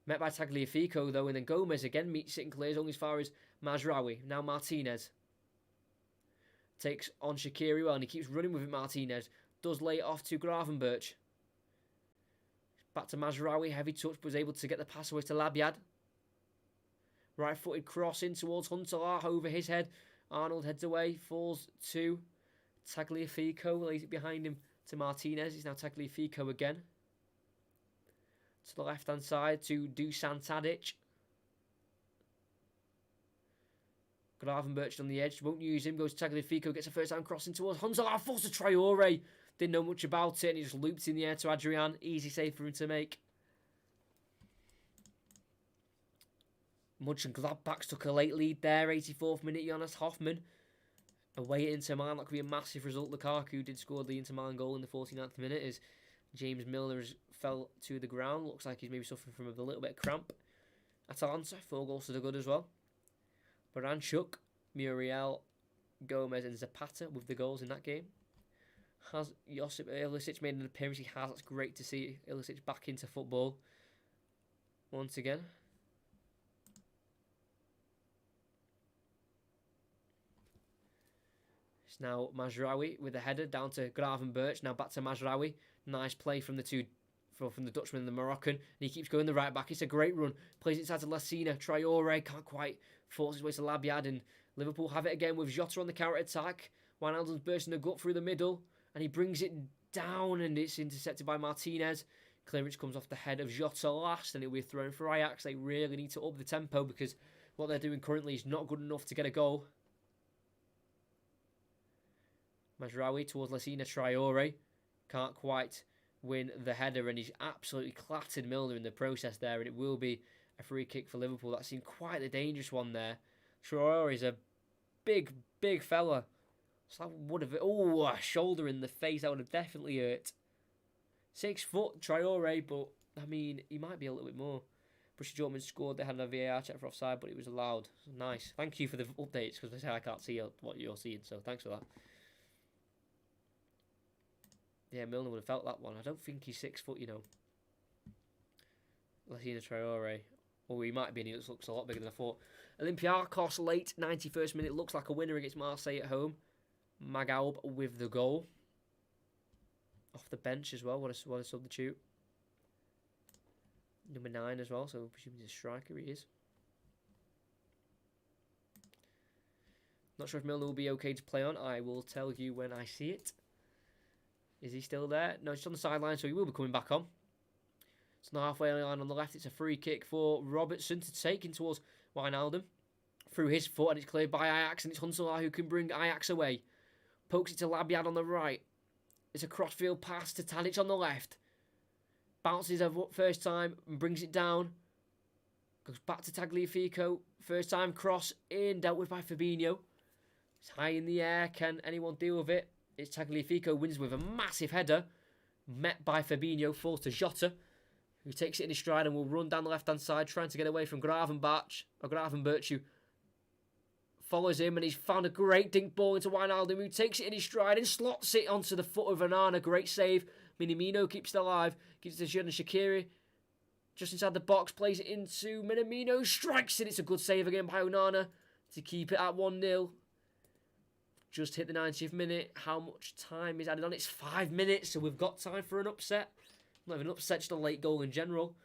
Met by Tagliafico though, and then Gomez again meets it and clears only as far as Mazraoui. Now Martinez. Takes on Shaqiri well, and he keeps running with it, Martinez. Does lay it off to Gravenberch. Back to Mazraoui, heavy touch, but was able to get the pass away to Labiad. Right-footed cross in towards Huntelaar, over his head. Arnold heads away, falls to Tagliafico, lays it behind him to Martinez. He's now Tagliafico again. To the left-hand side to Dusan Tadic. Gravenberch on the edge. Won't use him. Goes to Tagliafico. Gets a first-time crossing towards Hunzala. Forced to Traore. Didn't know much about it. And he just looped in the air to Adrian. Easy save for him to make. Mönchengladbach took a late lead there. 84th minute. Jonas Hoffmann. Away at Inter Milan. That could be a massive result. Lukaku did score the Inter Milan goal in the 49th minute as James Milner has fell to the ground. Looks like he's maybe suffering from a little bit of cramp. Atalanta, 4 goals to the good as well. Baranchuk, Muriel, Gomez and Zapata with the goals in that game. Has Josip Ilicic made an appearance? He has. That's great to see Ilicic back into football once again. It's now Mazraoui with a header down to Gravenberch. Now back to Mazraoui. Nice play from the Dutchman and the Moroccan. And he keeps going the right back. It's a great run. Plays inside to Lassina. Traore can't quite force his way to Labiad. And Liverpool have it again with Jota on the counter-attack. Wijnaldum's bursting the gut through the middle. And he brings it down and it's intercepted by Martinez. Clearance comes off the head of Jota last and it'll be thrown for Ajax. They really need to up the tempo because what they're doing currently is not good enough to get a goal. Mazraoui towards Lassina. Traore can't quite win the header and he's absolutely clattered Milner in the process there and it will be a free kick for Liverpool. That seemed quite a dangerous one there. Traore is a big fella. So that would have... Oh, a shoulder in the face. That would have definitely hurt. 6 foot Traore, but I mean, he might be a little bit more. Borussia Dortmund scored. They had a VAR check for offside, but it was allowed. Nice. Thank you for the updates because I can't see what you're seeing, so thanks for that. Yeah, Milner would have felt that one. I don't think he's 6 foot, you know. Lassina Traore. Or he might be, and he looks a lot bigger than I thought. Olympiacos late, 91st minute. Looks like a winner against Marseille at home. Magaub with the goal. Off the bench as well. What a substitute. Number 9 as well, so presumably he's a striker, he is. Not sure if Milner will be okay to play on. I will tell you when I see it. Is he still there? No, he's on the sideline, so he will be coming back on. It's the halfway line on the left. It's a free kick for Robertson to take in towards Wijnaldum. Through his foot, and it's cleared by Ajax, and it's Huntelaar who can bring Ajax away. Pokes it to Labiad on the right. It's a crossfield pass to Tadic on the left. Bounces over first time and brings it down. Goes back to Tagliafico. First time cross in, dealt with by Fabinho. It's high in the air. Can anyone deal with it? It's Tagliafico wins with a massive header. Met by Fabinho, falls to Jota, who takes it in his stride and will run down the left-hand side, trying to get away from Gravenberch, who follows him, and he's found a great dink ball into Wijnaldum, who takes it in his stride and slots it onto the foot of Onana. Great save. Minamino keeps it alive. Gives it to Xherdan Shaqiri. Just inside the box, plays it into Minamino, strikes it. It's a good save again by Onana to keep it at 1-0. Just hit the 90th minute. How much time is added on? It's 5 minutes, so we've got time for an upset. Not even an upset, just a late goal in general.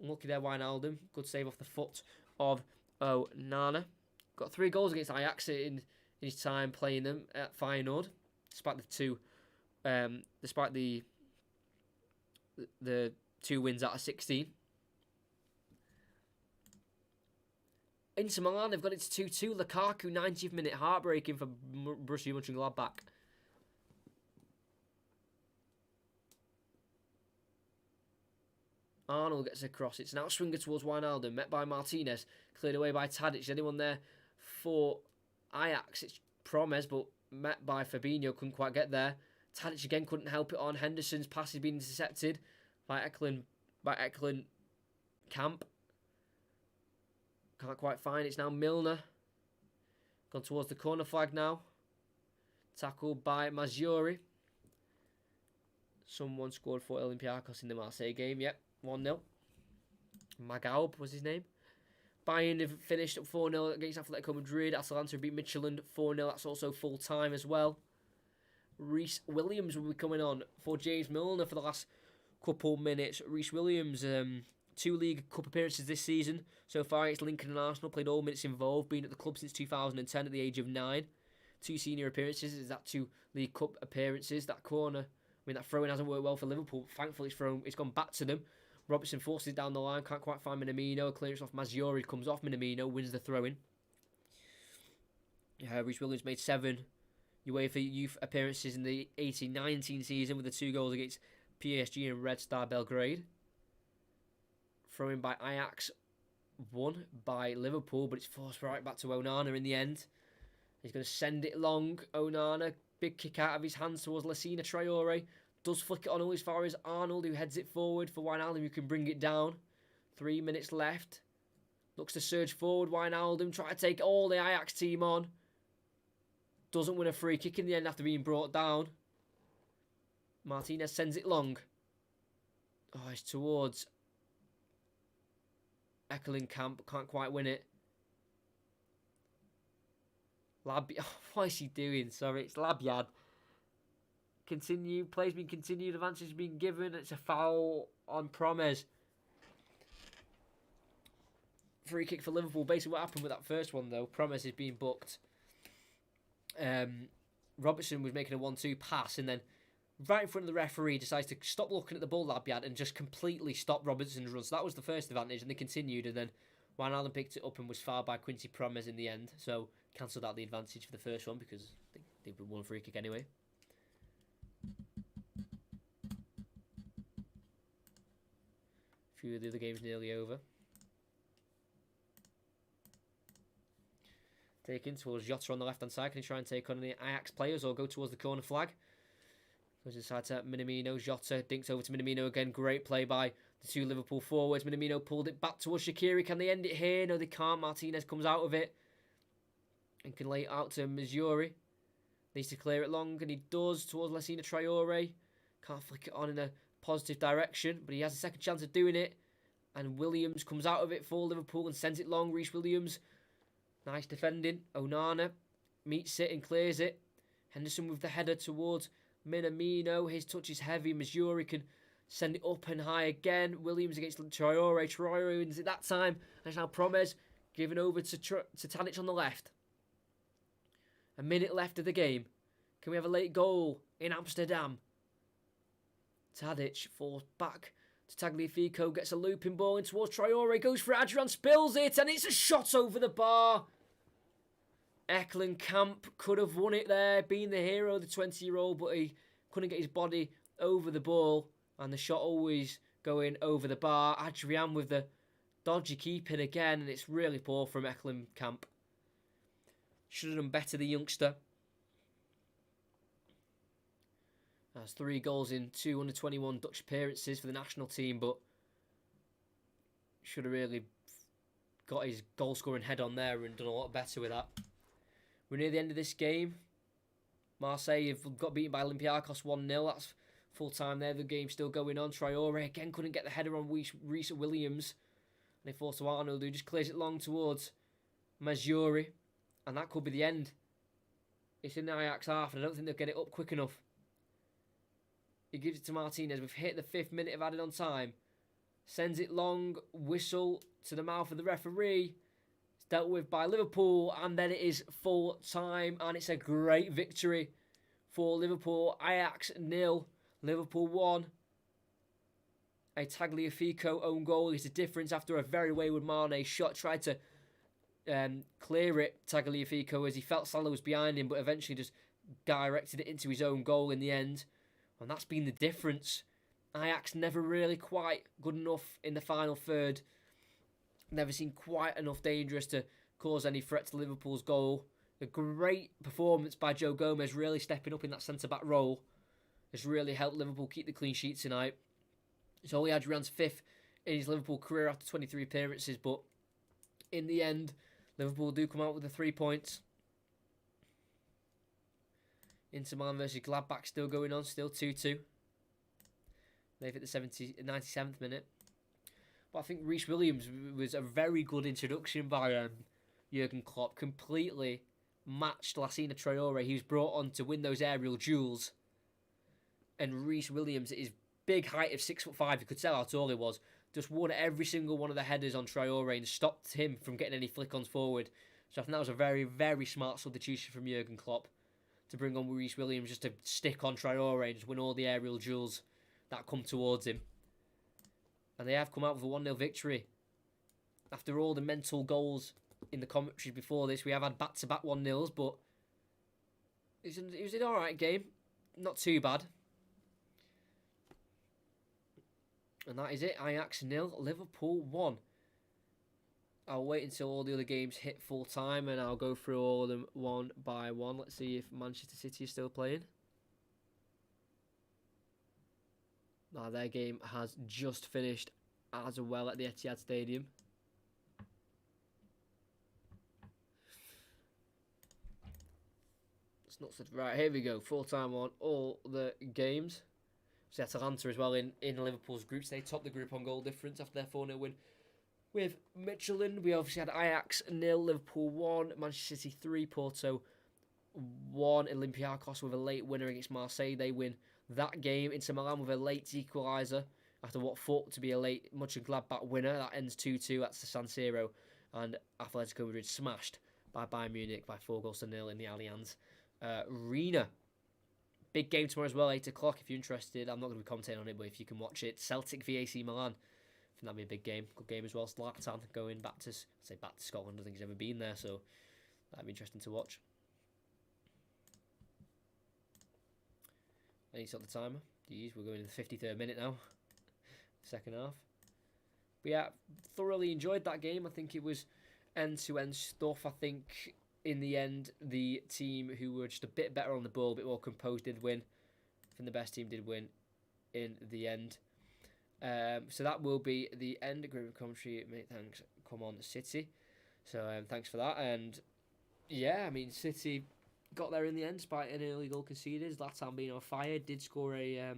Unlucky there, Wijnaldum. Good save off the foot of Onana. Got 3 goals against Ajax in his time playing them at Feyenoord, despite the 2 wins out of 16. Inter Milan, they've got it to 2-2. Lukaku, 90th minute, heartbreaking for Borussia Mönchengladbach. Arnold gets across. It's an outswinger towards Wijnaldum, met by Martinez, cleared away by Tadic. Anyone there for Ajax? It's Promes, but met by Fabinho, couldn't quite get there. Tadic again couldn't help it on. Henderson's pass has been intercepted by Eklund Camp. Can't quite find it. It's now Milner. Gone towards the corner flag now. Tackled by Mazraoui. Someone scored for Olympiacos in the Marseille game. Yep, 1-0. Magaub was his name. Bayern have finished at 4-0 against Atletico Madrid. Atalanta beat Midtjylland 4-0. That's also full time as well. Reece Williams will be coming on for James Milner for the last couple minutes. Reece Williams, 2 League Cup appearances this season. So far, it's Lincoln and Arsenal, played all minutes involved, been at the club since 2010 at the age of 9. 2 senior appearances, is that 2 League Cup appearances. That corner mean, that throw-in hasn't worked well for Liverpool. Thankfully, it's gone back to them. Robertson forces it down the line, can't quite find Minamino. Clearance off Mazziori, comes off Minamino, wins the throw-in. Reece Williams made 7 UEFA youth appearances in the 18-19 season with the 2 goals against PSG and Red Star Belgrade. Throw-in by Ajax, won by Liverpool, but it's forced right back to Onana in the end. He's going to send it long. Onana, big kick out of his hands towards Lassina Traore. Does flick it on all as far as Arnold, who heads it forward for Wijnaldum, who can bring it down. 3 minutes left. Looks to surge forward. Wijnaldum try to take all the Ajax team on. Doesn't win a free kick in the end after being brought down. Martinez sends it long. Oh, it's towards Ekkelenkamp. Can't quite win it. What is he doing? Sorry, it's Labyad. Play's been continued. Advantage been given. It's a foul on Promes. Free kick for Liverpool. Basically, what happened with that first one, though, Promes is being booked. Robertson was making a 1-2 pass, and then right in front of the referee decides to stop looking at the ball Labyad and just completely stop Robertson's run. So that was the first advantage, and they continued, and then Wijnaldum picked it up and was fouled by Quincy Promes in the end. So cancelled out the advantage for the first one because they won a free kick anyway. A few of the other games nearly over. Taken towards Jota on the left-hand side. Can he try and take on the Ajax players or go towards the corner flag? Goes inside to Minamino. Jota dinks over to Minamino again. Great play by the 2 Liverpool forwards. Minamino pulled it back towards Shaqiri. Can they end it here? No, they can't. Martinez comes out of it and can lay it out to Mazziori. Needs to clear it long, and he does towards Lassina Traore. Can't flick it on in a positive direction, but he has a second chance of doing it. And Williams comes out of it for Liverpool and sends it long. Reece Williams. Nice defending. Onana meets it and clears it. Henderson with the header towards Minamino. His touch is heavy. Mazziori can send it up and high again. Williams against Traore. Traore wins it that time. And it's now Promes giving over to Tadic on the left. A minute left of the game. Can we have a late goal in Amsterdam? Tadic falls back to Tagliafico. Gets a looping ball in towards Traore. Goes for Adrian. Spills it. And it's a shot over the bar. Ekkelenkamp could have won it there. Being the hero, the 20-year-old. But he couldn't get his body over the ball. And the shot always going over the bar. Adrian with the dodgy keeping again. And it's really poor from Ekkelenkamp. Should have done better, the youngster. That's 3 goals in 2 under-21 Dutch appearances for the national team, but should have really got his goal-scoring head on there and done a lot better with that. We're near the end of this game. Marseille have got beaten by Olympiacos 1-0. That's full time there. The game's still going on. Traore again couldn't get the header on Reece Williams. And they forced to Arnold, who just clears it long towards Mazziori. And that could be the end. It's in the Ajax half, and I don't think they'll get it up quick enough. He gives it to Martinez. We've hit the 5th minute of added on time. Sends it long. Whistle to the mouth of the referee. It's dealt with by Liverpool, and then it is full time, and it's a great victory for Liverpool. Ajax 0, Liverpool 1. A Tagliafico own goal is the difference after a very wayward Mane shot. Tried to clear it, Tagliafico, as he felt Salah was behind him, but eventually just directed it into his own goal in the end. And that's been the difference. Ajax never really quite good enough in the final third. Never seen quite enough dangerous to cause any threat to Liverpool's goal. A great performance by Joe Gomez, really stepping up in that centre-back role, has really helped Liverpool keep the clean sheet tonight. It's only Adrian's 5th in his Liverpool career after 23 appearances, but in the end, Liverpool do come out with the 3 points. Inter Milan versus Gladbach still going on, still 2-2. They've hit the 97th minute. But I think Reece Williams was a very good introduction by Jurgen Klopp. Completely matched Lassina Traore. He was brought on to win those aerial duels. And Reece Williams, at his big height of 6'5", you could tell how tall he was, just won every single one of the headers on Traore and stopped him from getting any flick-ons forward. So I think that was a very, very smart substitution from Jurgen Klopp. to bring on Reece Williams just to stick on Traore and just win all the aerial duels that come towards him. And they have come out with a 1-0 victory. After all the mental goals in the commentary before this, we have had back-to-back 1-0s, but it was an alright game. Not too bad. And that is it. Ajax 0, Liverpool 1. I'll wait until all the other games hit full time and I'll go through all of them one by one. Let's see if Manchester City is still playing. Now, their game has just finished as well at the Etihad Stadium. It's not such... Right, here we go. Full time on all the games. So Atalanta as well in Liverpool's groups. They topped the group on goal difference after their 4-0 win with Michelin. We obviously had Ajax 0, Liverpool 1, Manchester City 3, Porto 1, Olympiacos with a late winner against Marseille. They win that game. Inter Milan with a late equaliser after what thought to be a late Mönchengladbach winner. That ends 2-2. That's the San Siro. And Atletico Madrid smashed by Bayern Munich by 4-0 in the Allianz Arena. Big game tomorrow as well, 8 o'clock if you're interested. I'm not going to be commentating on it, but if you can watch it. Celtic v AC Milan. I think that'll be a big game. Good game as well. Zlatan going back to Scotland. I don't think he's ever been there, so that'd be interesting to watch. Any sort of timer? Jeez, we're going in the 53rd minute now. Second half. But yeah, thoroughly enjoyed that game. I think it was end-to-end stuff. I think in the end, the team who were just a bit better on the ball, a bit more composed, did win. I think the best team did win in the end. So that will be the end. Great commentary, mate. Thanks. Come on, City. So thanks for that. And yeah, I mean, City got there in the end despite an early goal conceded. Zlatan being on fire, did score a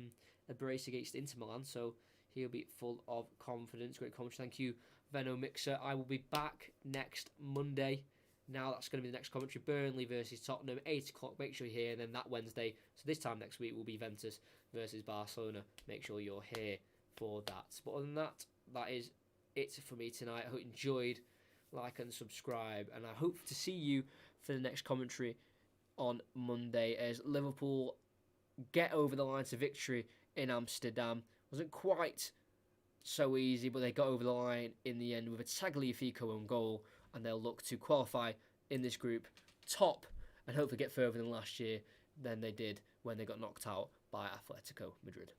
brace against Inter Milan, so he'll be full of confidence. Great commentary. Thank you, Venno Mixer. I will be back next Monday. Now that's going to be the next commentary. Burnley versus Tottenham, 8 o'clock. Make sure you're here. And then that Wednesday, so this time next week, will be Juventus versus Barcelona. Make sure you're here for that. But other than that, that is it for me tonight. I hope you enjoyed. Like and subscribe. And I hope to see you for the next commentary on Monday as Liverpool get over the line to victory in Amsterdam. Wasn't quite so easy, but they got over the line in the end with a Tagliafico own goal. And they'll look to qualify in this group top and hopefully get further than last year than they did when they got knocked out by Atletico Madrid.